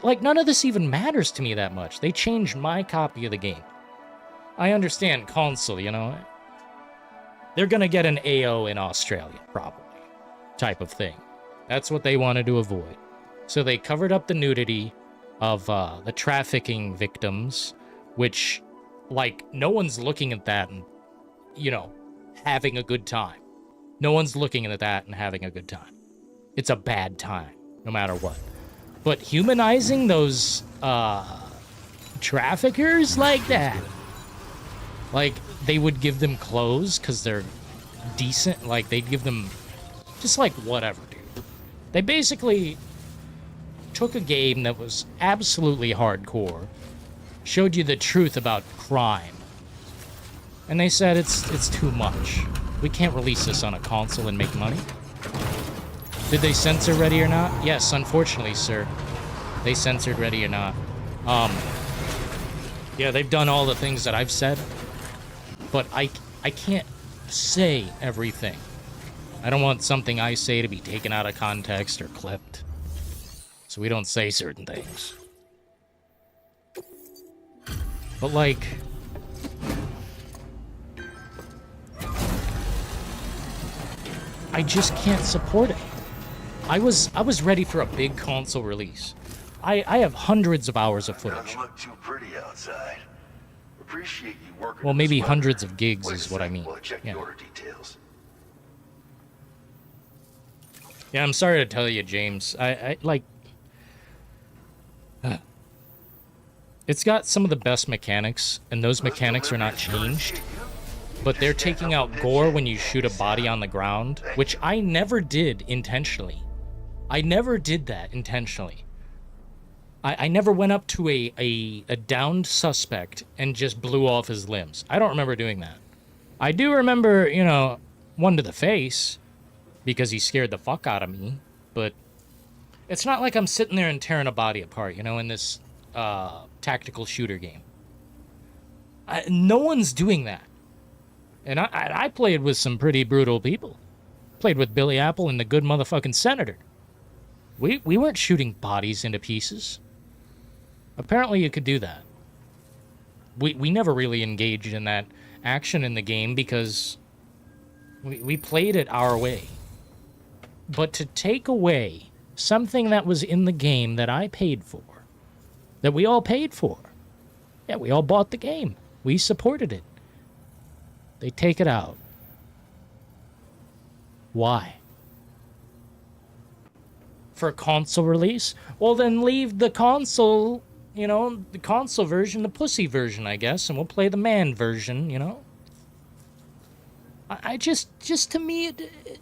like, none of this even matters to me that much. They changed my copy of the game. I understand console, you know? They're gonna get an AO in Australia, probably. Type of thing. That's what they wanted to avoid. So they covered up the nudity of the trafficking victims, which, like, no one's looking at that and, you know, having a good time. No one's looking at that and having a good time. It's a bad time, no matter what. But humanizing those traffickers like that, like, they would give them clothes because they're decent, like, they'd give them just, like, whatever, dude. They basically took a game that was absolutely hardcore, showed you the truth about crime, and they said it's too much. We can't release this on a console and make money. Did they censor Ready or Not? Yes, unfortunately, sir. They censored Ready or Not. Yeah, they've done all the things that I've said, but I can't say everything. I don't want something I say to be taken out of context or clipped. So we don't say certain things. But, like, I just can't support it. I was ready for a big console release. I have hundreds of hours of footage. Doesn't look too pretty outside. Appreciate you working. Well, in maybe this weather. hundreds of gigs Wait a is what I sec mean. while I check Yeah. the order details. Yeah, I'm sorry to tell you, James. I like... It's got some of the best mechanics, and those mechanics are not changed. But they're taking out gore when you shoot a body on the ground, which I never did intentionally. I never did that intentionally. I never went up to a downed suspect and just blew off his limbs. I don't remember doing that. I do remember, you know, one to the face, because he scared the fuck out of me, but it's not like I'm sitting there and tearing a body apart, you know, in this tactical shooter game. No one's doing that. And I played with some pretty brutal people. Played with Billy Apple and the good motherfucking senator. We weren't shooting bodies into pieces. Apparently you could do that. We never really engaged in that action in the game because we played it our way. But to take away something that was in the game that I paid for, that we all paid for, yeah, we all bought the game. We supported it. They take it out. Why? For a console release? Well, then leave the console, you know, the console version, the pussy version, I guess, and we'll play the man version, you know? I just to me,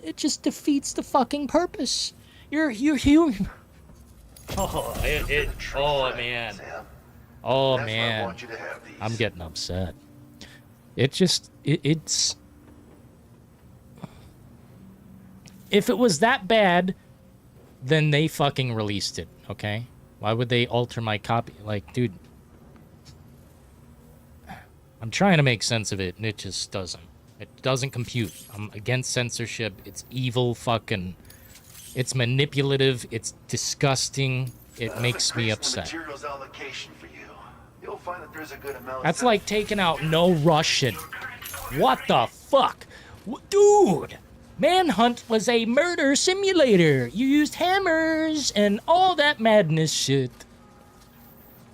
it just defeats the fucking purpose. You're human. Oh, oh, man. Sam. Oh, That's why I man. want you to have these. I'm getting upset. It's... If it was that bad, then they fucking released it, okay? Why would they alter my copy? Like, dude... I'm trying to make sense of it, and it just doesn't. It doesn't compute. I'm against censorship. It's evil fucking... It's manipulative. It's disgusting. It makes me Increase the upset. materials allocation for you. You'll find that there's a good amount. That's like taking out No Russian. What the fuck? Dude! Manhunt was a murder simulator. You used hammers and all that madness shit.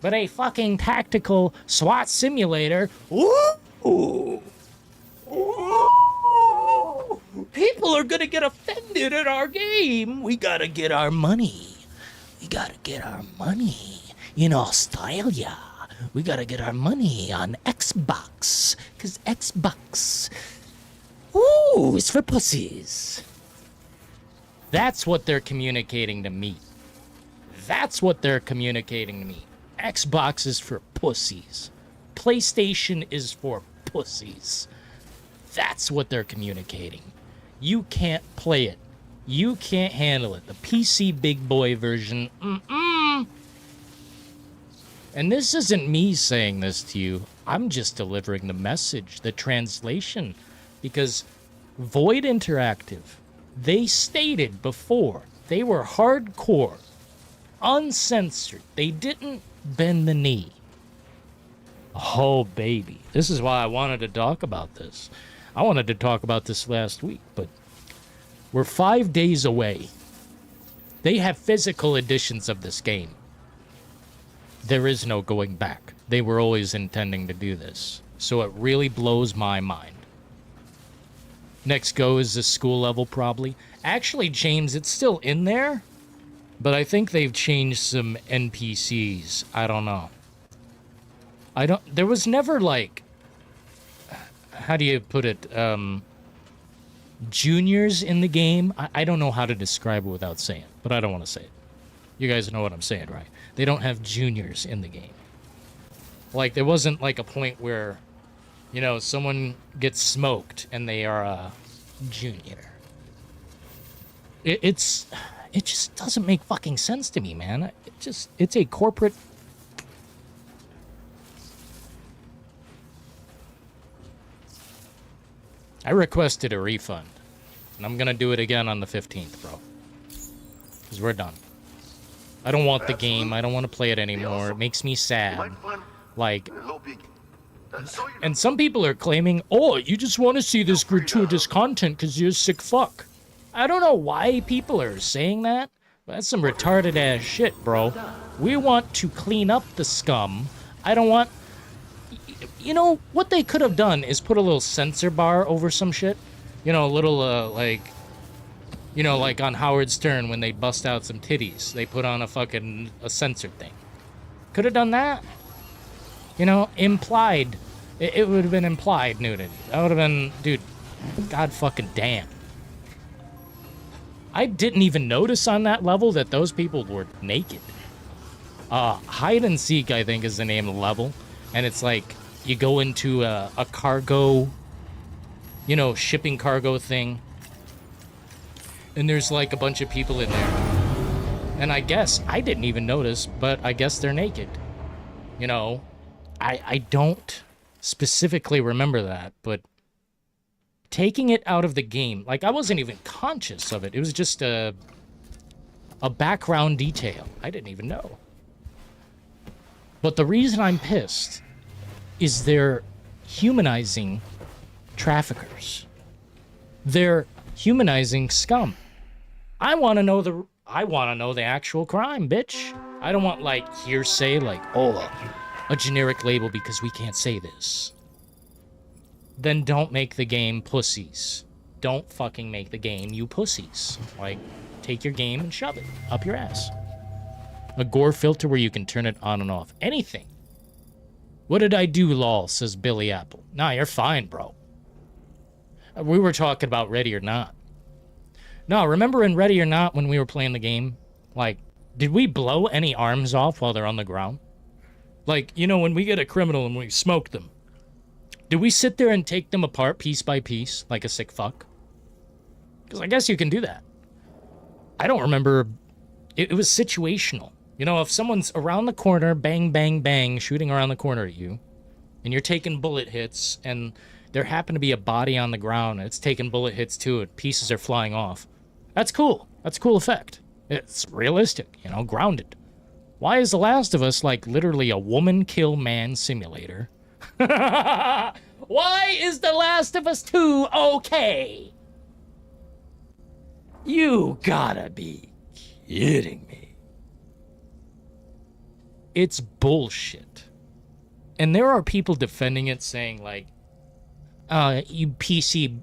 But a fucking tactical SWAT simulator? Ooh! Ooh! People are gonna get offended at our game. We gotta get our money. We gotta get our money in Australia. We gotta get our money on Xbox. Cause Xbox... Ooh, it's for pussies. That's what they're communicating to me. That's what they're communicating to me. Xbox is for pussies. PlayStation is for pussies. That's what they're communicating. You can't play it. You can't handle it. The PC big boy version, And this isn't me saying this to you. I'm just delivering the message, the translation. Because Void Interactive, they stated before they were hardcore, uncensored. They didn't bend the knee. Oh, baby. This is why I wanted to talk about this. I wanted to talk about this last week, but we're 5 days away. They have physical editions of this game. There is no going back. They were always intending to do this. So it really blows my mind. Next go is the school level, probably. Actually, James, it's still in there. But I think they've changed some NPCs. I don't know. There was never, like... How do you put it? Juniors in the game? I don't know how to describe it without saying it. But I don't want to say it. You guys know what I'm saying, right? They don't have juniors in the game. Like, there wasn't, like, a point where, you know, someone gets smoked and they are a junior. It just doesn't make fucking sense to me, man. It's a corporate... I requested a refund. And I'm gonna do it again on the 15th, bro. Because we're done. I don't want the game. I don't want to play it anymore. It makes me sad. Like... And some people are claiming, oh, you just want to see this gratuitous content because you're a sick fuck. I don't know why people are saying that. But that's some retarded ass shit, bro. We want to clean up the scum. I don't want... You know, what they could have done is put a little censor bar over some shit. You know, a little, like... You know, like on Howard Stern when they bust out some titties. They put on a censored thing. Could have done that. You know, implied. It would have been implied nudity. That would have been... Dude, god fucking damn. I didn't even notice on that level that those people were naked. Hide and Seek, I think, is the name of the level. And it's like, you go into a cargo, you know, shipping cargo thing. And there's like a bunch of people in there. And I guess, I didn't even notice, but I guess they're naked. You know, I don't specifically remember that, but taking it out of the game, like I wasn't even conscious of it. It was just a background detail. I didn't even know. But the reason I'm pissed is they're humanizing traffickers. They're humanizing scum. I want to know the actual crime, bitch. I don't want like hearsay, like, oh, a generic label because we can't say this. Then don't make the game pussies. Don't fucking make the game, you pussies. Like, take your game and shove it up your ass. A gore filter where you can turn it on and off. Anything. What did I do, lol, says Billy Apple. Nah, you're fine, bro. We were talking about Ready or Not. No, remember in Ready or Not when we were playing the game? Like, did we blow any arms off while they're on the ground? Like, you know, when we get a criminal and we smoke them, do we sit there and take them apart piece by piece like a sick fuck? Because I guess you can do that. I don't remember. It was situational. You know, if someone's around the corner, bang, bang, bang, shooting around the corner at you, and you're taking bullet hits, and there happened to be a body on the ground, and it's taking bullet hits too, and pieces are flying off. That's cool. That's a cool effect. It's realistic, you know, grounded. Why is The Last of Us like literally a woman kill man simulator? Why is The Last of Us 2 okay? You gotta be kidding me. It's bullshit. And there are people defending it saying like, you PC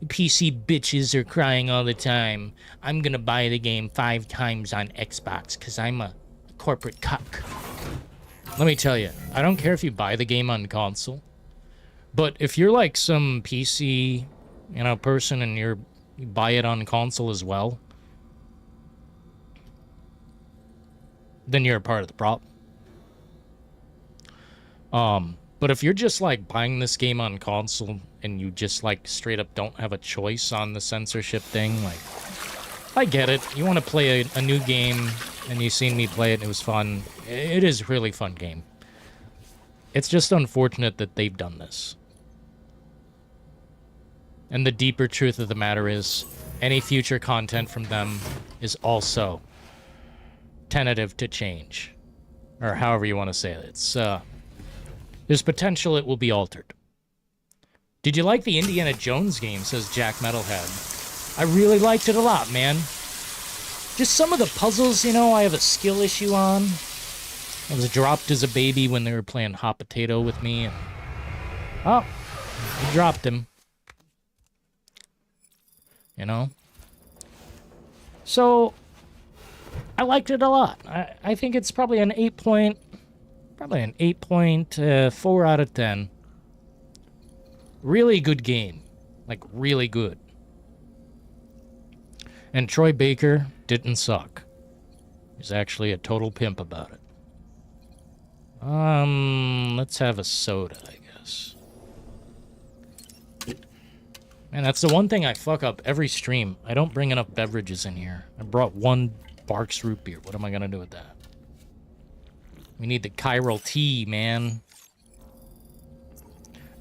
bitches are crying all the time. I'm gonna buy the game 5 times on Xbox because I'm a corporate cuck. Let me tell you, I don't care if you buy the game on console, but if you're like some PC, you know, person and you buy it on console as well, then you're a part of the problem. But if you're just like buying this game on console and you just like straight up don't have a choice on the censorship thing, like, I get it. You want to play a new game and you've seen me play it and it was fun. It is a really fun game. It's just unfortunate that they've done this. And the deeper truth of the matter is, any future content from them is also tentative to change. Or however you want to say it. It's, there's potential it will be altered. Did you like the Indiana Jones game, says Jack Metalhead. I really liked it a lot, man. Just some of the puzzles, you know, I have a skill issue on. I was dropped as a baby when they were playing hot potato with me. And... oh, I dropped him. You know? So, I liked it a lot. I think it's probably an 8.4 out of 10. Really good game. Like, really good. And Troy Baker didn't suck. He's actually a total pimp about it. Let's have a soda, I guess. Man, that's the one thing I fuck up every stream. I don't bring enough beverages in here. I brought one Barks root beer. What am I gonna do with that? We need the chiral tea, man.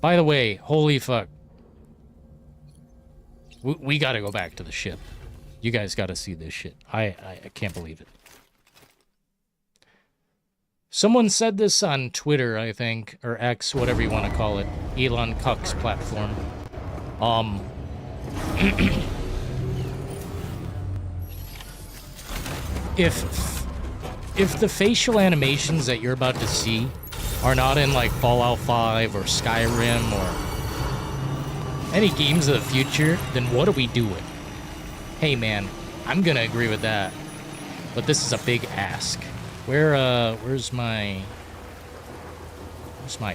By the way, holy fuck. We gotta go back to the ship. You guys gotta see this shit. I can't believe it. Someone said this on Twitter, I think, or X, whatever you want to call it. Elon Cuck's platform. If the facial animations that you're about to see are not in like Fallout 5 or Skyrim or any games of the future, then what are we doing? Hey man, I'm gonna agree with that. But this is a big ask. Where's my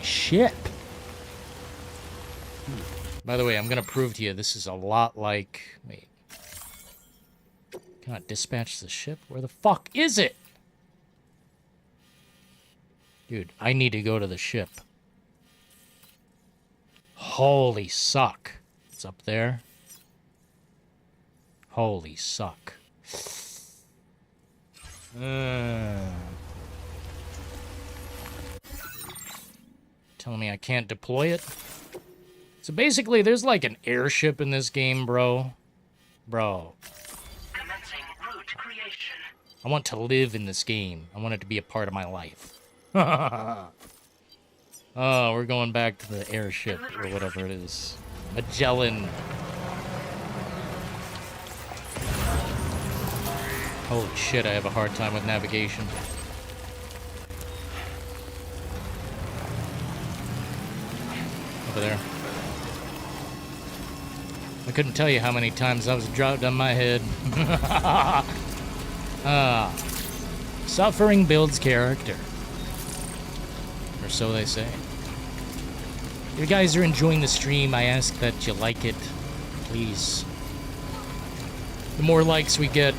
ship? By the way, I'm gonna prove to you this is a lot like... wait. Can I dispatch the ship? Where the fuck is it? Dude, I need to go to the ship. Holy suck. It's up there. Holy suck. Telling me I can't deploy it? So basically, there's like an airship in this game, bro. Bro. Commencing root creation. I want to live in this game. I want it to be a part of my life. Oh, we're going back to the airship, or whatever it is. Magellan. Holy shit, I have a hard time with navigation. Over there. I couldn't tell you how many times I was dropped on my head. Suffering builds character. Or so they say. If you guys are enjoying the stream, I ask that you like it. Please. The more likes we get,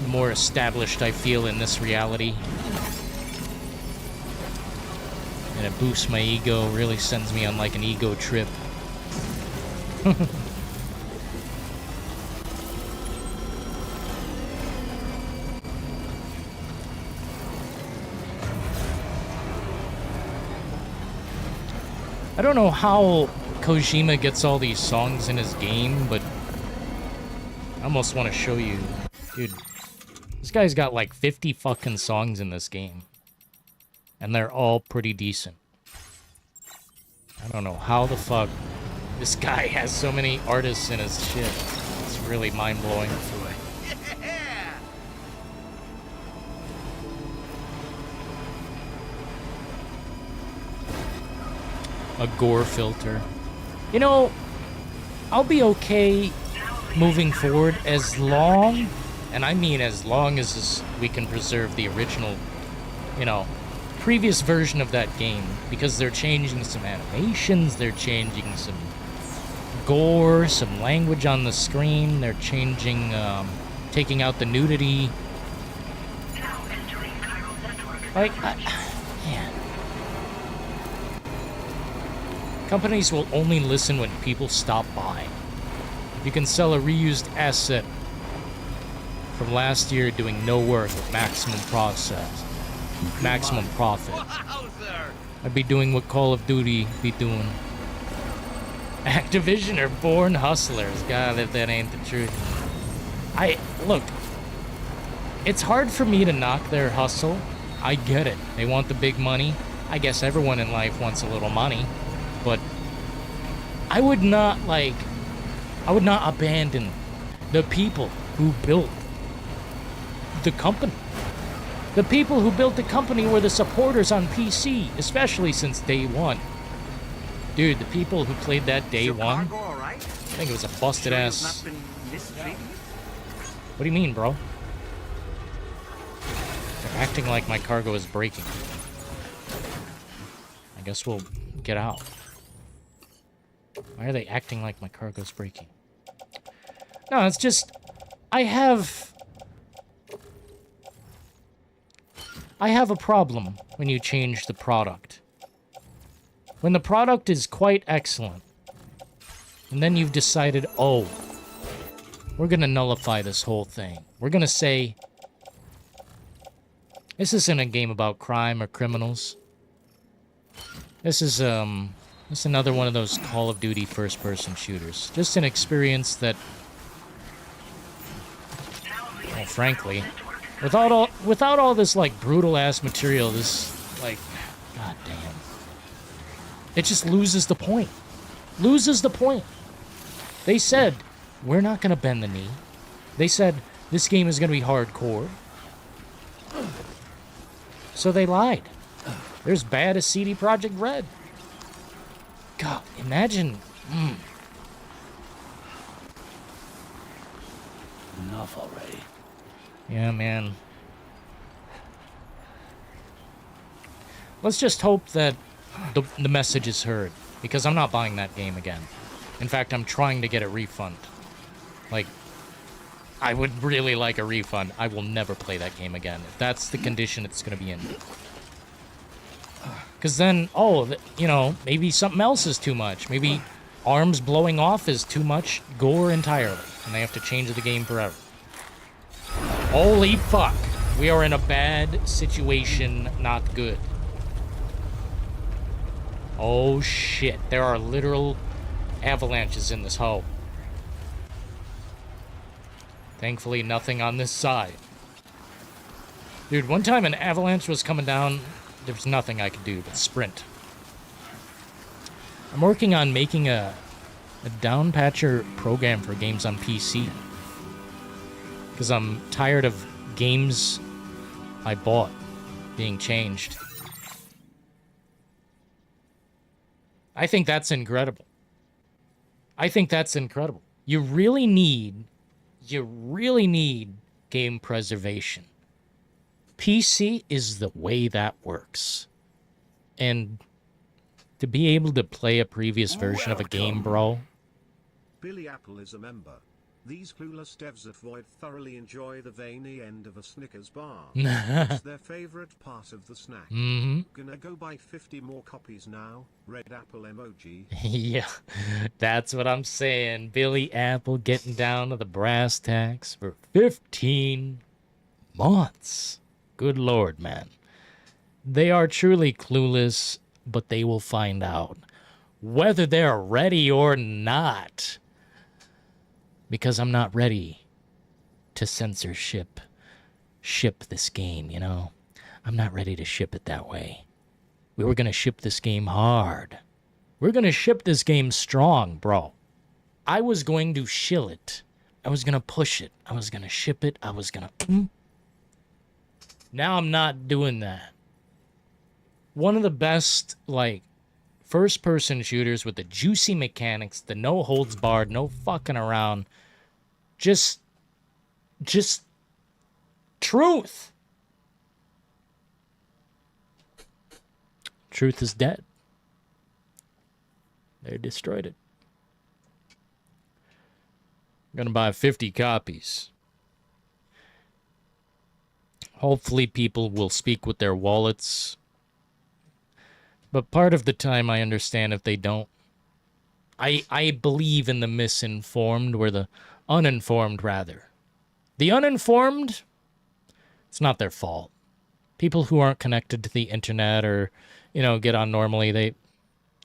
the more established I feel in this reality. And it boosts my ego, really sends me on like an ego trip. I don't know how Kojima gets all these songs in his game, but I almost want to show you. Dude, this guy's got like 50 fucking songs in this game. And they're all pretty decent. I don't know how the fuck this guy has so many artists in his shit. It's really mind-blowing. A gore filter. You know, I'll be okay moving forward as long, and I mean as long as we can preserve the original, you know, previous version of that game, because they're changing some animations, they're changing some gore, some language on the screen, they're changing, taking out the nudity. Now entering chiral network. Like, man. Companies will only listen when people stop by. You can sell a reused asset from last year doing no work with maximum profit. I'd be doing what Call of Duty be doing. Activision are born hustlers. God, if that ain't the truth. Look, it's hard for me to knock their hustle. I get it. They want the big money. I guess everyone in life wants a little money. But I would not abandon the people who built the company. The people who built the company were the supporters on PC, especially since day one. Dude, the people who played that day one, Cargo, all right? I think it was a busted ass. Not been mistreating you? What do you mean, bro? They're acting like my cargo is breaking. I guess we'll get out. Why are they acting like my cargo's breaking? No, it's just... I have a problem when you change the product. When the product is quite excellent, and then you've decided, oh, we're gonna nullify this whole thing. We're gonna say, this isn't a game about crime or criminals. This is another one of those Call of Duty first-person shooters. Just an experience that, well, frankly, without all this, like, brutal-ass material, this, like, god damn. It just loses the point. Loses the point. They said, we're not gonna bend the knee. They said, this game is gonna be hardcore. So they lied. They're as bad as CD Projekt Red. God, imagine... Enough already. Yeah, man. Let's just hope that the message is heard, because I'm not buying that game again. In fact, I'm trying to get a refund. Like, I would really like a refund. I will never play that game again, if that's the condition it's going to be in. Because then, you know, maybe something else is too much. Maybe arms blowing off is too much gore entirely, and they have to change the game forever. Holy fuck. We are in a bad situation, not good. Oh shit, there are literal avalanches in this hole. Thankfully, nothing on this side. Dude, one time an avalanche was coming down, there was nothing I could do but sprint. I'm working on making a downpatcher program for games on PC. Because I'm tired of games I bought being changed. I think that's incredible. I think that's incredible. You really need game preservation. PC is the way that works. And to be able to play a previous version of a game, bro. Billy Apple is a member. These clueless devs at Void thoroughly enjoy the veiny end of a Snickers bar. It's their favorite part of the snack. Gonna go buy 50 more copies now. Red apple emoji. Yeah, that's what I'm saying. Billy Apple getting down to the brass tacks for 15 months. Good lord, man. They are truly clueless, but they will find out whether they're ready or not. Because I'm not ready to ship this game, you know? I'm not ready to ship it that way. We were going to ship this game hard. We're going to ship this game strong, bro. I was going to shill it. I was going to push it. I was going to ship it. I was going to... Now I'm not doing that. One of the best, like, first-person shooters with the juicy mechanics, the no-holds-barred, no fucking around. Just truth. Truth is dead. They destroyed it. I'm gonna buy 50 copies. Hopefully people will speak with their wallets. But part of the time I understand if they don't. I believe in the misinformed, or the uninformed, rather. The uninformed, it's not their fault. People who aren't connected to the internet or, you know, get on normally,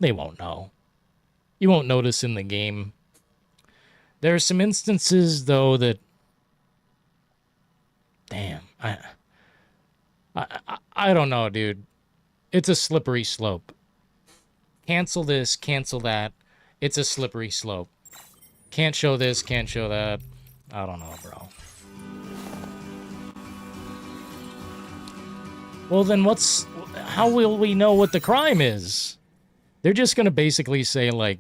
they won't know. You won't notice in the game. There are some instances, though, that... Damn. I don't know, dude. It's a slippery slope. Cancel this, cancel that. It's a slippery slope. Can't show this, can't show that. I don't know, bro. Well, then what's... How will we know what the crime is? They're just gonna basically say, like,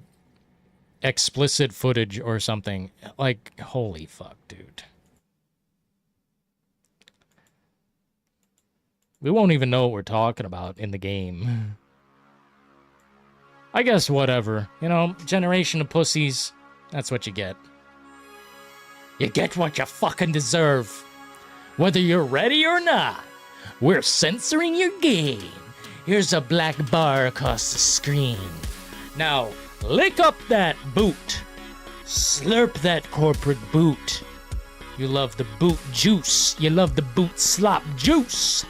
explicit footage or something. Like, holy fuck, dude. We won't even know what we're talking about in the game. I guess whatever. You know, generation of pussies, that's what you get. You get what you fucking deserve. Whether you're ready or not, we're censoring your game. Here's a black bar across the screen. Now, lick up that boot. Slurp that corporate boot. You love the boot juice. You love the boot slop juice.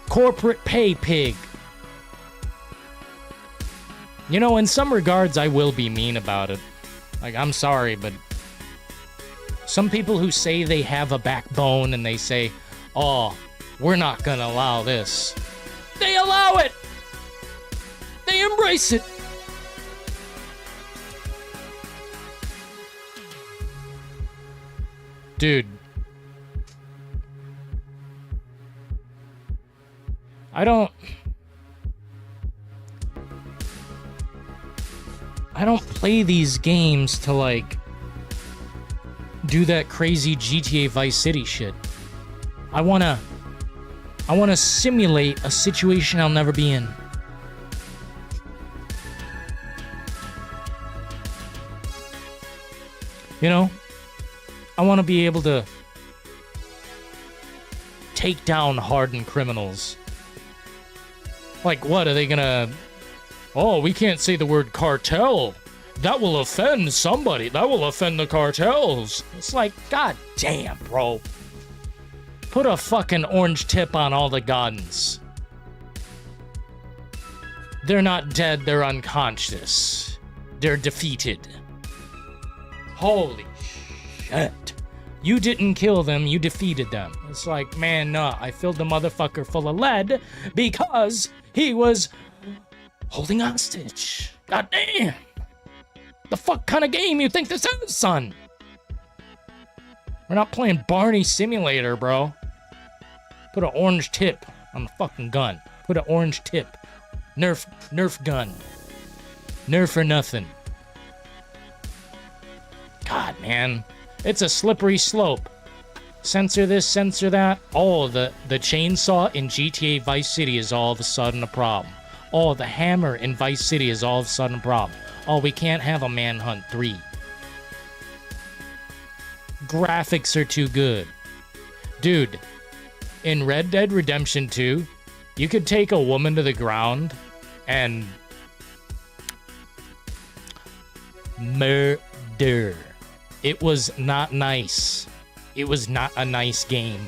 Corporate pay pig. You know, in some regards, I will be mean about it. Like, I'm sorry, but some people who say they have a backbone and they say, oh, we're not gonna allow this. They allow it! They embrace it! Dude. I don't play these games to, like, do that crazy GTA Vice City shit. I wanna simulate a situation I'll never be in. You know? I wanna be able to take down hardened criminals. Like, what, are they gonna... Oh, we can't say the word cartel. That will offend somebody. That will offend the cartels. It's like, god damn, bro. Put a fucking orange tip on all the guns. They're not dead, they're unconscious. They're defeated. Holy shit. You didn't kill them, you defeated them. It's like, man, nah, I filled the motherfucker full of lead because he was holding hostage. God damn. The fuck kind of game you think this is, son? We're not playing Barney Simulator, bro. Put an orange tip on the fucking gun. Put an orange tip. Nerf gun. Nerf or nothing. God, man. It's a slippery slope. Censor this, censor that. Oh, the chainsaw in GTA Vice City is all of a sudden a problem. Oh, the hammer in Vice City is all of a sudden a problem. Oh, we can't have a Manhunt 3. Graphics are too good. Dude, in Red Dead Redemption 2, you could take a woman to the ground and murder. It was not nice. It was not a nice game.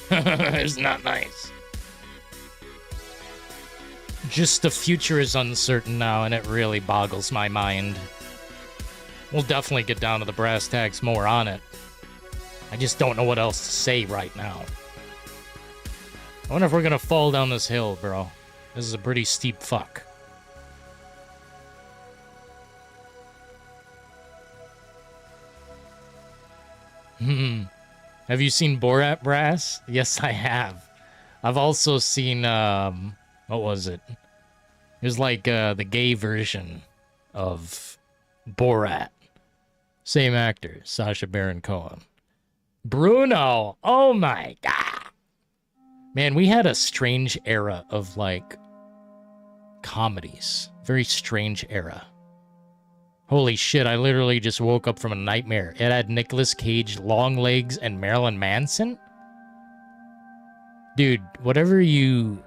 It was not nice. Just the future is uncertain now, and it really boggles my mind. We'll definitely get down to the brass tacks more on it. I just don't know what else to say right now. I wonder if we're gonna fall down this hill, bro. This is a pretty steep fuck. Have you seen Borat Brass? Yes, I have. I've also seen, what was it? It was like the gay version of Borat. Same actor, Sacha Baron Cohen. Bruno! Oh my god! Man, we had a strange era of, like, comedies. Very strange era. Holy shit, I literally just woke up from a nightmare. It had Nicolas Cage, Long Legs, and Marilyn Manson? Dude, whatever you...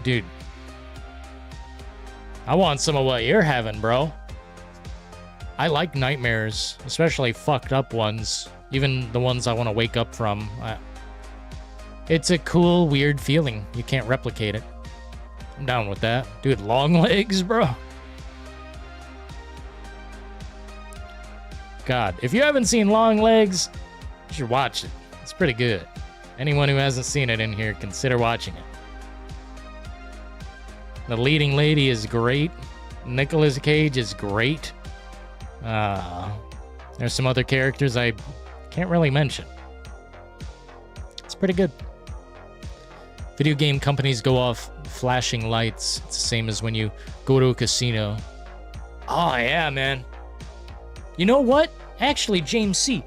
Dude. I want some of what you're having, bro. I like nightmares, especially fucked up ones. Even the ones I want to wake up from. It's a cool, weird feeling. You can't replicate it. I'm down with that. Dude, long legs, bro. God, if you haven't seen Long Legs, you should watch it. It's pretty good. Anyone who hasn't seen it in here, consider watching it. The leading lady is great. Nicolas Cage is great. There's some other characters I can't really mention. It's pretty good. Video game companies go off flashing lights. It's the same as when you go to a casino. Oh, yeah, man. You know what? Actually, James C.,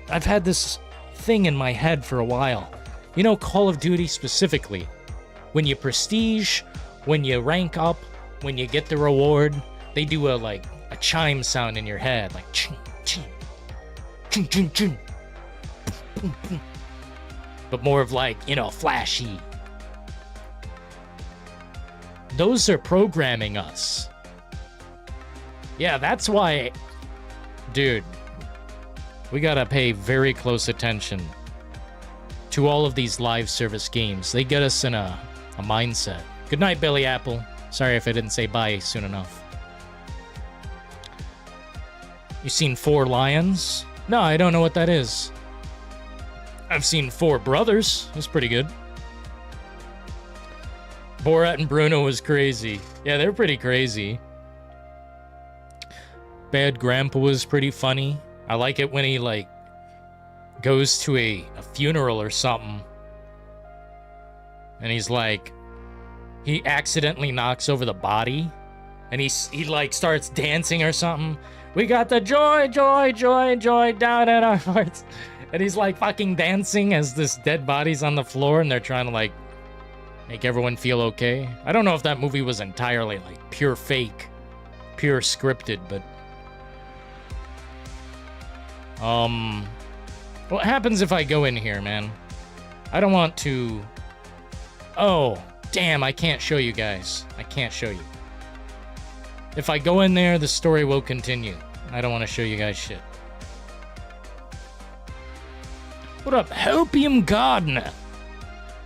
I've had this thing in my head for a while. You know, Call of Duty specifically. When you prestige, when you rank up, when you get the reward, they do a chime sound in your head, like ching, ching, ching, ching, ching. Boom, boom. But more of like, you know, flashy. Those are programming us. Yeah, that's why, dude, we gotta pay very close attention to all of these live service games. They get us in a mindset. Good night, Billy Apple. Sorry if I didn't say bye soon enough. You seen Four Lions? No, I don't know what that is. I've seen Four Brothers. That's pretty good. Borat and Bruno was crazy. Yeah, they're pretty crazy. Bad Grandpa was pretty funny. I like it when he, like, goes to a funeral or something. And he's like, he accidentally knocks over the body. And he like, starts dancing or something. We got the joy, joy, joy, joy down in our hearts. And he's like fucking dancing as this dead body's on the floor and they're trying to like make everyone feel okay. I don't know if that movie was entirely like pure fake, pure scripted, but what happens if I go in here, man? I don't want to. Oh, damn, I can't show you guys. I can't show you. If I go in there, the story will continue. I don't want to show you guys shit. What up, Helpium Gardener?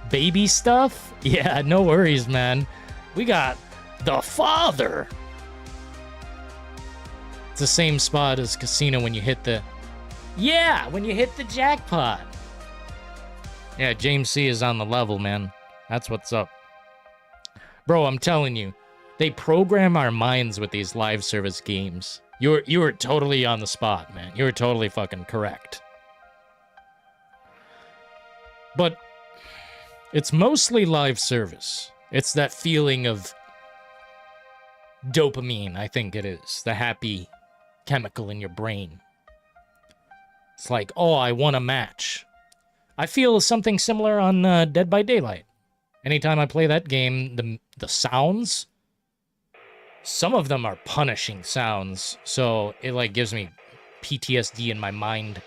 Baby stuff? Yeah, no worries, man. We got the father. It's the same spot as Casino when you hit the... Yeah, when you hit the jackpot. Yeah, James C. is on the level, man. That's what's up. Bro, I'm telling you, they program our minds with these live service games. You were totally on the spot, man. You were totally fucking correct. But it's mostly live service. It's that feeling of dopamine, I think it is. The happy chemical in your brain. It's like, oh, I won a match. I feel something similar on Dead by Daylight. Anytime I play that game, the sounds, some of them are punishing sounds, so it like gives me PTSD in my mind.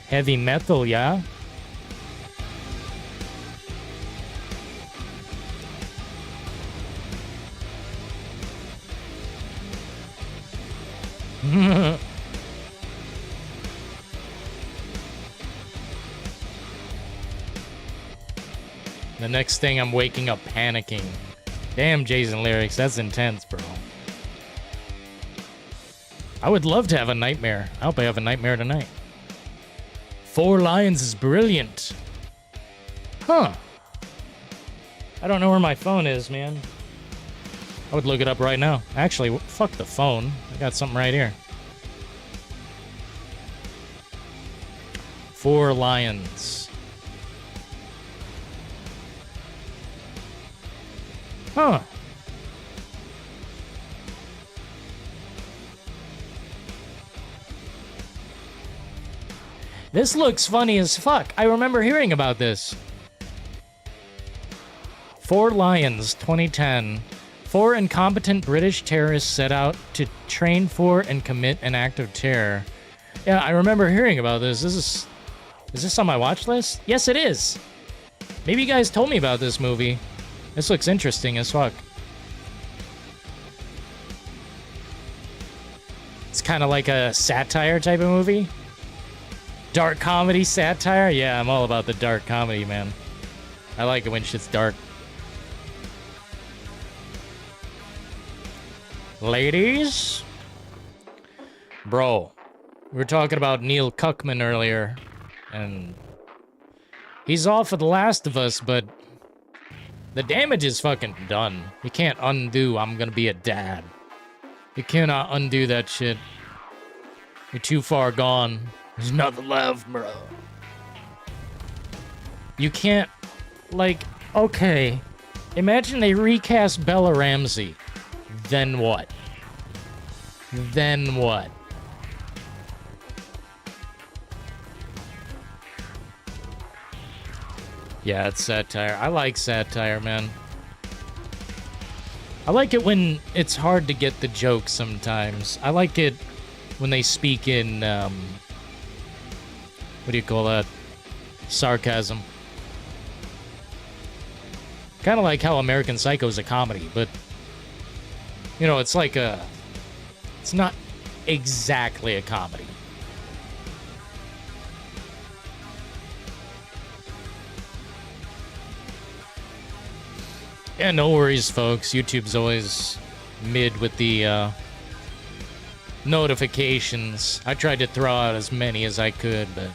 Heavy metal, yeah? The next thing, I'm waking up panicking. Damn, Jason Lyrics, that's intense, bro. I would love to have a nightmare. I hope I have a nightmare tonight. Four Lions is brilliant. Huh. I don't know where my phone is, man. I would look it up right now. Actually, fuck the phone. I got something right here. Four Lions. Huh. This looks funny as fuck. I remember hearing about this. Four Lions, 2010. Four incompetent British terrorists set out to train for and commit an act of terror. Yeah, I remember hearing about this. Is this on my watch list? Yes, it is. Maybe you guys told me about this movie. This looks interesting as fuck. It's kind of like a satire type of movie. Dark comedy satire? Yeah, I'm all about the dark comedy, man. I like it when shit's dark. Ladies? Bro, we were talking about Neil Cuckman earlier, and he's all for The Last of Us, but the damage is fucking done. You can't undo I'm gonna be a dad. You cannot undo that shit. You're too far gone. There's nothing left, bro. You can't, like, okay. Imagine they recast Bella Ramsey. Then what? Then what? Yeah, it's satire. I like satire, man. I like it when it's hard to get the joke sometimes. I like it when they speak in, what do you call that? Sarcasm. Kind of like how American Psycho is a comedy, but, you know, it's like a... It's not exactly a comedy. Yeah, no worries, folks. YouTube's always mid with the notifications. I tried to throw out as many as I could, but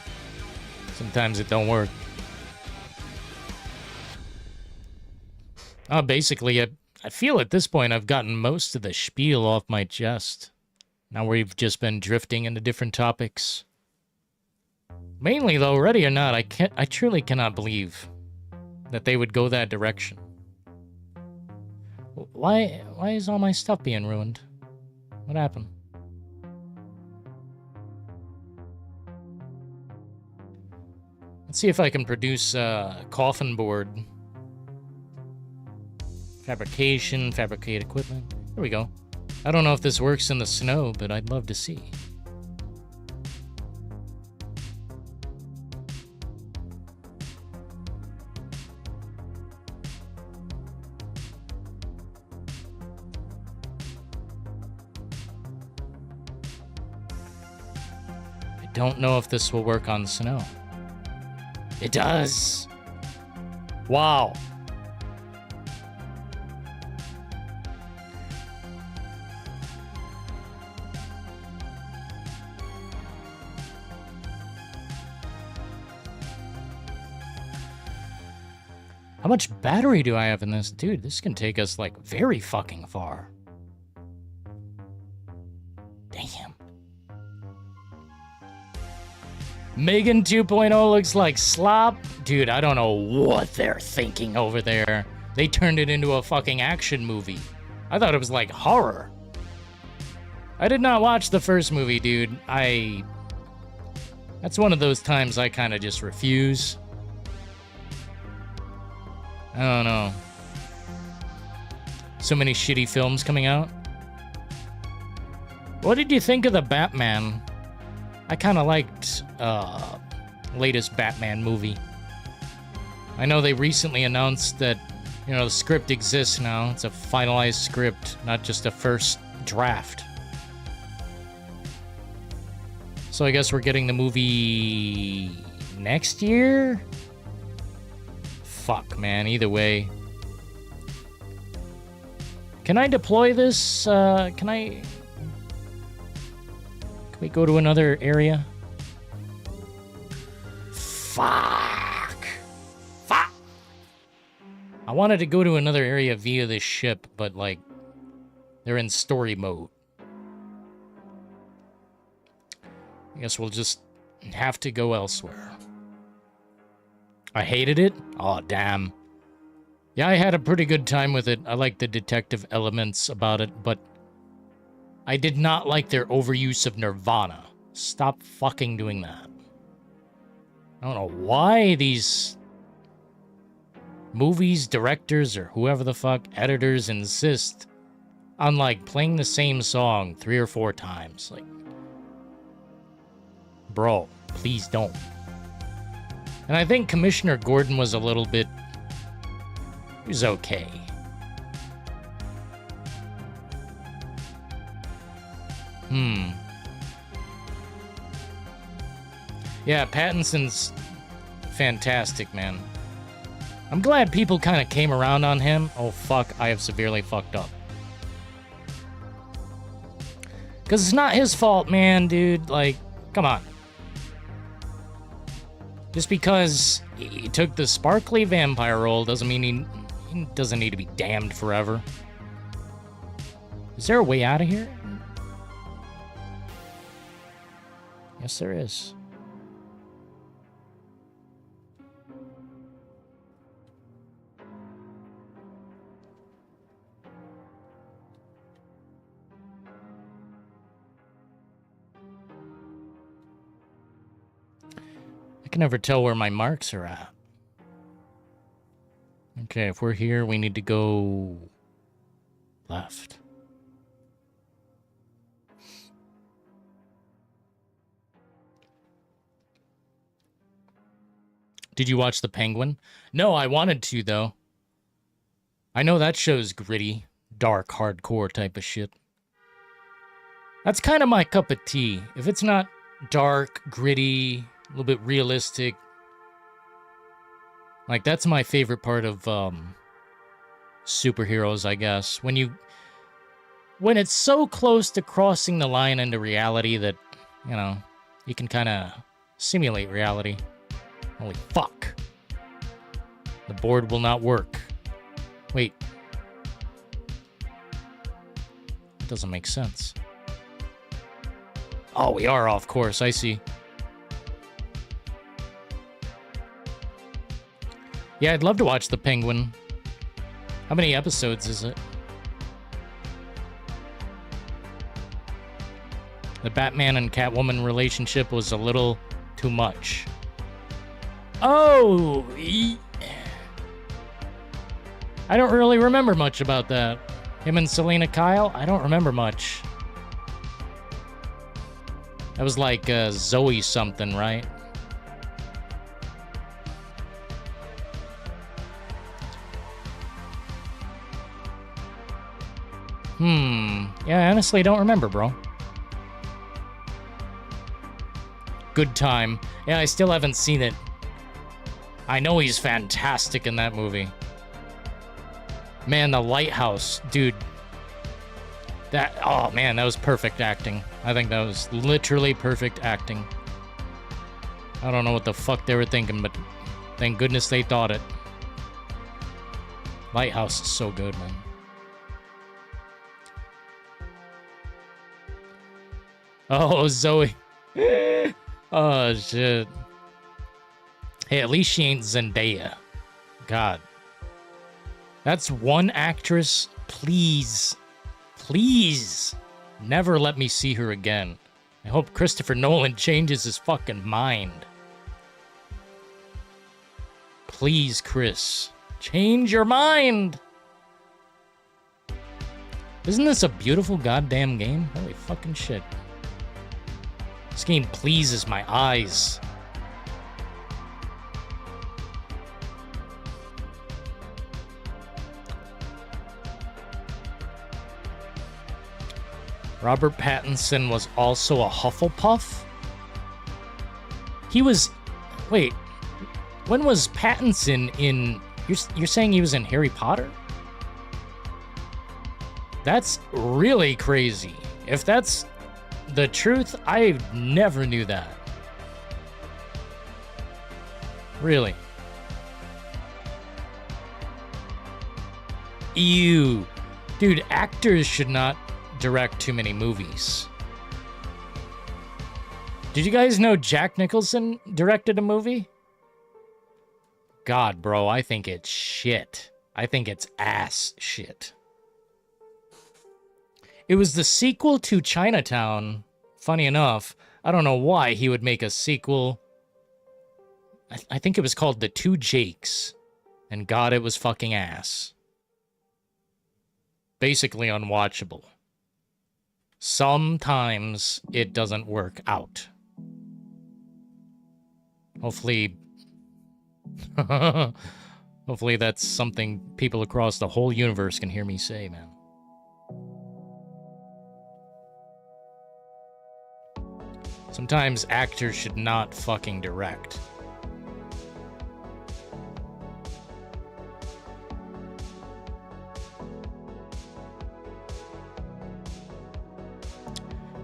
sometimes it don't work. Basically, I feel at this point I've gotten most of the spiel off my chest. Now we've just been drifting into different topics. Mainly, though, ready or not, I truly cannot believe that they would go that direction. Why is all my stuff being ruined? What happened? Let's see if I can produce a coffin board. Fabrication, fabricate equipment. Here we go. I don't know if this works in the snow, but I'd love to see. I don't know if this will work on snow. It does! Wow. How much battery do I have in this? Dude, this can take us, like, very fucking far. Damn. Megan 2.0 looks like slop. Dude, I don't know what they're thinking over there. They turned it into a fucking action movie. I thought it was, like, horror. I did not watch the first movie, dude. That's one of those times I kind of just refuse. I don't know. So many shitty films coming out. What did you think of the Batman? I kind of liked latest Batman movie. I know they recently announced that, you know, the script exists now. It's a finalized script, not just a first draft. So I guess we're getting the movie next year? Fuck, man. Either way. Can I deploy this? Can we go to another area? Fuck. Fuck. I wanted to go to another area via this ship, but, like, they're in story mode. I guess we'll just have to go elsewhere. I hated it? Aw, damn. Yeah, I had a pretty good time with it. I like the detective elements about it, but I did not like their overuse of Nirvana. Stop fucking doing that. I don't know why these movies, directors, or whoever the fuck, editors insist on, like, playing the same song 3 or 4 times. Like, bro, please don't. And I think Commissioner Gordon was a little bit... He was okay. Yeah, Pattinson's fantastic, man. I'm glad people kind of came around on him. Oh, fuck, I have severely fucked up. Because it's not his fault, man, dude. Like, come on. Just because he took the sparkly vampire role doesn't mean he doesn't need to be damned forever. Is there a way out of here? Yes, there is. I can never tell where my marks are at. Okay, if we're here, we need to go left. Did you watch The Penguin? No, I wanted to, though. I know that show's gritty, dark, hardcore type of shit. That's kind of my cup of tea. If it's not dark, gritty, a little bit realistic, like, that's my favorite part of superheroes, I guess. When it's so close to crossing the line into reality that, you know, you can kind of simulate reality. Holy fuck. The board will not work. Wait. That doesn't make sense. Oh, we are off course, I see. Yeah, I'd love to watch The Penguin. How many episodes is it? The Batman and Catwoman relationship was a little too much. Oh! I don't really remember much about that. Him and Selena Kyle? I don't remember much. That was like Zoe something, right? Yeah, I honestly don't remember, bro. Good time. Yeah, I still haven't seen it. I know he's fantastic in that movie. Man, The Lighthouse, dude. Oh man, that was perfect acting. I think that was literally perfect acting. I don't know what the fuck they were thinking, but thank goodness they thought it. Lighthouse is so good, man. Oh, Zoe. Oh, shit. Hey, at least she ain't Zendaya. God. That's one actress. Please. Please. Never let me see her again. I hope Christopher Nolan changes his fucking mind. Please, Chris. Change your mind. Isn't this a beautiful goddamn game? Holy fucking shit. This game pleases my eyes. Robert Pattinson was also a Hufflepuff? He was... Wait. When was Pattinson in... You're saying he was in Harry Potter? That's really crazy. If that's the truth, I never knew that. Really. Ew. Dude, actors should not direct too many movies. Did you guys know Jack Nicholson directed a movie? God, bro, I think it's shit. I think it's ass shit. It was the sequel to Chinatown. Funny enough, I don't know why he would make a sequel. I think it was called The Two Jakes. And God, it was fucking ass. Basically unwatchable. Sometimes it doesn't work out. Hopefully... Hopefully that's something people across the whole universe can hear me say, man. Sometimes actors should not fucking direct.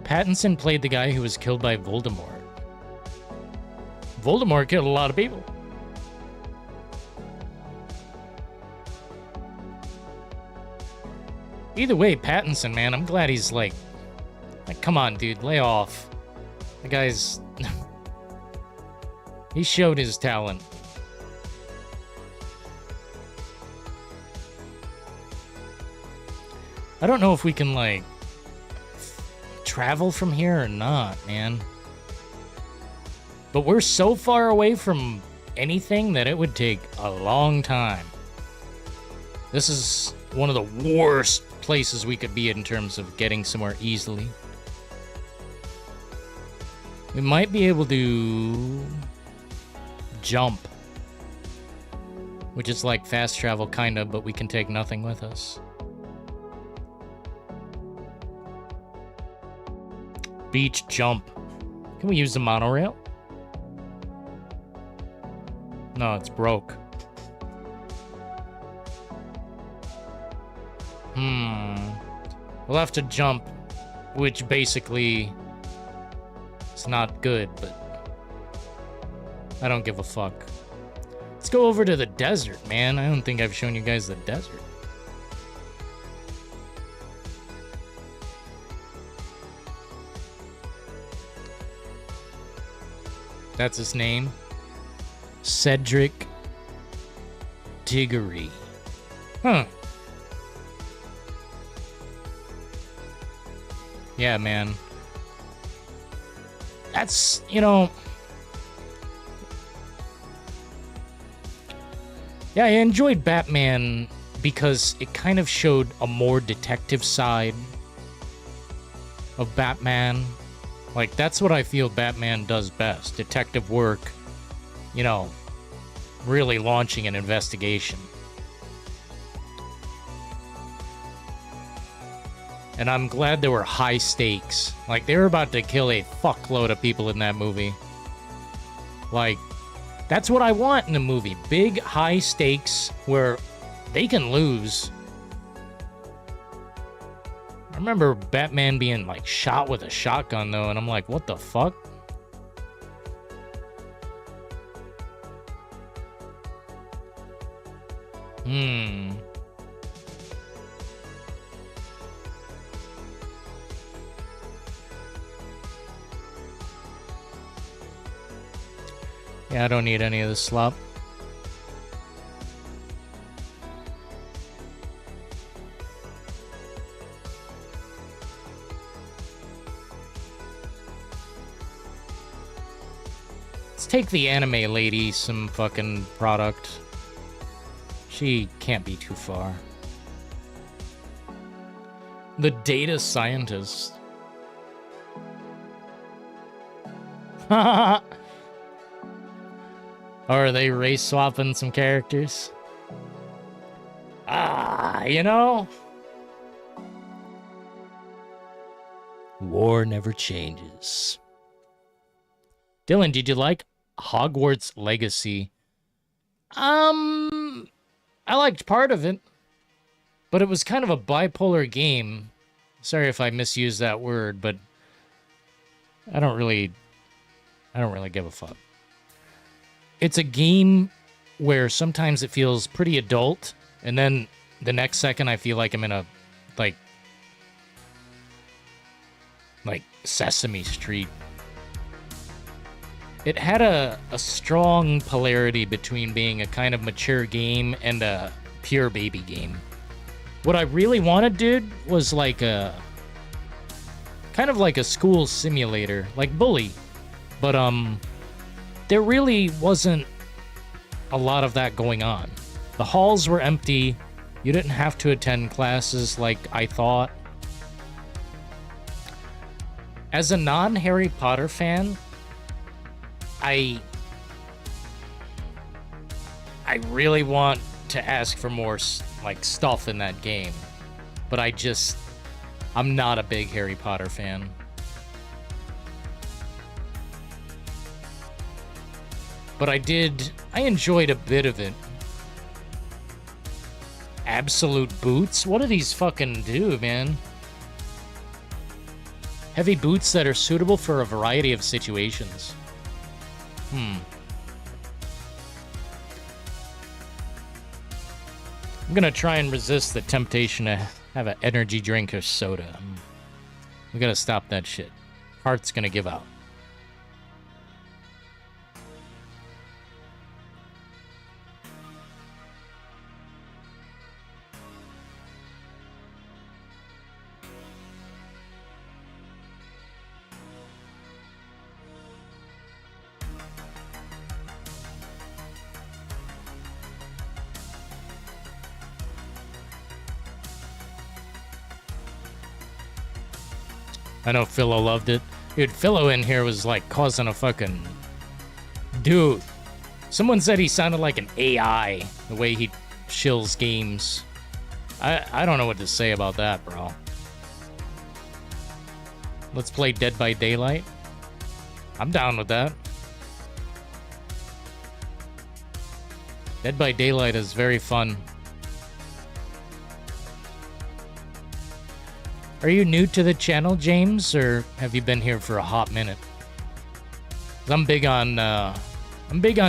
Pattinson played the guy who was killed by Voldemort. Voldemort killed a lot of people. Either way, Pattinson, man, I'm glad he's like, come on, dude, lay off. The guy's... he showed his talent. I don't know if we can, like, travel from here or not, man. But we're so far away from anything that it would take a long time. This is one of the worst places we could be in terms of getting somewhere easily. We might be able to jump, which is like fast travel kind of, but we can take nothing with us. Beach jump. Can we use the monorail? No, it's broke. We'll have to jump, which basically is not good, but I don't give a fuck. Let's go over to the desert, man. I don't think I've shown you guys the desert. That's his name. Cedric Diggory. Huh. Yeah, man. That's, you know... yeah, I enjoyed Batman because it kind of showed a more detective side of Batman. Like, that's what I feel Batman does best. Detective work, you know, really launching an investigation. And I'm glad there were high stakes. Like, they were about to kill a fuckload of people in that movie. Like, that's what I want in a movie. Big, high stakes where they can lose. I remember Batman being, like, shot with a shotgun, though, and I'm like, what the fuck? Yeah, I don't need any of this slop. Let's take the anime lady some fucking product. She can't be too far. The data scientist. Or are they race swapping some characters? You know? War never changes. Dylan, did you like Hogwarts Legacy? I liked part of it, but it was kind of a bipolar game. Sorry if I misused that word, but I don't really give a fuck. It's a game where sometimes it feels pretty adult, and then the next second I feel like I'm in a, like Sesame Street. It had a strong polarity between being a kind of mature game and a pure baby game. What I really wanted, dude, was like a kind of like a school simulator, like Bully. But there really wasn't a lot of that going on. The halls were empty. You didn't have to attend classes like I thought. As a non-Harry Potter fan, I really want to ask for more like stuff in that game, but I'm not a big Harry Potter fan. But I enjoyed a bit of it. Absolute boots? What do these fucking do, man? Heavy boots that are suitable for a variety of situations. I'm gonna try and resist the temptation to have an energy drink or soda. We gotta stop that shit. Heart's gonna give out. I know Philo loved it. Dude, Philo in here was like causing a fucking... Dude. Someone said he sounded like an AI, the way he shills games. I don't know what to say about that, bro. Let's play Dead by Daylight. I'm down with that. Dead by Daylight is very fun. Are you new to the channel, James, or have you been here for a hot minute? 'Cause I'm big on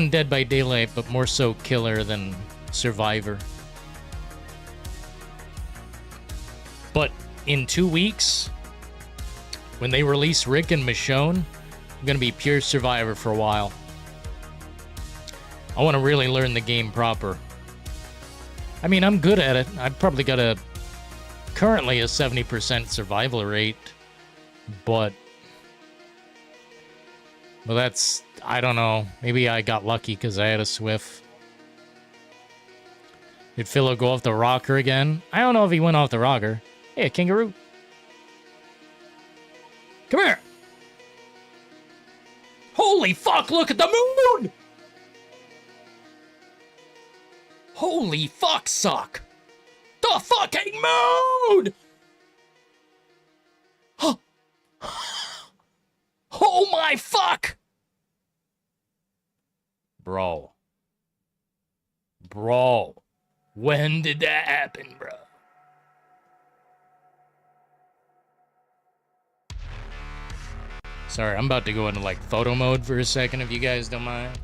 Dead by Daylight, but more so Killer than Survivor. But in 2 weeks, when they release Rick and Michonne, I'm gonna be pure Survivor for a while. I want to really learn the game proper. I mean, I'm good at it. I've probably got currently a 70% survival rate, but that's, I don't know. Maybe I got lucky because I had a Swift. Did Philo go off the rocker again? I don't know if he went off the rocker. Hey, a kangaroo. Come here. Holy fuck, look at the moon! Holy fuck, suck! The fucking moon! Oh my fuck! Bro. When did that happen, bro? Sorry, I'm about to go into like photo mode for a second if you guys don't mind.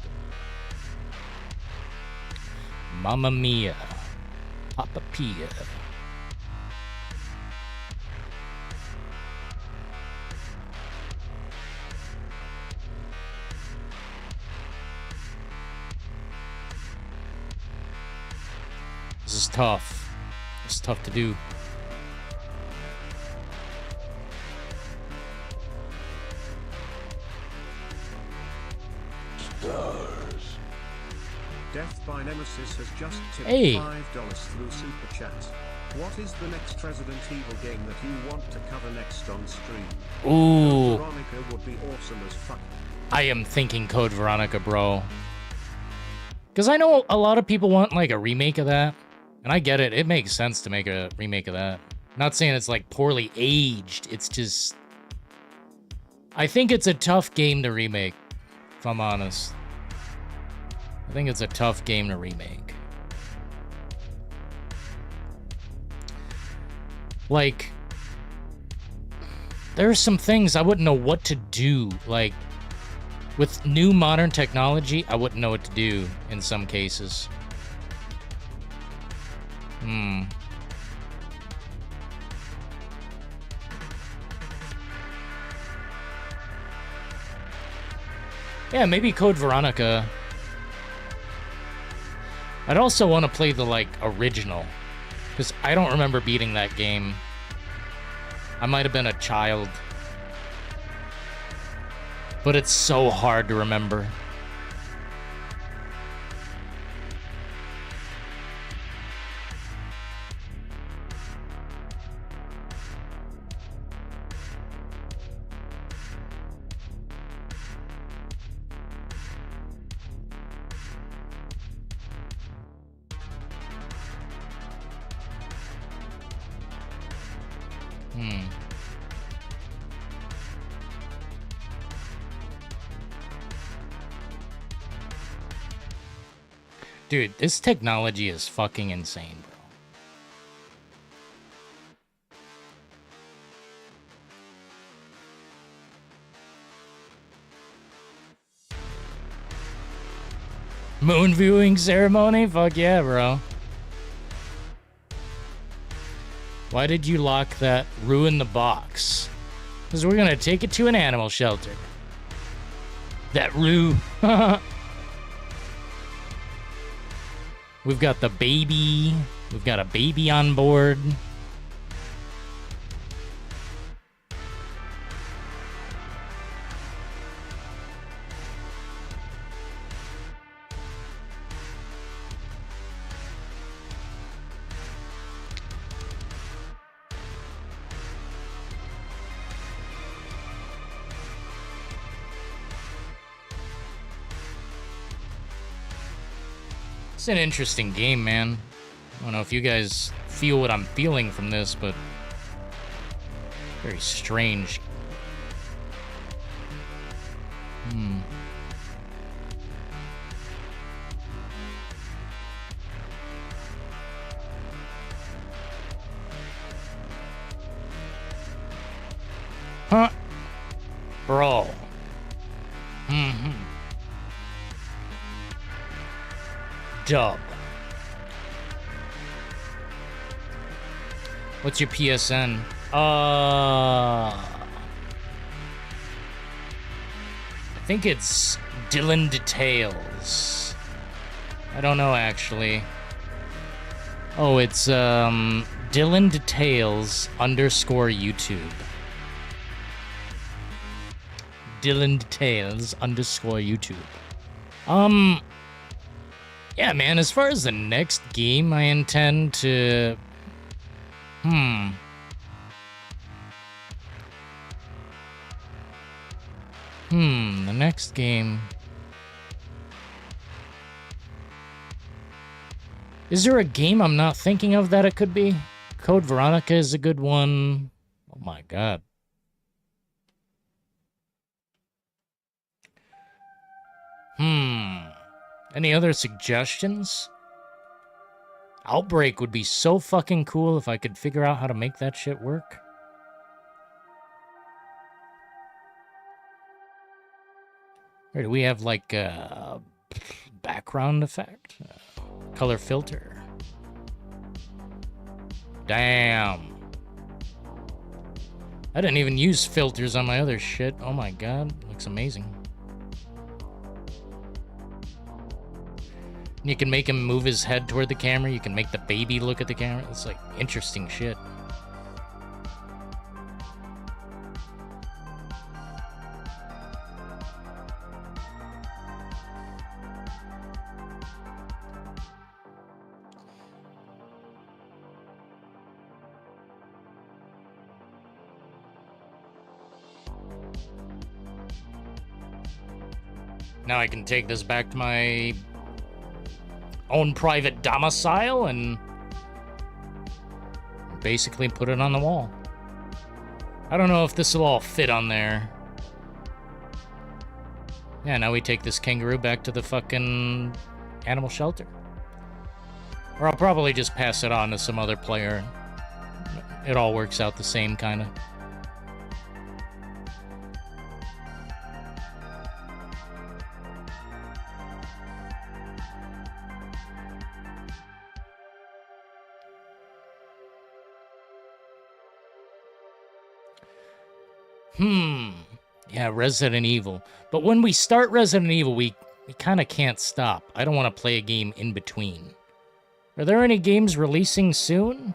Mamma mia. Papa Pia. This is tough. It's tough to do. Death by Nemesis has just tipped Hey. $5 through Super Chat. What is the next Resident Evil game that you want to cover next on stream? Ooh. Veronica would be awesome as fuck. I am thinking Code Veronica, bro. Because I know a lot of people want, like, a remake of that. And I get it. It makes sense to make a remake of that. Not saying it's, like, poorly aged. It's just... I think it's a tough game to remake, if I'm honest. I think it's a tough game to remake. Like... There are some things I wouldn't know what to do. Like... With new modern technology, I wouldn't know what to do in some cases. Yeah, maybe Code Veronica. I'd also want to play the, like, original. Because I don't remember beating that game. I might have been a child. But it's so hard to remember. Dude, this technology is fucking insane, bro. Moon viewing ceremony? Fuck yeah, bro. Why did you lock that? Ruin the box. Because we're gonna take it to an animal shelter. That Rue. We've got the baby. We've got a baby on board. It's an interesting game, man. I don't know if you guys feel what I'm feeling from this, but very strange. Huh? Bro. Dub. What's your PSN? I think it's Dillon Details. I don't know, actually. Oh, it's Dillon Details _YouTube. Dillon Details _YouTube. Yeah, man, as far as the next game I intend to... the next game... Is there a game I'm not thinking of that it could be? Code Veronica is a good one. Oh my god. Any other suggestions? Outbreak would be so fucking cool if I could figure out how to make that shit work. Or do we have like a background effect? Color filter. Damn. I didn't even use filters on my other shit. Oh my god, looks amazing. You can make him move his head toward the camera. You can make the baby look at the camera. It's like interesting shit. Now I can take this back to my own private domicile and basically put it on the wall. I don't know if this will all fit on there. Yeah, now we take this kangaroo back to the fucking animal shelter. Or I'll probably just pass it on to some other player. It all works out the same, kind of. Yeah, Resident Evil. But when we start Resident Evil, we kind of can't stop. I don't want to play a game in between. Are there any games releasing soon?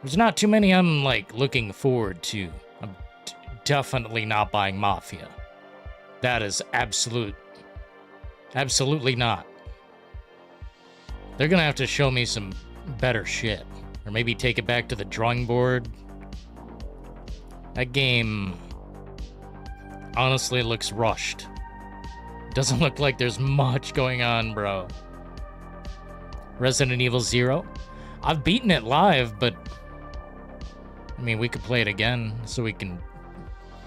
There's not too many I'm, like, looking forward to. I'm definitely not buying Mafia. That is absolutely not. They're gonna have to show me some better shit. Or maybe take it back to the drawing board. That game honestly looks rushed. Doesn't look like there's much going on, bro. Resident Evil 0. I've beaten it live, but I mean, we could play it again so we can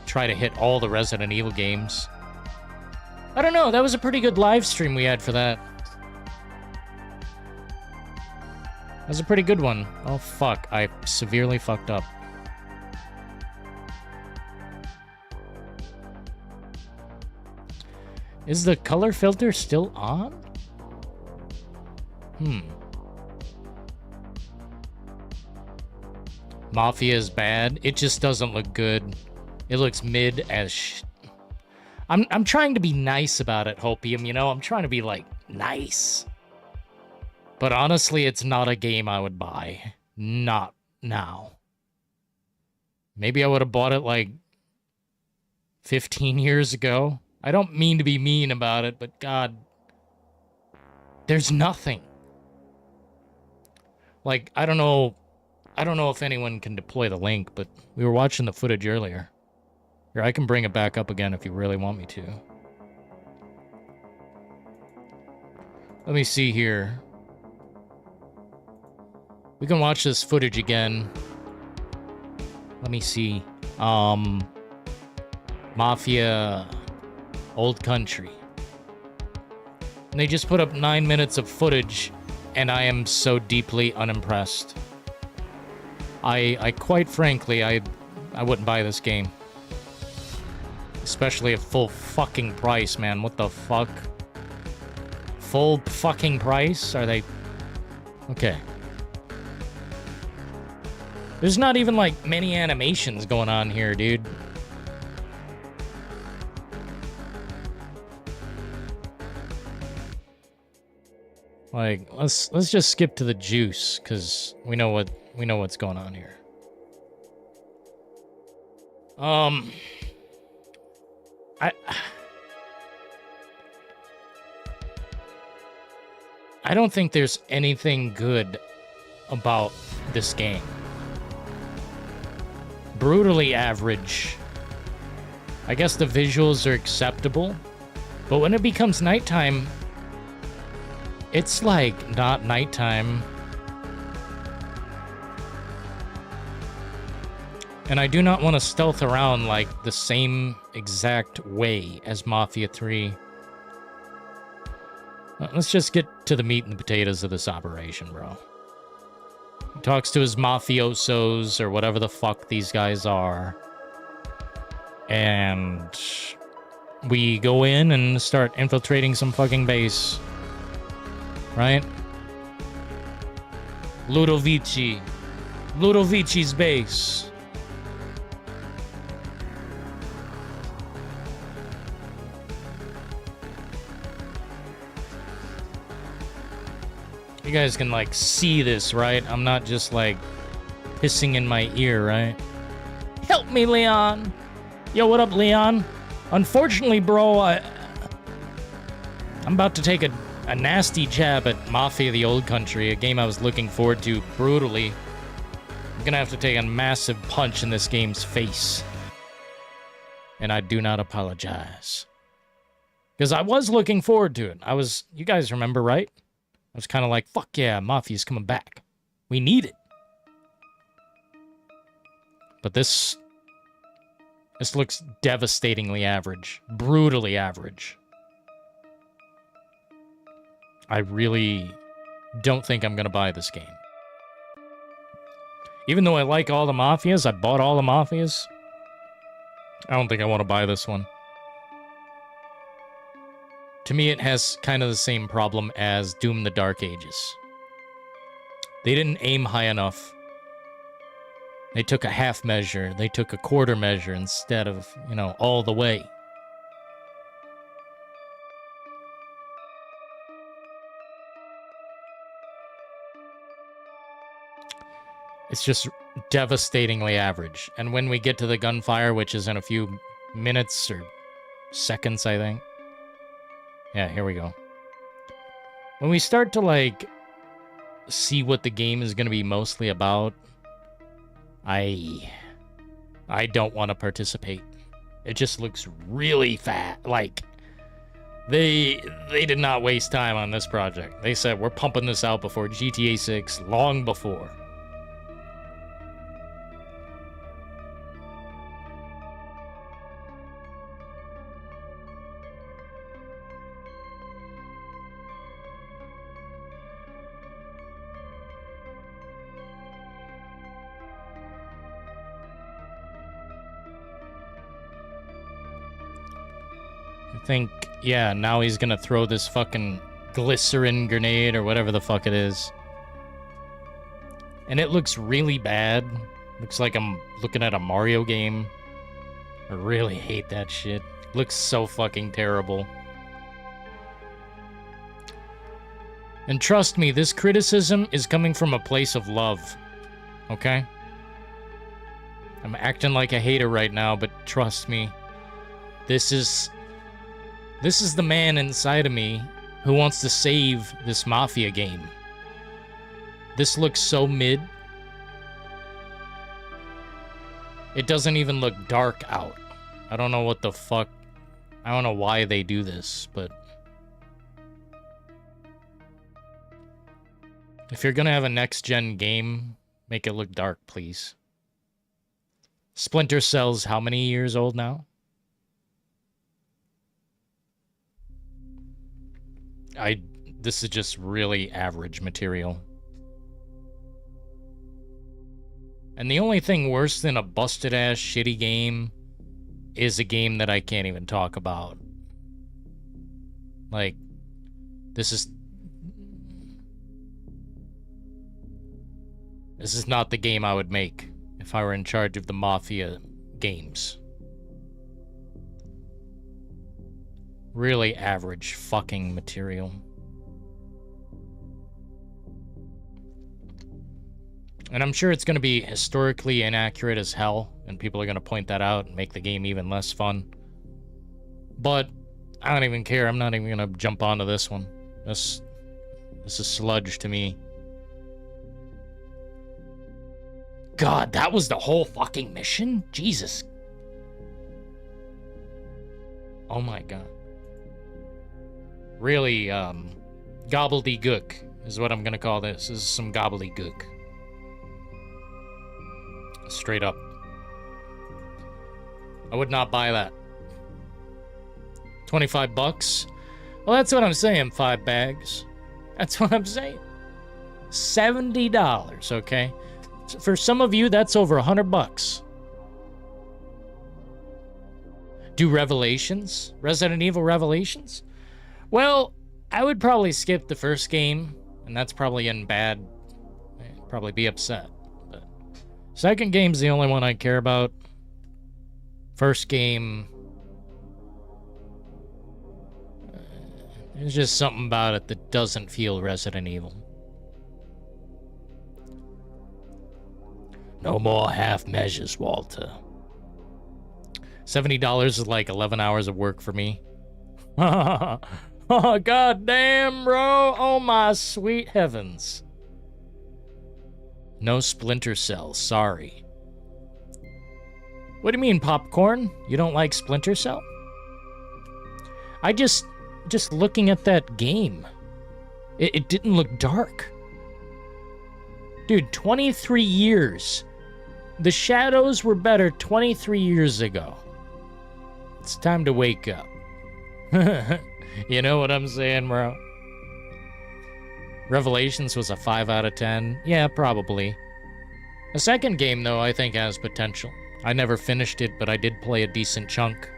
try to hit all the Resident Evil games. I don't know, that was a pretty good live stream we had for that. That was a pretty good one. Oh fuck, I severely fucked up. Is the color filter still on? Mafia is bad. It just doesn't look good. It looks mid as I'm trying to be nice about it, Hopium, you know? I'm trying to be, like, nice. But honestly, it's not a game I would buy. Not now. Maybe I would have bought it, like, 15 years ago. I don't mean to be mean about it, but God, there's nothing. Like, I don't know if anyone can deploy the link, but we were watching the footage earlier. Here, I can bring it back up again if you really want me to. Let me see here. We can watch this footage again. Let me see. Mafia Old Country. And they just put up 9 minutes of footage, and I am so deeply unimpressed. I quite frankly, I wouldn't buy this game. Especially at full fucking price, man. What the fuck? Full fucking price? Are they... Okay. There's not even, like, many animations going on here, dude. Like, let's just skip to the juice, because we know what's going on here. I don't think there's anything good about this game. Brutally average. I guess the visuals are acceptable, but when it becomes nighttime, it's like not nighttime. And I do not want to stealth around like the same exact way as Mafia 3. Let's just get to the meat and the potatoes of this operation, bro. He talks to his mafiosos, or whatever the fuck these guys are. And we go in and start infiltrating some fucking base. Right? Ludovici. Ludovici's base. You guys can, like, see this, right? I'm not just, like, hissing in my ear, right? Help me, Leon! Yo, what up, Leon? Unfortunately, bro, I'm about to take a nasty jab at Mafia the Old Country, a game I was looking forward to brutally. I'm gonna have to take a massive punch in this game's face. And I do not apologize. Because I was looking forward to it. You guys remember, right? I was kind of like, fuck yeah, Mafia's coming back. We need it. But this looks devastatingly average. Brutally average. I really don't think I'm going to buy this game. Even though I like all the Mafias, I bought all the Mafias, I don't think I want to buy this one. To me, it has kind of the same problem as Doom the Dark Ages. They didn't aim high enough. They took a half measure. They took a quarter measure instead of, you know, all the way. It's just devastatingly average. And when we get to the gunfire, which is in a few minutes or seconds, I think. Yeah, here we go. When we start to, like, see what the game is going to be mostly about, I don't want to participate. It just looks really fat. Like, they did not waste time on this project. They said, we're pumping this out before GTA 6, long before. I think, yeah, now he's gonna throw this fucking glycerin grenade or whatever the fuck it is. And it looks really bad. Looks like I'm looking at a Mario game. I really hate that shit. Looks so fucking terrible. And trust me, this criticism is coming from a place of love. Okay? I'm acting like a hater right now, but trust me. This is the man inside of me who wants to save this Mafia game. This looks so mid. It doesn't even look dark out. I don't know what the fuck. I don't know why they do this, but if you're gonna have a next-gen game, make it look dark, please. Splinter Cell's how many years old now? This is just really average material. And the only thing worse than a busted-ass shitty game is a game that I can't even talk about. Like, this is not the game I would make if I were in charge of the Mafia games. Really average fucking material. And I'm sure it's going to be historically inaccurate as hell, and people are going to point that out and make the game even less fun. But I don't even care. I'm not even going to jump onto this one. This is sludge to me. God, that was the whole fucking mission? Jesus. Oh my god. Really, gobbledygook is what I'm gonna call this. This is some gobbledygook. Straight up. I would not buy that. 25 bucks? Well, that's what I'm saying, 5 bags. That's what I'm saying. $70, okay? For some of you, that's over 100 bucks. Do Revelations? Resident Evil Revelations? Well, I would probably skip the first game, and that's probably in bad. I'd probably be upset. But second game's the only one I care about. First game, there's just something about it that doesn't feel Resident Evil. No more half measures, Walter. $70 is like 11 hours of work for me. Oh, god damn, bro. Oh, my sweet heavens. No Splinter Cell, sorry. What do you mean, popcorn? You don't like Splinter Cell? I just looking at that game, it didn't look dark. Dude, 23 years. The shadows were better 23 years ago. It's time to wake up. You know what I'm saying, bro? Revelations was a 5 out of 10. Yeah, probably. The second game, though, I think has potential. I never finished it, but I did play a decent chunk.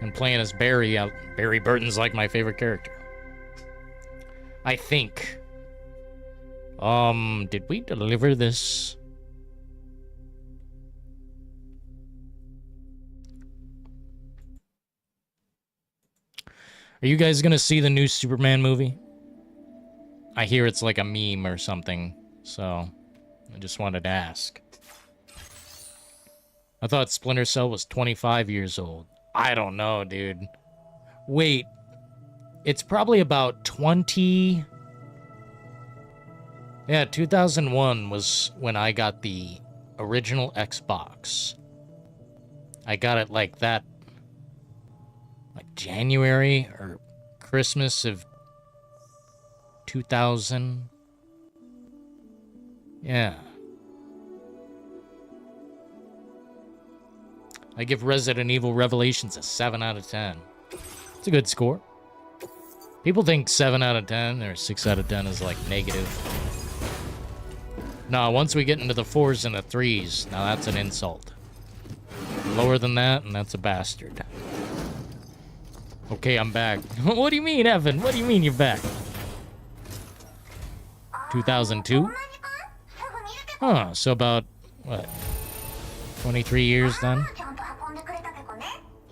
And playing as Barry, Barry Burton's like my favorite character. I think. Did we deliver this? Are you guys gonna see the new Superman movie? I hear it's like a meme or something, so I just wanted to ask. I thought Splinter Cell was 25 years old. I don't know, dude. Wait, it's probably about 20... Yeah, 2001 was when I got the original Xbox. I got it like that, like January or Christmas of 2000. Yeah. I give Resident Evil Revelations a 7 out of 10. It's a good score. People think 7 out of 10 or 6 out of 10 is like negative. No, once we get into the 4s and the 3s, now that's an insult. Lower than that, and that's a bastard. Okay, I'm back. What do you mean, Evan? What do you mean you're back? 2002? Huh, so about, what, 23 years then?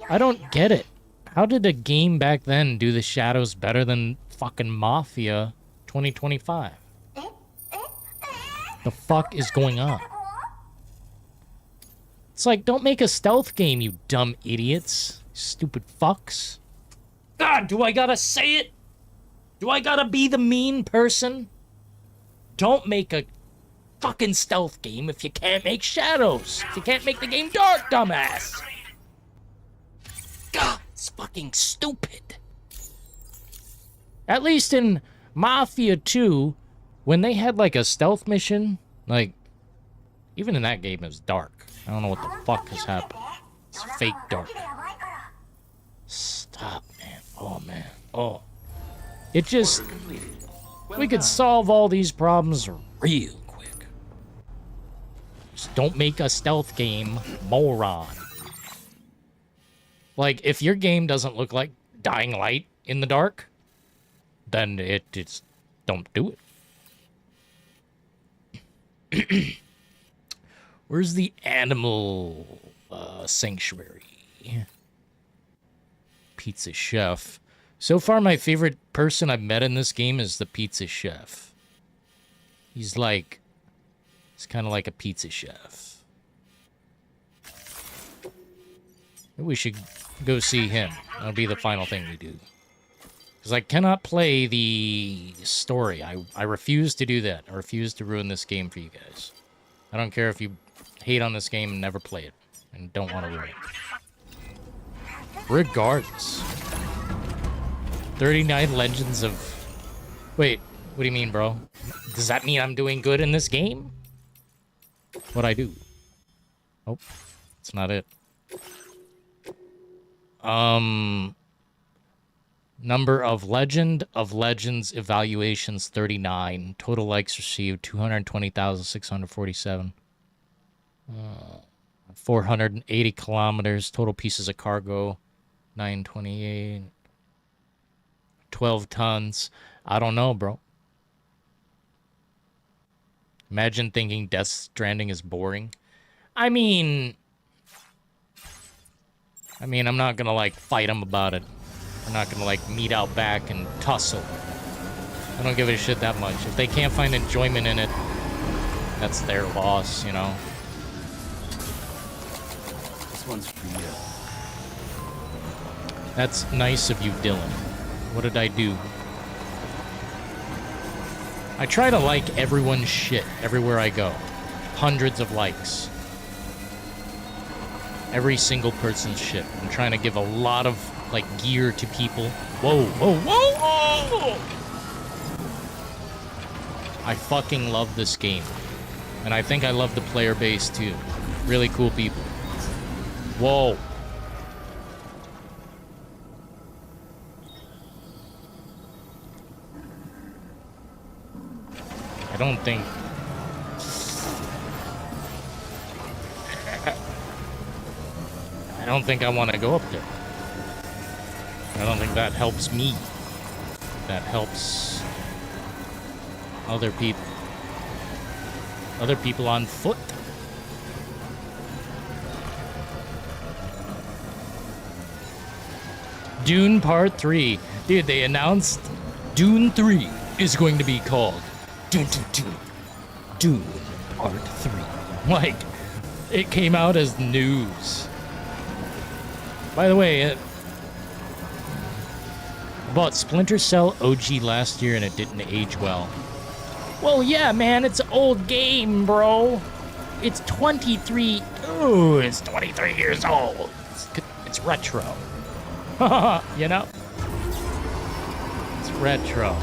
I don't get it. How did a game back then do the shadows better than fucking Mafia 2025? The fuck is going on? It's like, don't make a stealth game, you dumb idiots. Stupid fucks. God, do I gotta say it? Do I gotta be the mean person? Don't make a fucking stealth game if you can't make shadows. If you can't make the game dark, dumbass. God, it's fucking stupid. At least in Mafia 2, when they had like a stealth mission, like, even in that game it was dark. I don't know what the fuck has happened. It's fake dark. Stop, man. Oh, man. Oh. It just... We could solve all these problems real quick. Just don't make a stealth game, moron. Like, if your game doesn't look like Dying Light in the dark, then it's don't do it. Where's the animal sanctuary? Pizza chef. So far, my favorite person I've met in this game is the pizza chef. He's kind of like a pizza chef. Maybe we should go see him. That'll be the final thing we do. Because I cannot play the story. I refuse to do that. I refuse to ruin this game for you guys. I don't care if you hate on this game and never play it. And don't want to ruin it. Regardless. 39 Legends of... Wait, what do you mean, bro? Does that mean I'm doing good in this game? What'd I do? Oh, that's not it. Number of Legend of Legends evaluations, 39. Total likes received, 220,647. 480 kilometers. Total pieces of cargo, 928. 12 tons. I don't know, bro. Imagine thinking Death Stranding is boring. I mean, I'm not gonna, like, fight him about it. We're not gonna, like, meet out back and tussle. I don't give a shit that much. If they can't find enjoyment in it, that's their loss, you know? This one's for you. That's nice of you, Dillon. What did I do? I try to like everyone's shit everywhere I go. Hundreds of likes. Every single person's shit. I'm trying to give a lot of, like, gear to people. Whoa, whoa, whoa, whoa! I fucking love this game. And I think I love the player base, too. Really cool people. Whoa. I don't think I want to go up there. I don't think that helps me. That helps other people. Other people on foot. Dune Part 3. Dude, they announced Dune 3 is going to be called Dune Part 3. Like, it came out as news. By the way, I bought Splinter Cell OG last year and it didn't age well. Well, yeah, man, it's an old game, bro. It's 23... Ooh, it's 23 years old. It's retro. You know? It's retro.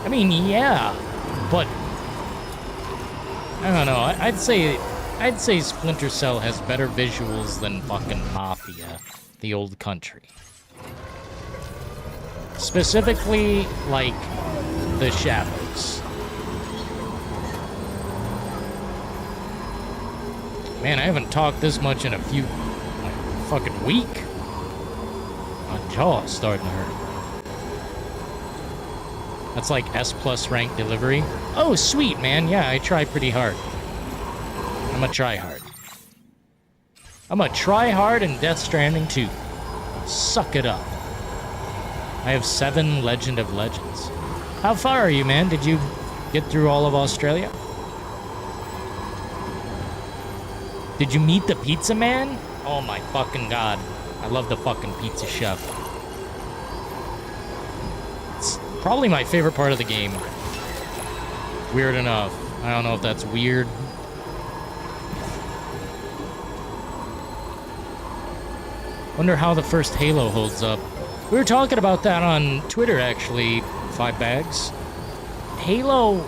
I mean, yeah, but... I don't know, I'd say Splinter Cell has better visuals than fucking Mafia, the old country. Specifically, like, the shadows. Man, I haven't talked this much in a fucking week. jaw's starting to hurt. That's like S+ rank delivery. Oh, sweet, man. Yeah, I try pretty hard. I'm a try hard. I'm a try hard in Death Stranding 2. Suck it up. I have 7 Legend of Legends. How far are you, man? Did you get through all of Australia? Did you meet the pizza man? Oh my fucking god. I love the fucking pizza chef. It's probably my favorite part of the game. Weird enough. I don't know if that's weird. Wonder how the first Halo holds up. We were talking about that on Twitter, actually, 5 Bags. Halo...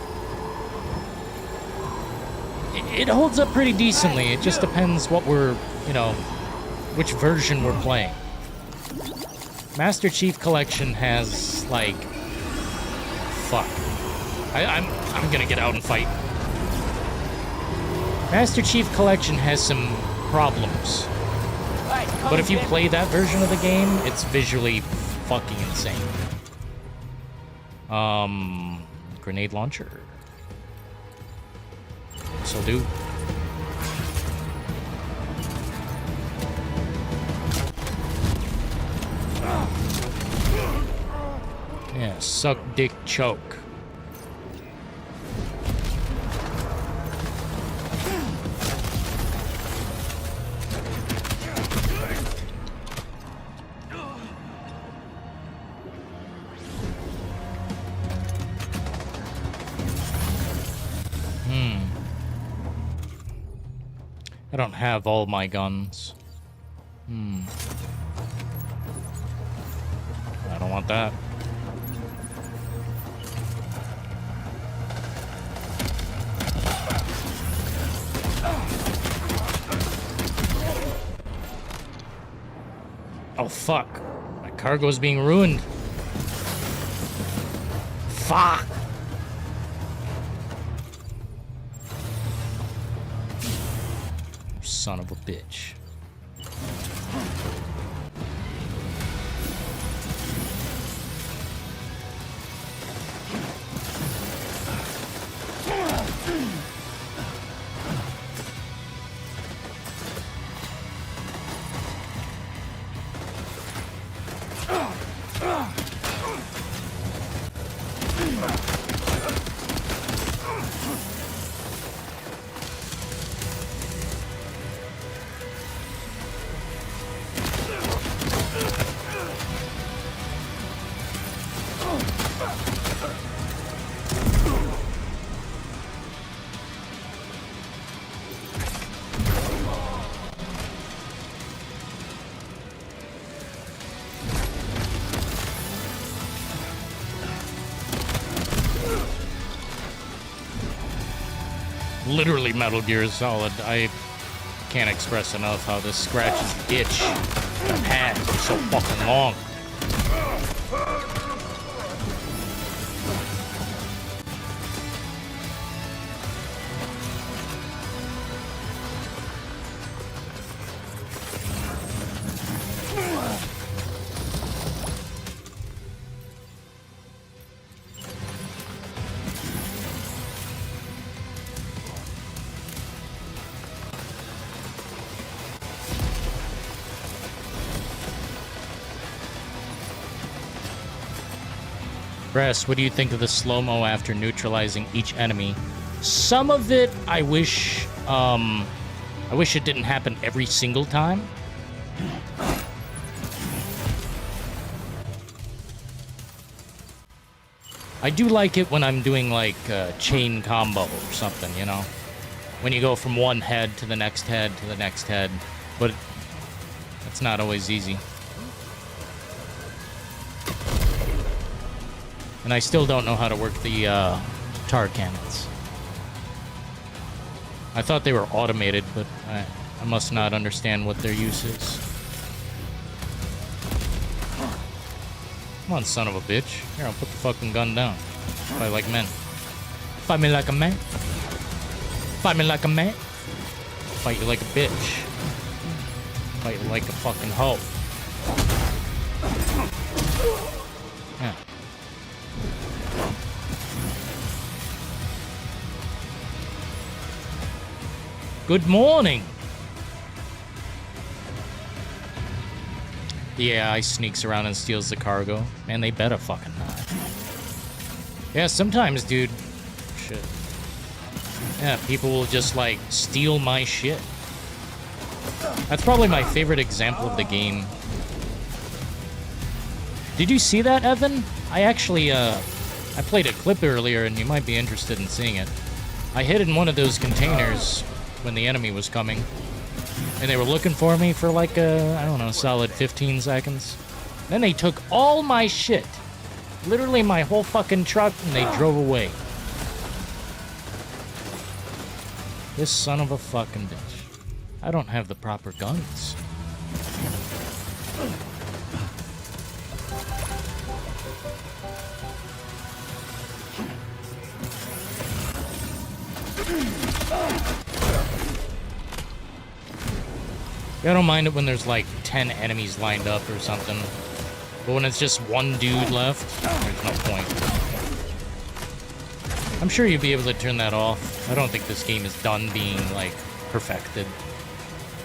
It holds up pretty decently. It just depends what we're, you know, which version we're playing. Master Chief Collection has, like... Fuck. I'm gonna get out and fight. Master Chief Collection has some problems. But if you play that version of the game, it's visually fucking insane. Grenade launcher. So do. Yeah, suck dick choke. I don't have all my guns. I don't want that. Oh fuck. My cargo's being ruined. Fuck. Son of a bitch. Literally Metal Gear Solid. I can't express enough how this scratches the itch that I've had for so fucking long. Bress, what do you think of the slow-mo after neutralizing each enemy? Some of it, I wish it didn't happen every single time. I do like it when I'm doing, like, a chain combo or something, you know? When you go from one head to the next head to the next head, but it's not always easy. And I still don't know how to work the tar cannons. I thought they were automated, but I must not understand what their use is. Come on, son of a bitch. Here, I'll put the fucking gun down. Fight like men. Fight me like a man. Fight me like a man. Fight you like a bitch. Fight you like a fucking hoe. Good morning. The AI sneaks around and steals the cargo. Man, they better fucking not. Yeah, sometimes, dude. Shit. Yeah, people will just, like, steal my shit. That's probably my favorite example of the game. Did you see that, Evan? I actually, I played a clip earlier, and you might be interested in seeing it. I hid in one of those containers when the enemy was coming. And they were looking for me for like I don't know, solid 15 seconds. Then they took all my shit. Literally my whole fucking truck, and they drove away. This son of a fucking bitch. I don't have the proper guns. I don't mind it when there's like 10 enemies lined up or something. But when it's just one dude left, there's no point. I'm sure you'll be able to turn that off. I don't think this game is done being, like, perfected.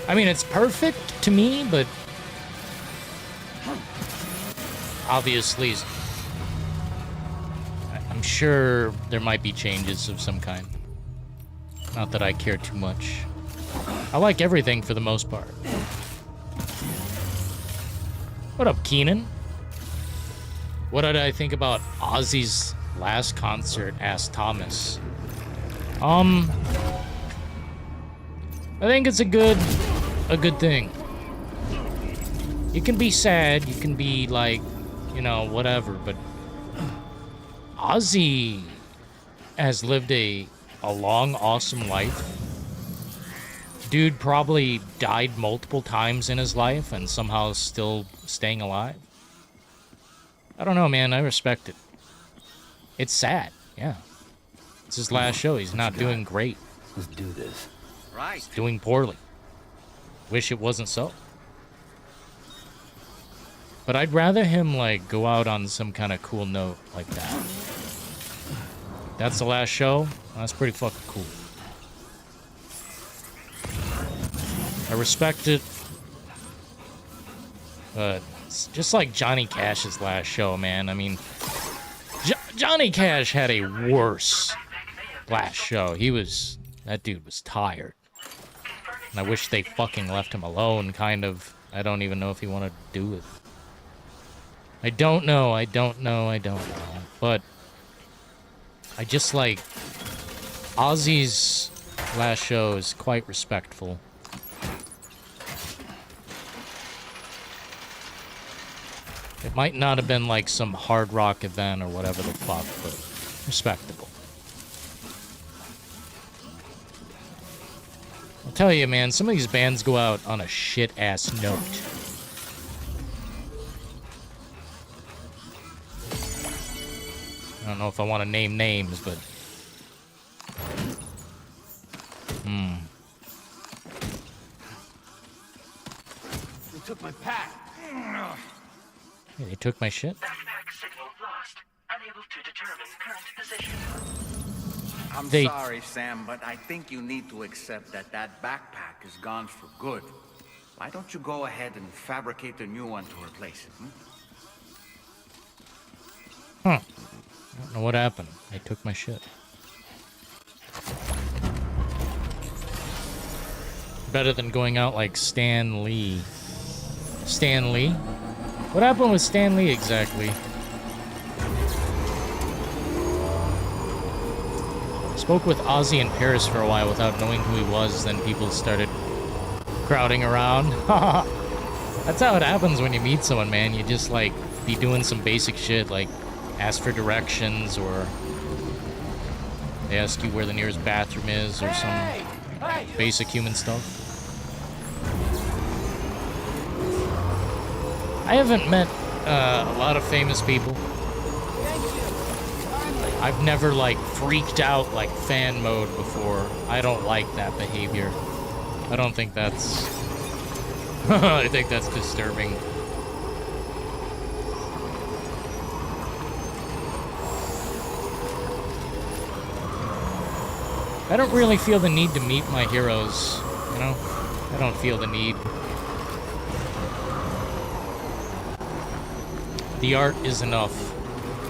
I mean, it's perfect to me, but obviously, I'm sure there might be changes of some kind. Not that I care too much. I like everything for the most part. What up, Keenan? What did I think about Ozzy's last concert? Asked Thomas. I think it's a good thing. You can be sad, you can be like, you know, whatever, but Ozzy has lived a long, awesome life. Dude probably died multiple times in his life and somehow still staying alive. I don't know, man. I respect it. It's sad, yeah. It's his last show. He's not doing great. Let's do this. Right. He's doing poorly. Wish it wasn't so. But I'd rather him, like, go out on some kind of cool note like that. That's the last show? That's pretty fucking cool. I respect it, but it's just like Johnny Cash's last show, man. I mean, Johnny Cash had a worse last show. That dude was tired. And I wish they fucking left him alone, kind of. I don't even know if he wanted to do it. I don't know. But I just like Ozzy's last show is quite respectful. It might not have been like some hard rock event or whatever the fuck, but respectable. I'll tell you, man, some of these bands go out on a shit-ass note. I don't know if I want to name names, but... They took my pack. Yeah, they took my shit. Backpack signal lost. Unable to determine current position. I'm They- sorry, Sam, but I think you need to accept that backpack is gone for good. Why don't you go ahead and fabricate a new one to replace it? I don't know what happened. They took my shit. Better than going out like Stan Lee. Stan Lee? What happened with Stan Lee exactly? Spoke with Ozzy in Paris for a while without knowing who he was, then people started crowding around. That's how it happens when you meet someone, man. You just, like, be doing some basic shit, like ask for directions, or they ask you where the nearest bathroom is, or some basic human stuff. I haven't met a lot of famous people. I've never, like, freaked out like fan mode before. I don't like that behavior. I don't think that's... I think that's disturbing. I don't really feel the need to meet my heroes, you know? I don't feel the need. The art is enough.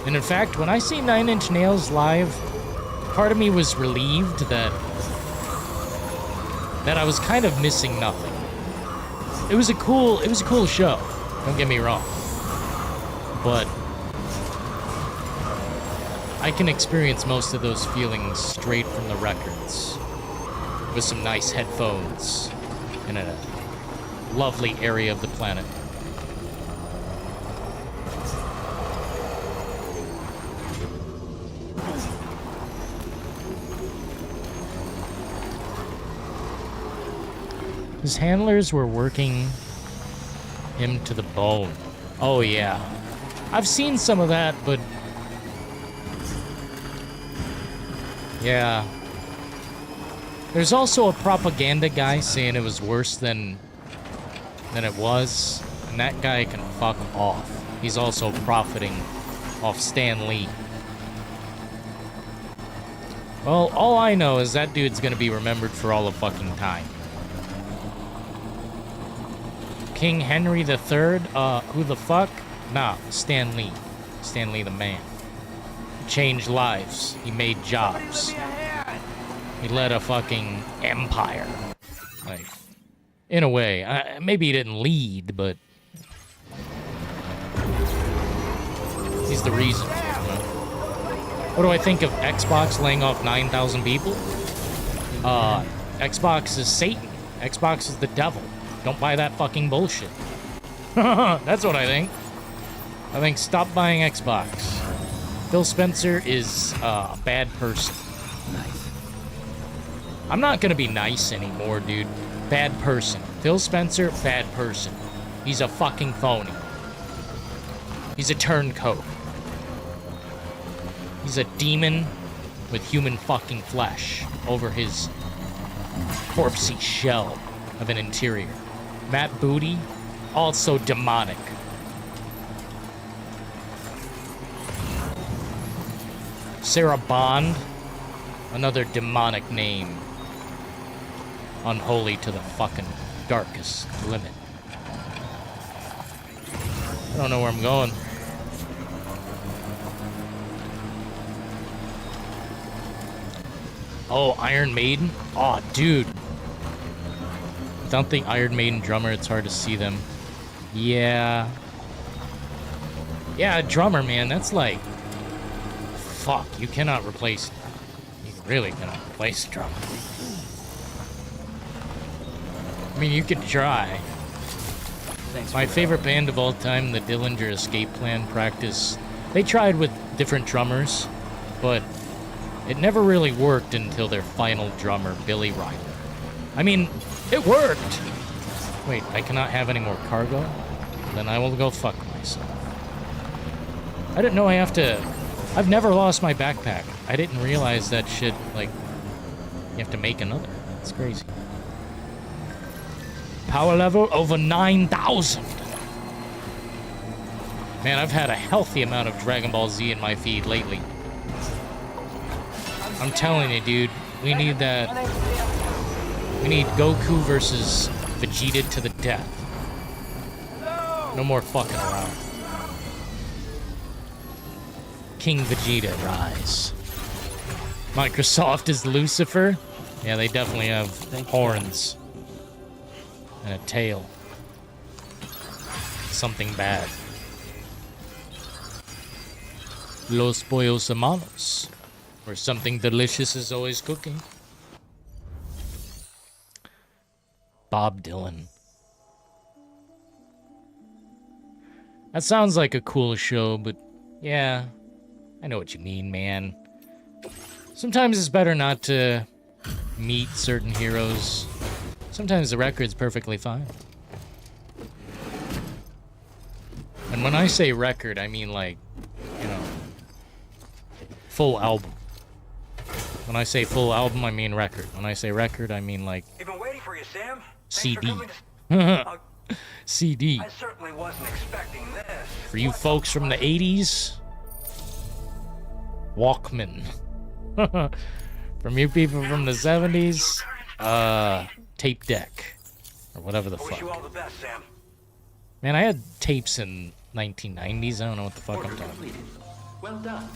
And in fact, when I see Nine Inch Nails live, part of me was relieved that I was kind of missing nothing. It was a cool show. Don't get me wrong. But I can experience most of those feelings straight from the records. With some nice headphones in a lovely area of the planet. His handlers were working him to the bone. Oh yeah. I've seen some of that, but yeah. There's also a propaganda guy saying it was worse than it was, and that guy can fuck off. He's also profiting off Stan Lee. Well, all I know is that dude's gonna be remembered for all of fucking time. King Henry III? Who the fuck? Nah, Stan Lee. Stan Lee the man. He changed lives. He made jobs. He led a fucking empire. Like, in a way. Maybe he didn't lead, but he's the reason. You know? What do I think of Xbox laying off 9,000 people? Xbox is Satan. Xbox is the devil. Don't buy that fucking bullshit. That's what I think. I think stop buying Xbox. Phil Spencer is a bad person. Nice. I'm not gonna be nice anymore, dude. Bad person. Phil Spencer, bad person. He's a fucking phony. He's a turncoat. He's a demon with human fucking flesh over his corpsey shell of an interior. Matt Booty, also demonic. Sarah Bond, another demonic name. Unholy to the fucking darkest limit. I don't know where I'm going. Oh, Iron Maiden? Oh, dude. Without the Iron Maiden drummer, it's hard to see them. Yeah. Yeah, drummer, man, that's like... Fuck, you cannot replace... You really cannot replace a drummer. I mean, you could try. My favorite band of all time, the Dillinger Escape Plan Practice, they tried with different drummers, but it never really worked until their final drummer, Billy Ryder. I mean, it worked! Wait, I cannot have any more cargo? Then I will go fuck myself. I didn't know I have to... I've never lost my backpack. I didn't realize that shit, like, you have to make another. It's crazy. Power level over 9,000. Man, I've had a healthy amount of Dragon Ball Z in my feed lately. I'm telling you, dude, we need that. We need Goku versus Vegeta to the death. No more fucking around. King Vegeta, rise. Microsoft is Lucifer? Yeah, they definitely have horns. And a tail. Something bad. Los pollos hermanos. Or something delicious is always cooking. Bob Dylan. That sounds like a cool show, but yeah, I know what you mean, man. Sometimes it's better not to meet certain heroes. Sometimes the record's perfectly fine. And when I say record, I mean like, you know, full album. When I say full album, I mean record. When I say record, I mean like Been waiting for you, Sam. CD. For CD. I certainly wasn't expecting this. For you folks from the 80s, Walkman. From you people from the 70s, tape deck. Or whatever the I wish fuck. you all the best, Sam. Man, I had tapes in 1990s. I don't know what the fuck Order I'm talking completed. Well done.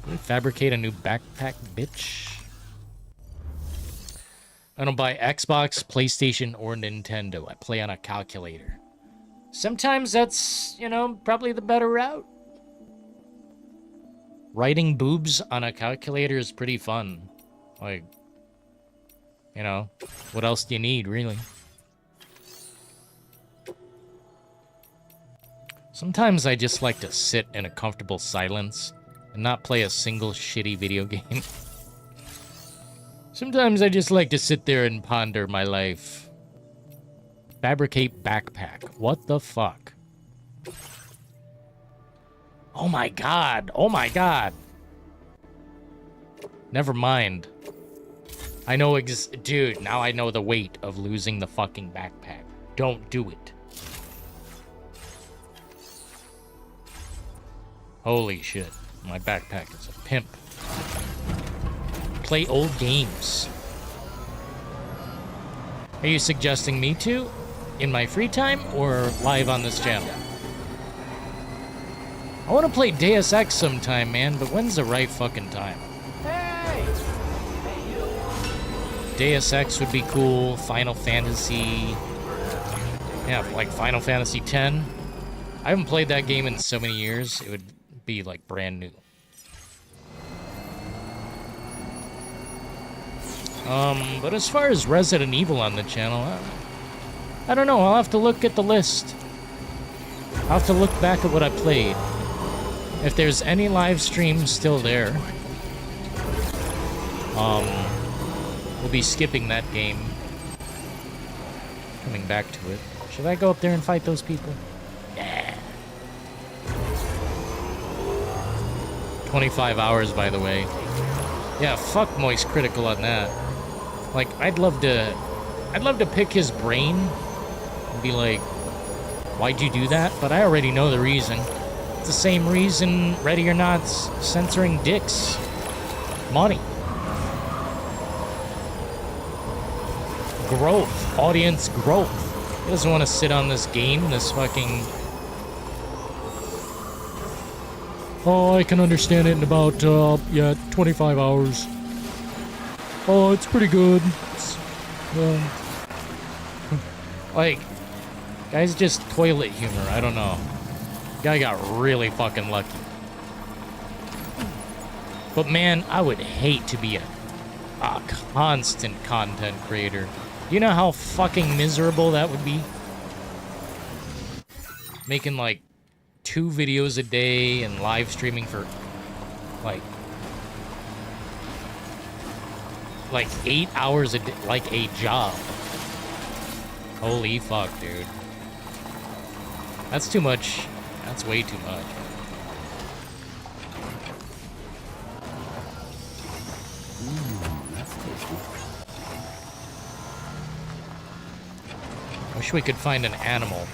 Can we fabricate a new backpack, bitch? I don't buy Xbox, PlayStation, or Nintendo. I play on a calculator. Sometimes that's, you know, probably the better route. Writing boobs on a calculator is pretty fun. Like, you know, what else do you need, really? Sometimes I just like to sit in a comfortable silence and not play a single shitty video game. Sometimes I just like to sit there and ponder my life. Fabricate backpack. What the fuck? Oh my god. Oh my god. Never mind. I know dude, now I know the weight of losing the fucking backpack. Don't do it. Holy shit. My backpack is a pimp. Play old games. Are you suggesting me to? In my free time or live on this channel? I want to play Deus Ex sometime, man, but when's the right fucking time? Hey! Hey, you. Deus Ex would be cool. Final Fantasy. Yeah, like Final Fantasy X. I haven't played that game in so many years. It would be like brand new. But as far as Resident Evil on the channel, I don't know. I'll have to look at the list. I'll have to look back at what I played. If there's any live streams still there, we'll be skipping that game. Coming back to it. Should I go up there and fight those people? Yeah. 25 hours, by the way. Yeah, fuck Moist Critical on that. Like, I'd love to pick his brain and be like, why'd you do that? But I already know the reason. It's the same reason Ready or Not's censoring dicks. Money. Growth. Audience growth. He doesn't want to sit on this game, this fucking... Oh, I can understand it in about, 25 hours. Oh, it's pretty good. Like, guy's just toilet humor. I don't know. Guy got really fucking lucky. But man, I would hate to be a constant content creator. You know how fucking miserable that would be? Making like 2 videos a day and live streaming for like 8 hours a day, like a job. Holy fuck, dude. That's too much. That's way too much. That's tasty. Wish we could find an animal.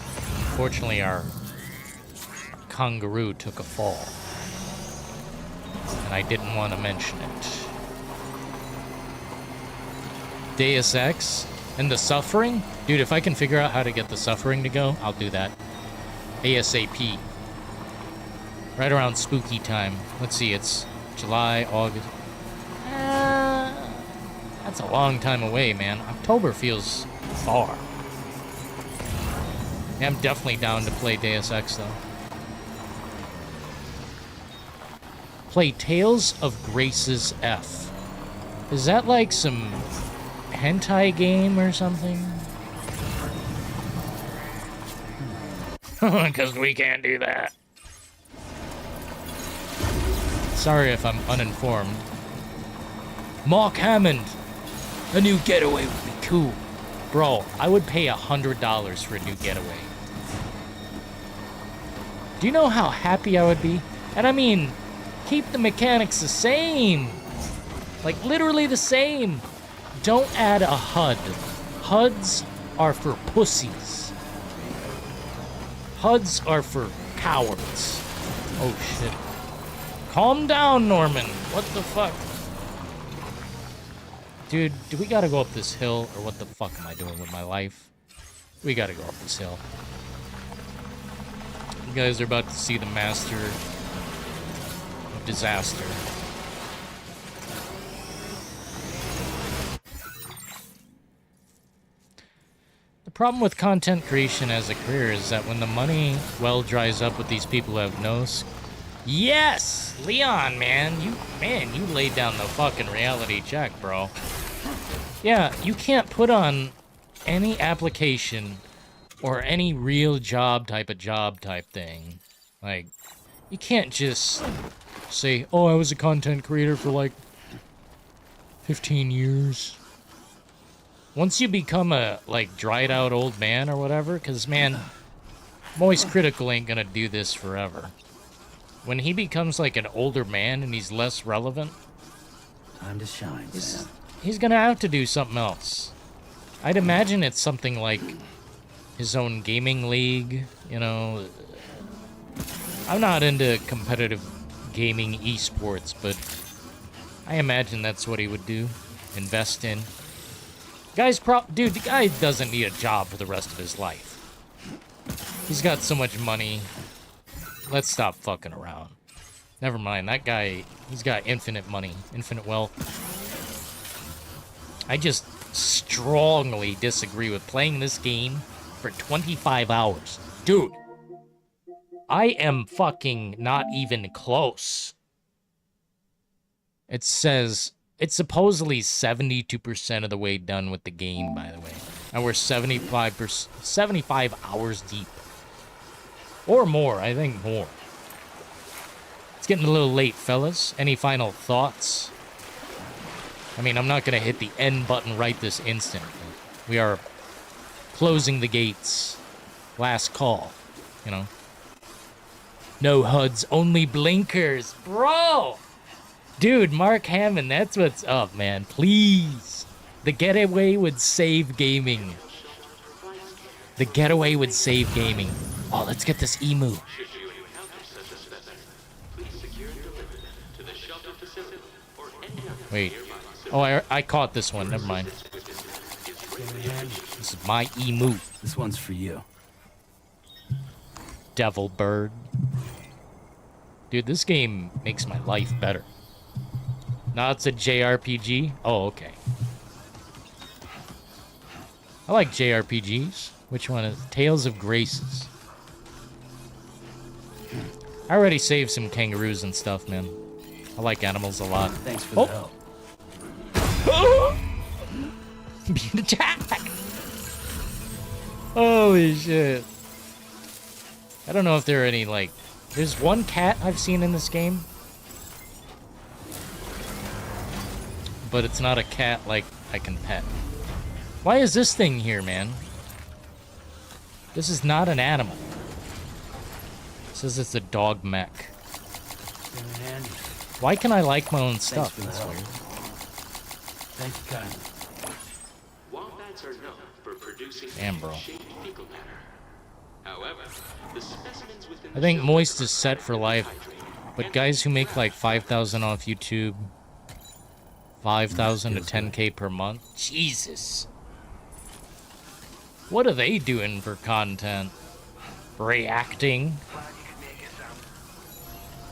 Fortunately, our kangaroo took a fall. And I didn't want to mention it. Deus Ex and the Suffering? Dude, if I can figure out how to get the Suffering to go, I'll do that. ASAP. Right around spooky time. Let's see, it's July, August. That's a long time away, man. October feels far. Yeah, I'm definitely down to play Deus Ex, though. Play Tales of Grace's F. Is that like some hentai game or something? Because we can't do that. Sorry if I'm uninformed. Mark Hammond! A new getaway would be cool. Bro, I would pay $100 for a new getaway. Do you know how happy I would be? And I mean, keep the mechanics the same. Like, literally the same. Don't add a HUD. HUDs are for pussies. HUDs are for cowards. Oh, shit. Calm down, Norman. What the fuck? Dude, do we gotta go up this hill, or what the fuck am I doing with my life? We gotta go up this hill. You guys are about to see the master of disaster. The problem with content creation as a career is that when the money well dries up with these people who have no... Yes! Leon, man, you laid down the fucking reality check, bro. Yeah, you can't put on any application or any real job type thing. Like, you can't just say, oh, I was a content creator for like 15 years. Once you become a, like, dried out old man or whatever, because, man, Moist Critical ain't gonna do this forever. When he becomes, like, an older man and he's less relevant, time to shine, Sam. He's gonna have to do something else. I'd imagine it's something like his own gaming league, you know. I'm not into competitive gaming esports, but I imagine that's what he would do. Invest in. Dude, the guy doesn't need a job for the rest of his life. He's got so much money. Let's stop fucking around. Never mind, that guy, he's got infinite money, infinite wealth. I just strongly disagree with playing this game for 25 hours. Dude, I am fucking not even close. It says it's supposedly 72% of the way done with the game, by the way. And we're 75 hours deep. Or more, I think more. It's getting a little late, fellas. Any final thoughts? I mean, I'm not going to hit the end button right this instant. We are closing the gates. Last call, you know. No HUDs, only blinkers. Bro! Dude, Mark Hammond, that's what's up, man. Please. The getaway would save gaming. The getaway would save gaming. Oh, let's get this emu. Wait. Oh, I caught this one. Never mind. This is my emu. This one's for you. Devil bird. Dude, this game makes my life better. Now it's a JRPG? Oh, okay. I like JRPGs. Which one is Tales of Graces? I already saved some kangaroos and stuff, man. I like animals a lot. Thanks for the help. Being attacked! Holy shit. I don't know if there are any, like... There's one cat I've seen in this game. But it's not a cat, like, I can pet. Why is this thing here, man? This is not an animal. It says it's a dog mech. Why can I like my own stuff? That's weird. Thank you, kindly. Wombats are known for producing damn, bro. fecal matter. However, the specimens within I think Moist is set for life, but guys who make like 5,000 off YouTube, 5,000 to 10K per month, Jesus. What are they doing for content? Reacting?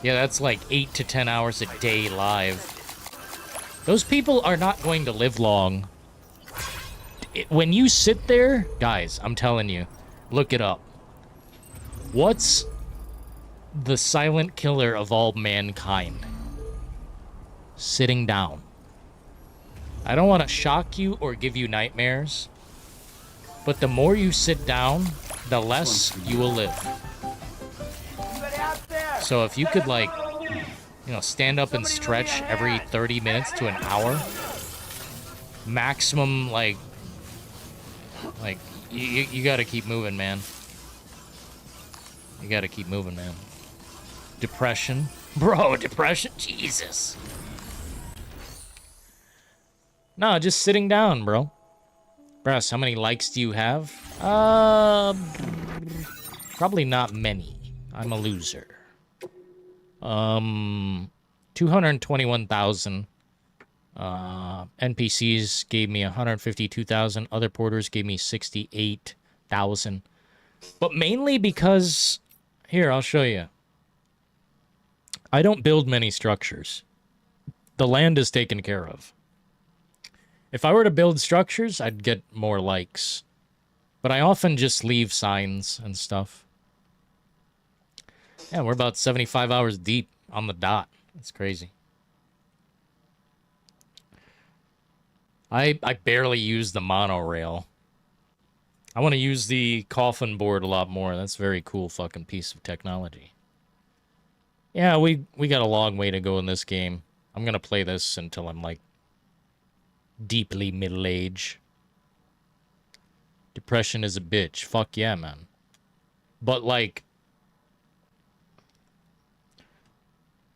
Yeah, that's like 8 to 10 hours a day live. Those people are not going to live long. When you sit there, guys, I'm telling you, look it up. What's the silent killer of all mankind? Sitting down. I don't want to shock you or give you nightmares, but the more you sit down, the less you will live. So if you could, like, you know, stand up and stretch every 30 minutes to an hour, maximum, like you gotta keep moving, man. You gotta keep moving, man. Depression. Bro, depression? Jesus. No, just sitting down, bro. Brass, how many likes do you have? Probably not many. I'm a loser. 221,000. NPCs gave me 152,000. Other porters gave me 68,000. But mainly because... Here, I'll show you. I don't build many structures. The land is taken care of. If I were to build structures, I'd get more likes. But I often just leave signs and stuff. Yeah, we're about 75 hours deep on the dot. That's crazy. I barely use the monorail. I want to use the coffin board a lot more. That's a very cool fucking piece of technology. Yeah, we got a long way to go in this game. I'm gonna play this until I'm, like, deeply middle-aged. Depression is a bitch. Fuck yeah, man. But, like,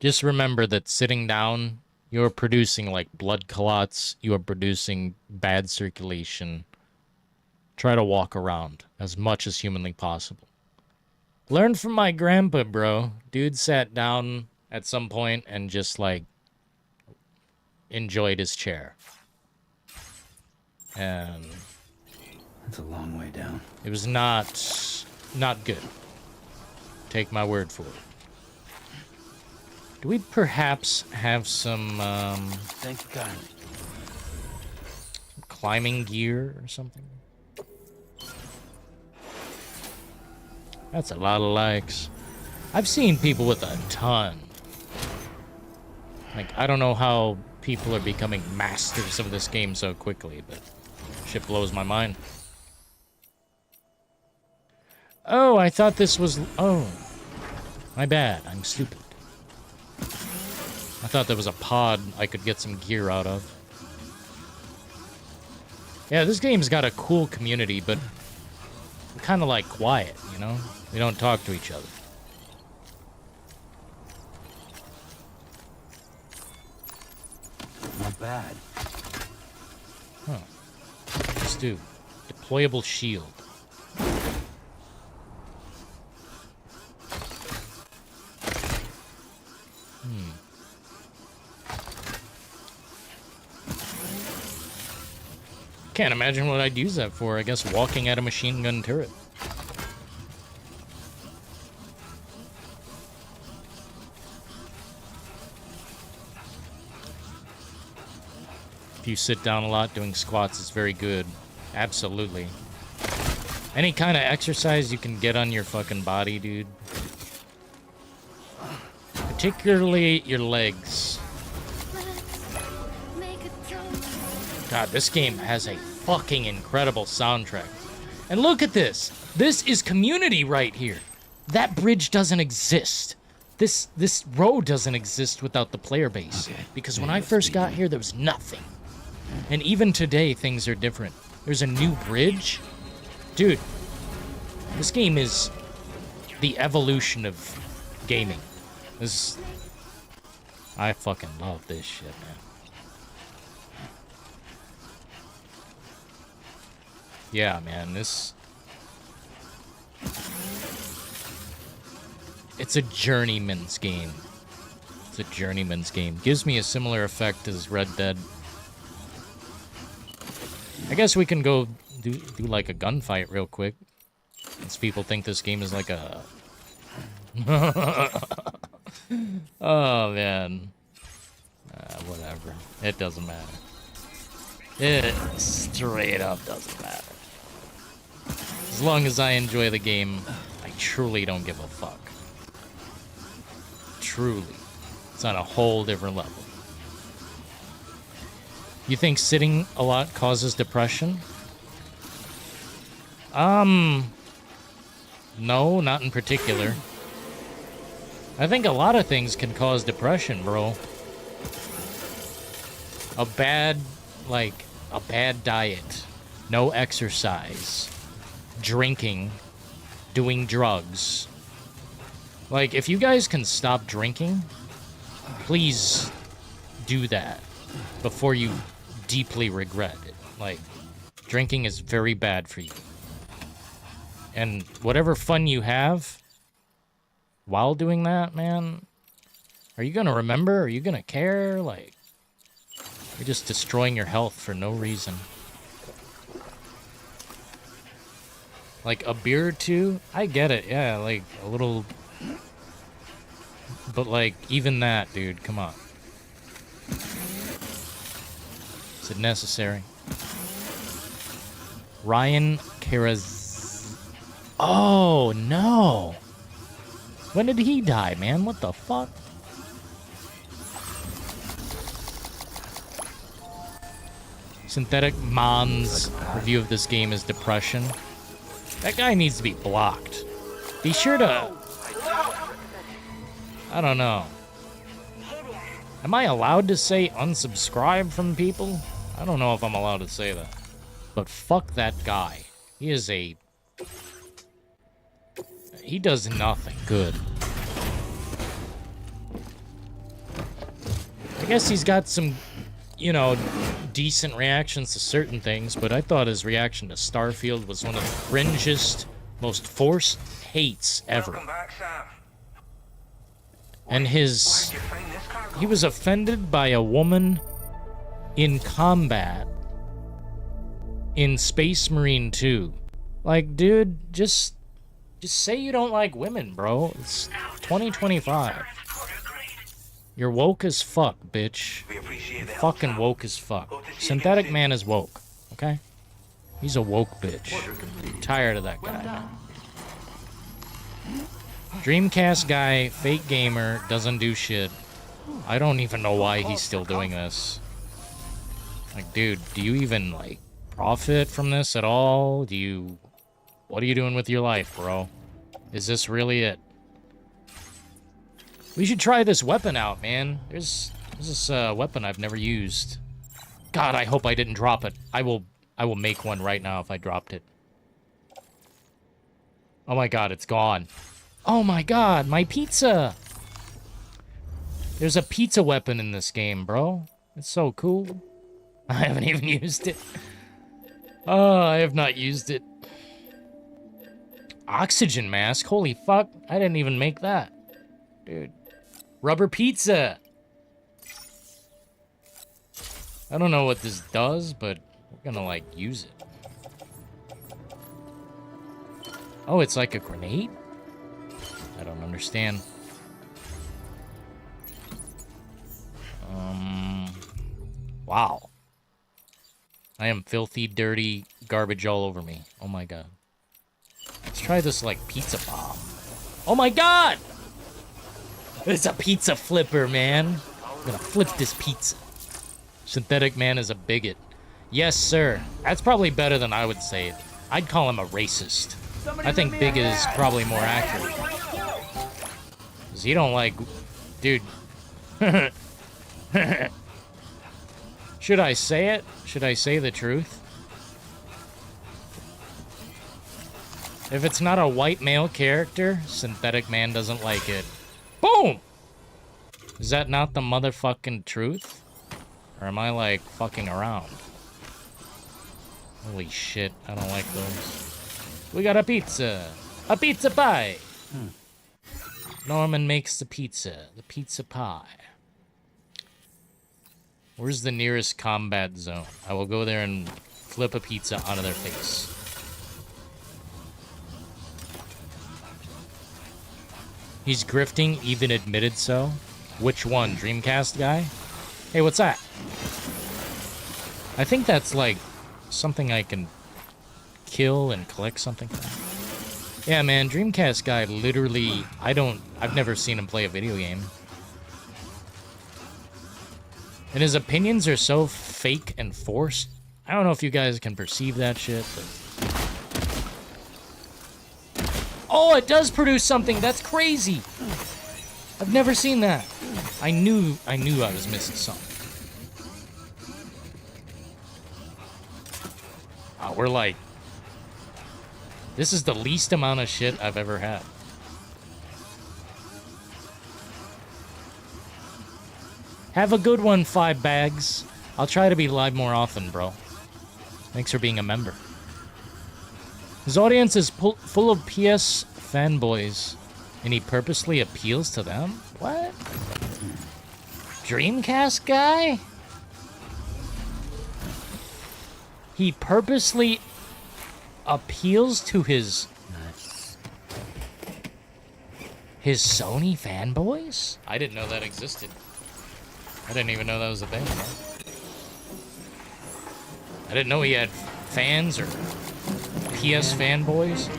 just remember that sitting down, you're producing, like, blood clots. You are producing bad circulation. Try to walk around as much as humanly possible. Learn from my grandpa, bro. Dude sat down at some point and just, like, enjoyed his chair. And That's a long way down. it was not good. Take my word for it. Do we perhaps have some Thank you kindly. climbing gear or something? That's a lot of likes. I've seen people with a ton. Like, I don't know how people are becoming masters of this game so quickly, but shit blows my mind. Oh, I thought this was... Oh. My bad. I'm stupid. I thought there was a pod I could get some gear out of. Yeah, this game's got a cool community, but kind of, like, quiet, you know? We don't talk to each other. Not bad. Huh. Let's do deployable shield. Can't imagine what I'd use that for. I guess walking at a machine gun turret. If you sit down a lot doing squats, it's very good. Absolutely. Any kind of exercise you can get on your fucking body, dude. Particularly your legs. God, this game has a fucking incredible soundtrack. And look at this. This is community right here. That bridge doesn't exist. This road doesn't exist without the player base. Okay. Because when I first got here, there was nothing. And even today, things are different. There's a new bridge. Dude, this game is the evolution of gaming. I fucking love this shit, man. Yeah, man, it's a journeyman's game. It's a journeyman's game. Gives me a similar effect as Red Dead. I guess we can go do like a gunfight real quick. Since people think this game is like a... Oh, man. Whatever. It doesn't matter. It straight up doesn't matter. As long as I enjoy the game, I truly don't give a fuck. Truly. It's on a whole different level. You think sitting a lot causes depression? No, not in particular. I think a lot of things can cause depression, bro. A bad diet, no exercise, drinking, doing drugs. Like, if you guys can stop drinking, please do that before you deeply regret it. Like, drinking is very bad for you. And whatever fun you have while doing that, man, are you gonna remember? Are you gonna care? Like, You're just destroying your health for no reason. Like, a beer or two? I get it, yeah, like, a little... But, like, even that, dude, come on. Is it necessary? Ryan Karaz... Oh, no! When did he die, man? What the fuck? Synthetic Man's review of this game is depression. That guy needs to be blocked. Be sure to... I don't know. Am I allowed to say unsubscribe from people? I don't know if I'm allowed to say that. But fuck that guy. He is a... He does nothing good. I guess he's got some, you know, decent reactions to certain things, but I thought his reaction to Starfield was one of the cringest, most forced hates ever. And his... He was offended by a woman in combat in Space Marine 2. Like, dude, just say you don't like women, bro. It's 2025. You're woke as fuck, bitch. You're fucking woke as fuck. Synthetic Man is woke, okay? He's a woke bitch. I'm tired of that guy. Dreamcast guy, fake gamer, doesn't do shit. I don't even know why he's still doing this. Like, dude, do you even, like, profit from this at all? Do you... What are you doing with your life, bro? Is this really it? We should try this weapon out, man. There's this weapon I've never used. God, I hope I didn't drop it. I will make one right now if I dropped it. Oh my god, it's gone. Oh my god, my pizza! There's a pizza weapon in this game, bro. It's so cool. I haven't even used it. Oh, I have not used it. Oxygen mask? Holy fuck. I didn't even make that. Dude. Rubber pizza! I don't know what this does, but we're gonna, like, use it. Oh, it's like a grenade? I don't understand. Wow. I am filthy, dirty, garbage all over me. Oh my god. Let's try this, like, pizza bomb. Oh my god! It's a pizza flipper, man. I'm gonna flip this pizza. Synthetic Man is a bigot. Yes, sir. That's probably better than I would say it. I'd call him a racist. I think bigot is probably more accurate. Because you don't like... Dude. Should I say it? Should I say the truth? If it's not a white male character, Synthetic Man doesn't like it. Boom! Is that not the motherfucking truth? Or am I, like, fucking around? Holy shit, I don't like those. We got a pizza! A pizza pie! Norman makes the pizza pie. Where's the nearest combat zone? I will go there and flip a pizza out of their face. He's grifting, even admitted so. Which one? Dreamcast guy? Hey, what's that? I think that's like something I can kill and collect something from. Yeah, man, Dreamcast guy literally, I've never seen him play a video game. And his opinions are so fake and forced. I don't know if you guys can perceive that shit, but... Oh, it does produce something! That's crazy! I've never seen that. I knew I was missing something. Wow, we're like... This is the least amount of shit I've ever had. Have a good one, 5 bags. I'll try to be live more often, bro. Thanks for being a member. His audience is full of PS fanboys, and he purposely appeals to them? What? Dreamcast guy? He purposely appeals to his Sony fanboys? I didn't know that existed. I didn't even know that was a thing, man. I didn't know he had fans or PS fanboys.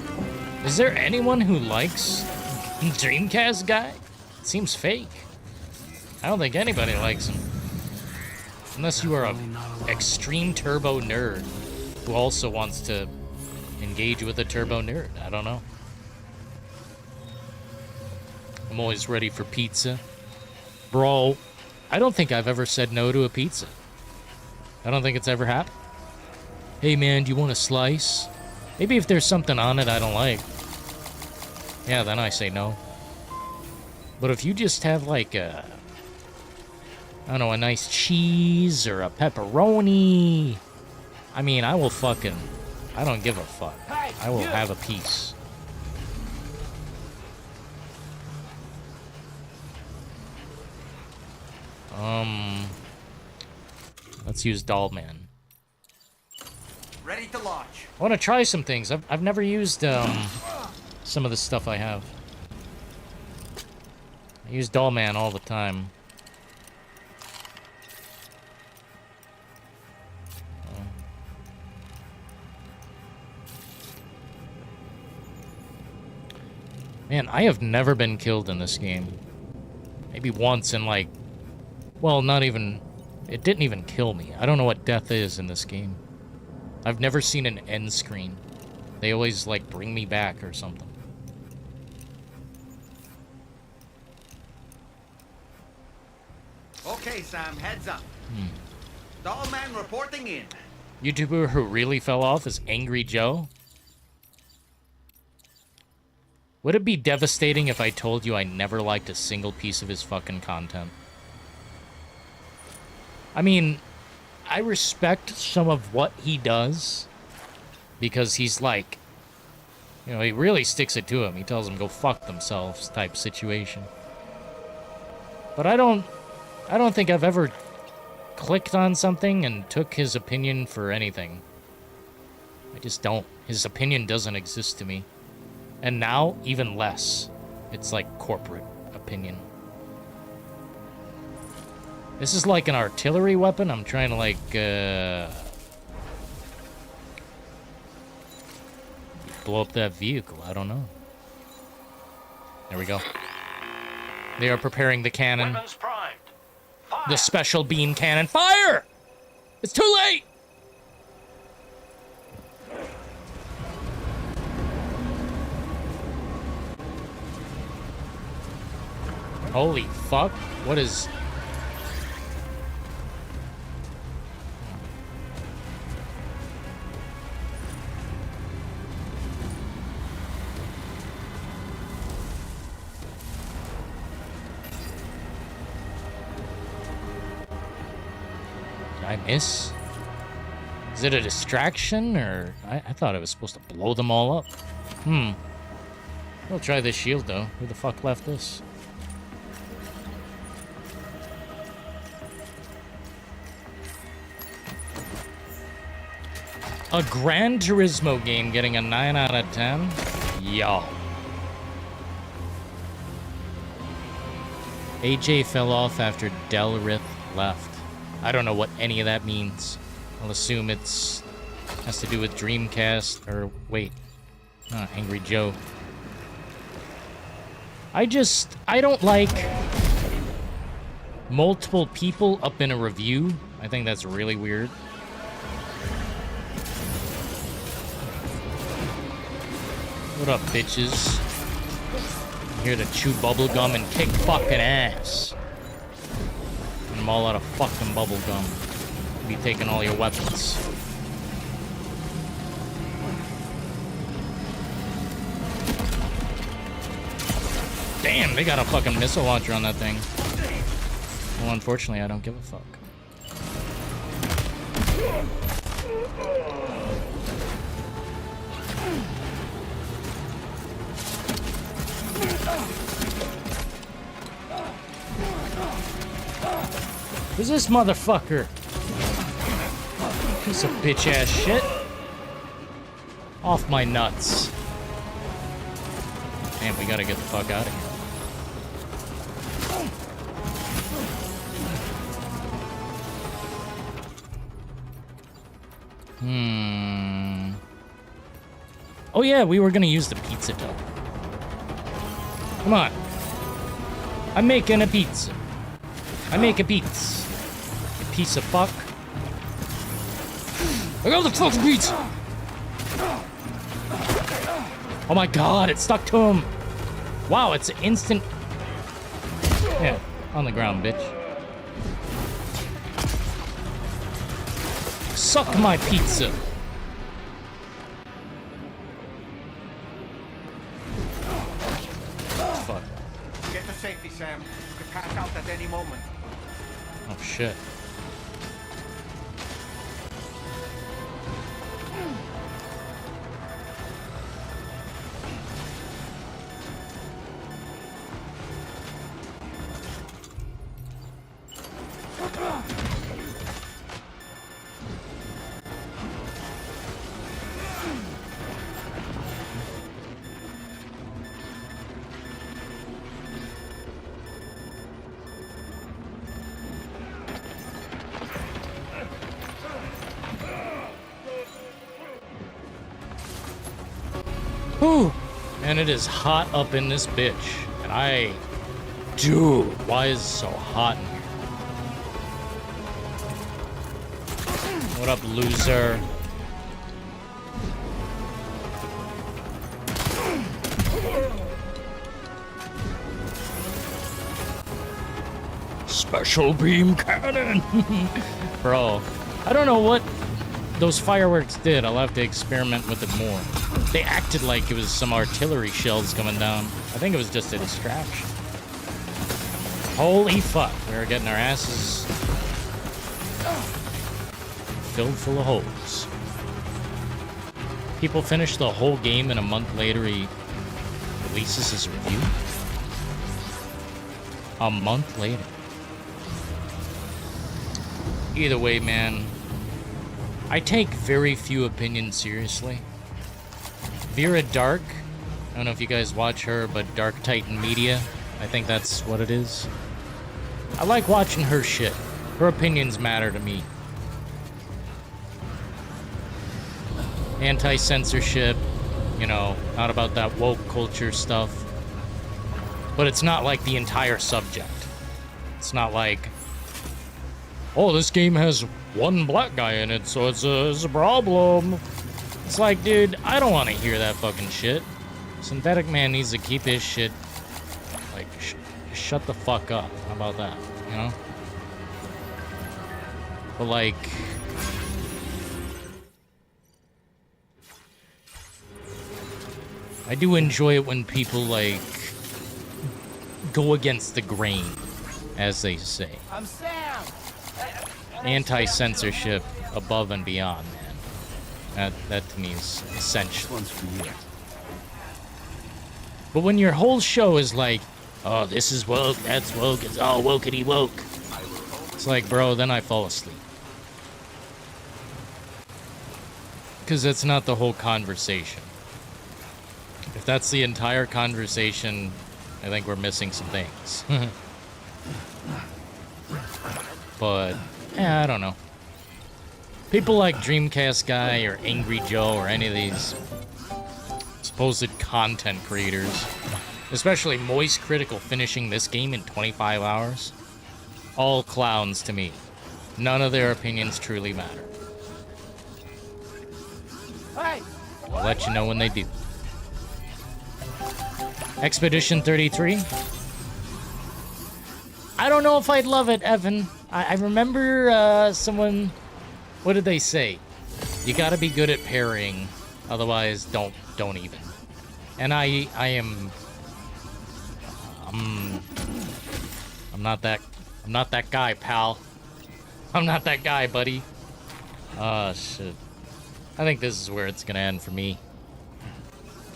Is there anyone who likes Dreamcast guy? It seems fake. I don't think anybody likes him. Unless you are a extreme turbo nerd who also wants to engage with a turbo nerd. I don't know. I'm always ready for pizza. Bro, I don't think I've ever said no to a pizza. I don't think it's ever happened. Hey man, do you want a slice? Maybe if there's something on it I don't like. Yeah, then I say no. But if you just have like a, I don't know, a nice cheese or a pepperoni, I mean, I will fucking, I don't give a fuck. I will have a piece. Let's use Dollman. Ready to launch. I want to try some things. I've never used some of the stuff I have. I use Dollman all the time. Man, I have never been killed in this game. Maybe once in like, well, not even, it didn't even kill me. I don't know what death is in this game. I've never seen an end screen. They always like bring me back or something. Okay, Sam, heads up. Dollman reporting in. YouTuber who really fell off is Angry Joe. Would it be devastating if I told you I never liked a single piece of his fucking content? I mean, I respect some of what he does because he's like, you know, he really sticks it to him. He tells them go fuck themselves type situation. But I don't think I've ever clicked on something and took his opinion for anything. I just don't. His opinion doesn't exist to me. And now, even less. It's like corporate opinion. This is like an artillery weapon. I'm trying to like, blow up that vehicle. I don't know. There we go. They are preparing the cannon. Weapons primed. Fire. The special beam cannon. Fire! It's too late! Holy fuck. What is... Did I miss? Is it a distraction, or... I thought it was supposed to blow them all up. We'll try this shield, though. Who the fuck left this? A Gran Turismo game getting a 9 out of 10? Yo. AJ fell off after Delrith left. I don't know what any of that means. I'll assume it's has to do with Dreamcast, or wait. Angry Joe. I don't like multiple people up in a review. I think that's really weird. What up, bitches? I'm here to chew bubblegum and kick fucking ass. And I'm all out of fucking bubblegum. Be taking all your weapons. Damn, they got a fucking missile launcher on that thing. Well, unfortunately, I don't give a fuck. Who's this motherfucker? Piece of bitch-ass shit. Off my nuts. Man, we gotta get the fuck out of here. Oh yeah, we were gonna use the pizza dough. Come on. I'm making a pizza. I make a pizza. You piece of fuck. I got the fucking pizza! Oh my god, it stuck to him! Wow, it's instant... Yeah, on the ground, bitch. Suck my pizza! Fuck. Get to safety, Sam. You could pass out at any moment. Oh shit. Whew. And it is hot up in this bitch. And dude, why is it so hot in here? What up, loser? Special beam cannon! Bro, I don't know what those fireworks did. I'll have to experiment with it more. They acted like it was some artillery shells coming down. I think it was just a distraction. Holy fuck, we were getting our asses filled full of holes. People finish the whole game and a month later he releases his review. A month later. Either way, man, I take very few opinions seriously. Vera Dark, I don't know if you guys watch her, but Dark Titan Media, I think that's what it is. I like watching her shit. Her opinions matter to me. Anti-censorship, you know, not about that woke culture stuff. But it's not like the entire subject. It's not like, oh, this game has one black guy in it, so it's a problem. It's like, dude, I don't want to hear that fucking shit. Synthetic Man needs to keep his shit, like, shut the fuck up. How about that, you know? But, like, I do enjoy it when people, like, go against the grain, as they say. I'm Sam. Anti-censorship above and beyond, man. That to me is essential. One's for you. But when your whole show is like, oh, this is woke, that's woke, it's all wokety woke. It's like, bro, then I fall asleep. Because that's not the whole conversation. If that's the entire conversation, I think we're missing some things. But, yeah, I don't know. People like Dreamcast Guy or Angry Joe or any of these supposed content creators, especially Moist Critical finishing this game in 25 hours, all clowns to me. None of their opinions truly matter. Hey. I'll let you know when they do. Expedition 33. I don't know if I'd love it, Evan. I remember someone... What did they say? You gotta be good at parrying, otherwise don't even. And I'm not that guy, pal. I'm not that guy, buddy. Oh shit. I think this is where it's gonna end for me.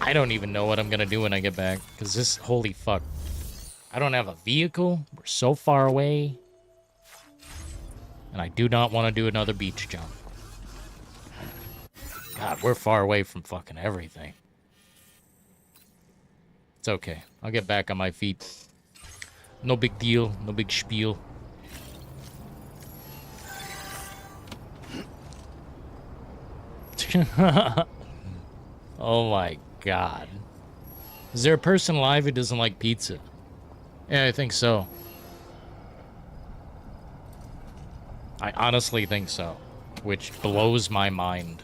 I don't even know what I'm gonna do when I get back, cause this, holy fuck. I don't have a vehicle, we're so far away. And I do not want to do another beach jump. God, we're far away from fucking everything. It's okay. I'll get back on my feet. No big deal. No big spiel. Oh my god. Is there a person alive who doesn't like pizza? Yeah, I think so. I honestly think so. Which blows my mind.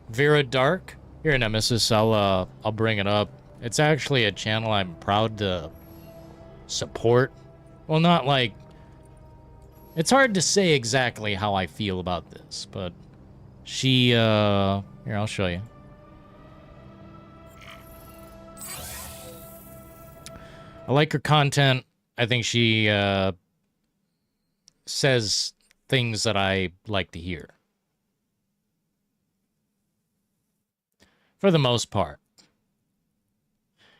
Vera Dark? Here, Nemesis, I'll bring it up. It's actually a channel I'm proud to support. Well, not like... It's hard to say exactly how I feel about this, but she, Here, I'll show you. I like her content. I think she, says things that I like to hear. For the most part.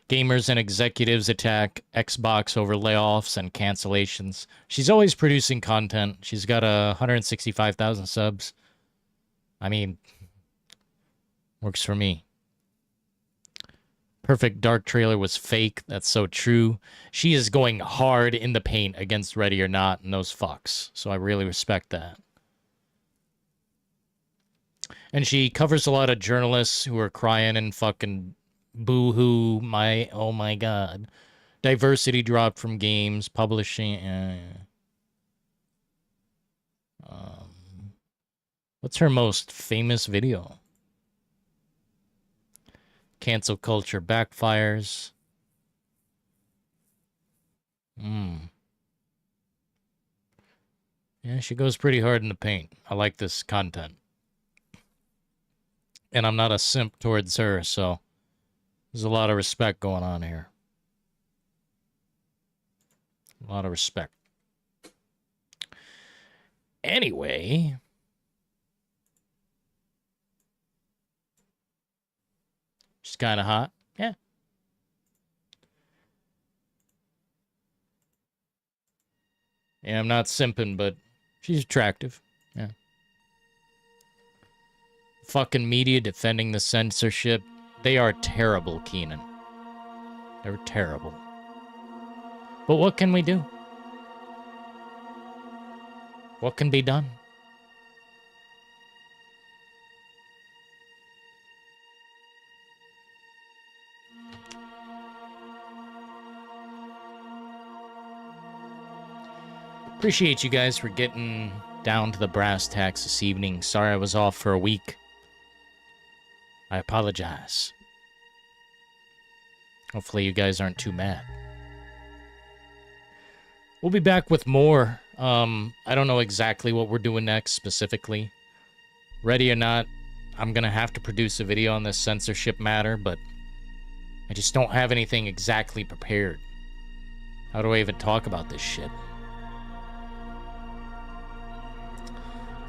Gamers and executives attack Xbox over layoffs and cancellations. She's always producing content. She's got 165,000 subs. I mean, works for me. Perfect Dark trailer was fake. That's so true. She is going hard in the paint against Ready or Not and those fucks. So I really respect that. And she covers a lot of journalists who are crying and fucking boo-hoo. Oh my god. Diversity dropped from games, publishing. What's her most famous video? Cancel culture backfires. Yeah, she goes pretty hard in the paint. I like this content. And I'm not a simp towards her, so there's a lot of respect going on here. A lot of respect. Anyway. She's kind of hot. Yeah. Yeah, I'm not simping, but she's attractive. Yeah. Fucking media defending the censorship. They are terrible, Keenan. They're terrible. But what can we do? What can be done? Appreciate you guys for getting down to the brass tacks this evening. Sorry I was off for a week. I apologize. Hopefully you guys aren't too mad. We'll be back with more. I don't know exactly what we're doing next specifically. Ready or Not, I'm gonna have to produce a video on this censorship matter, but I just don't have anything exactly prepared. How do I even talk about this shit?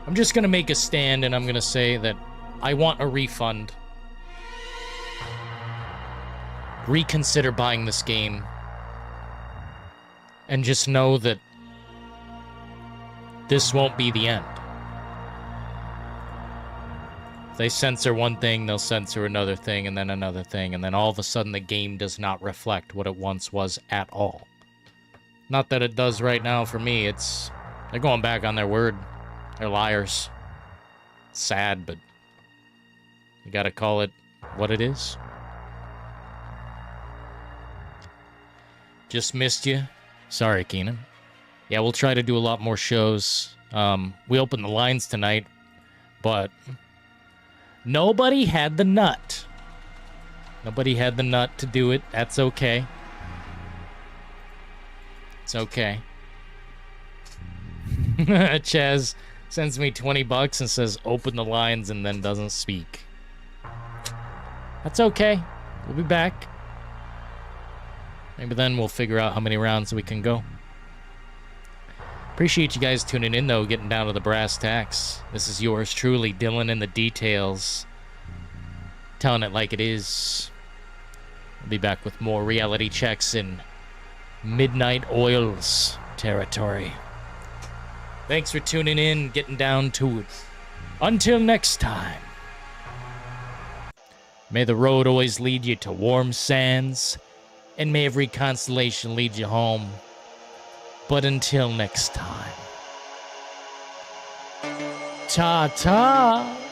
I'm just gonna make a stand and I'm gonna say that I want a refund. Reconsider buying this game. And just know that this won't be the end. If they censor one thing, they'll censor another thing, and then another thing, and then all of a sudden the game does not reflect what it once was at all. Not that it does right now for me. They're going back on their word. They're liars. It's sad, but you gotta call it what it is. Just missed you. Sorry, Keenan. Yeah, we'll try to do a lot more shows. We opened the lines tonight, but nobody had the nut. Nobody had the nut to do it. That's okay. It's okay. Chaz sends me $20 and says open the lines and then doesn't speak. That's okay. We'll be back. Maybe then we'll figure out how many rounds we can go. Appreciate you guys tuning in, though, getting down to the brass tacks. This is yours truly, Dillon in the Details. Telling it like it is. We'll be back with more reality checks and midnight oils. territory. Thanks for tuning in, getting down to it. Until next time, may the road always lead you to warm sands, and may every constellation lead you home. But until next time, ta-ta!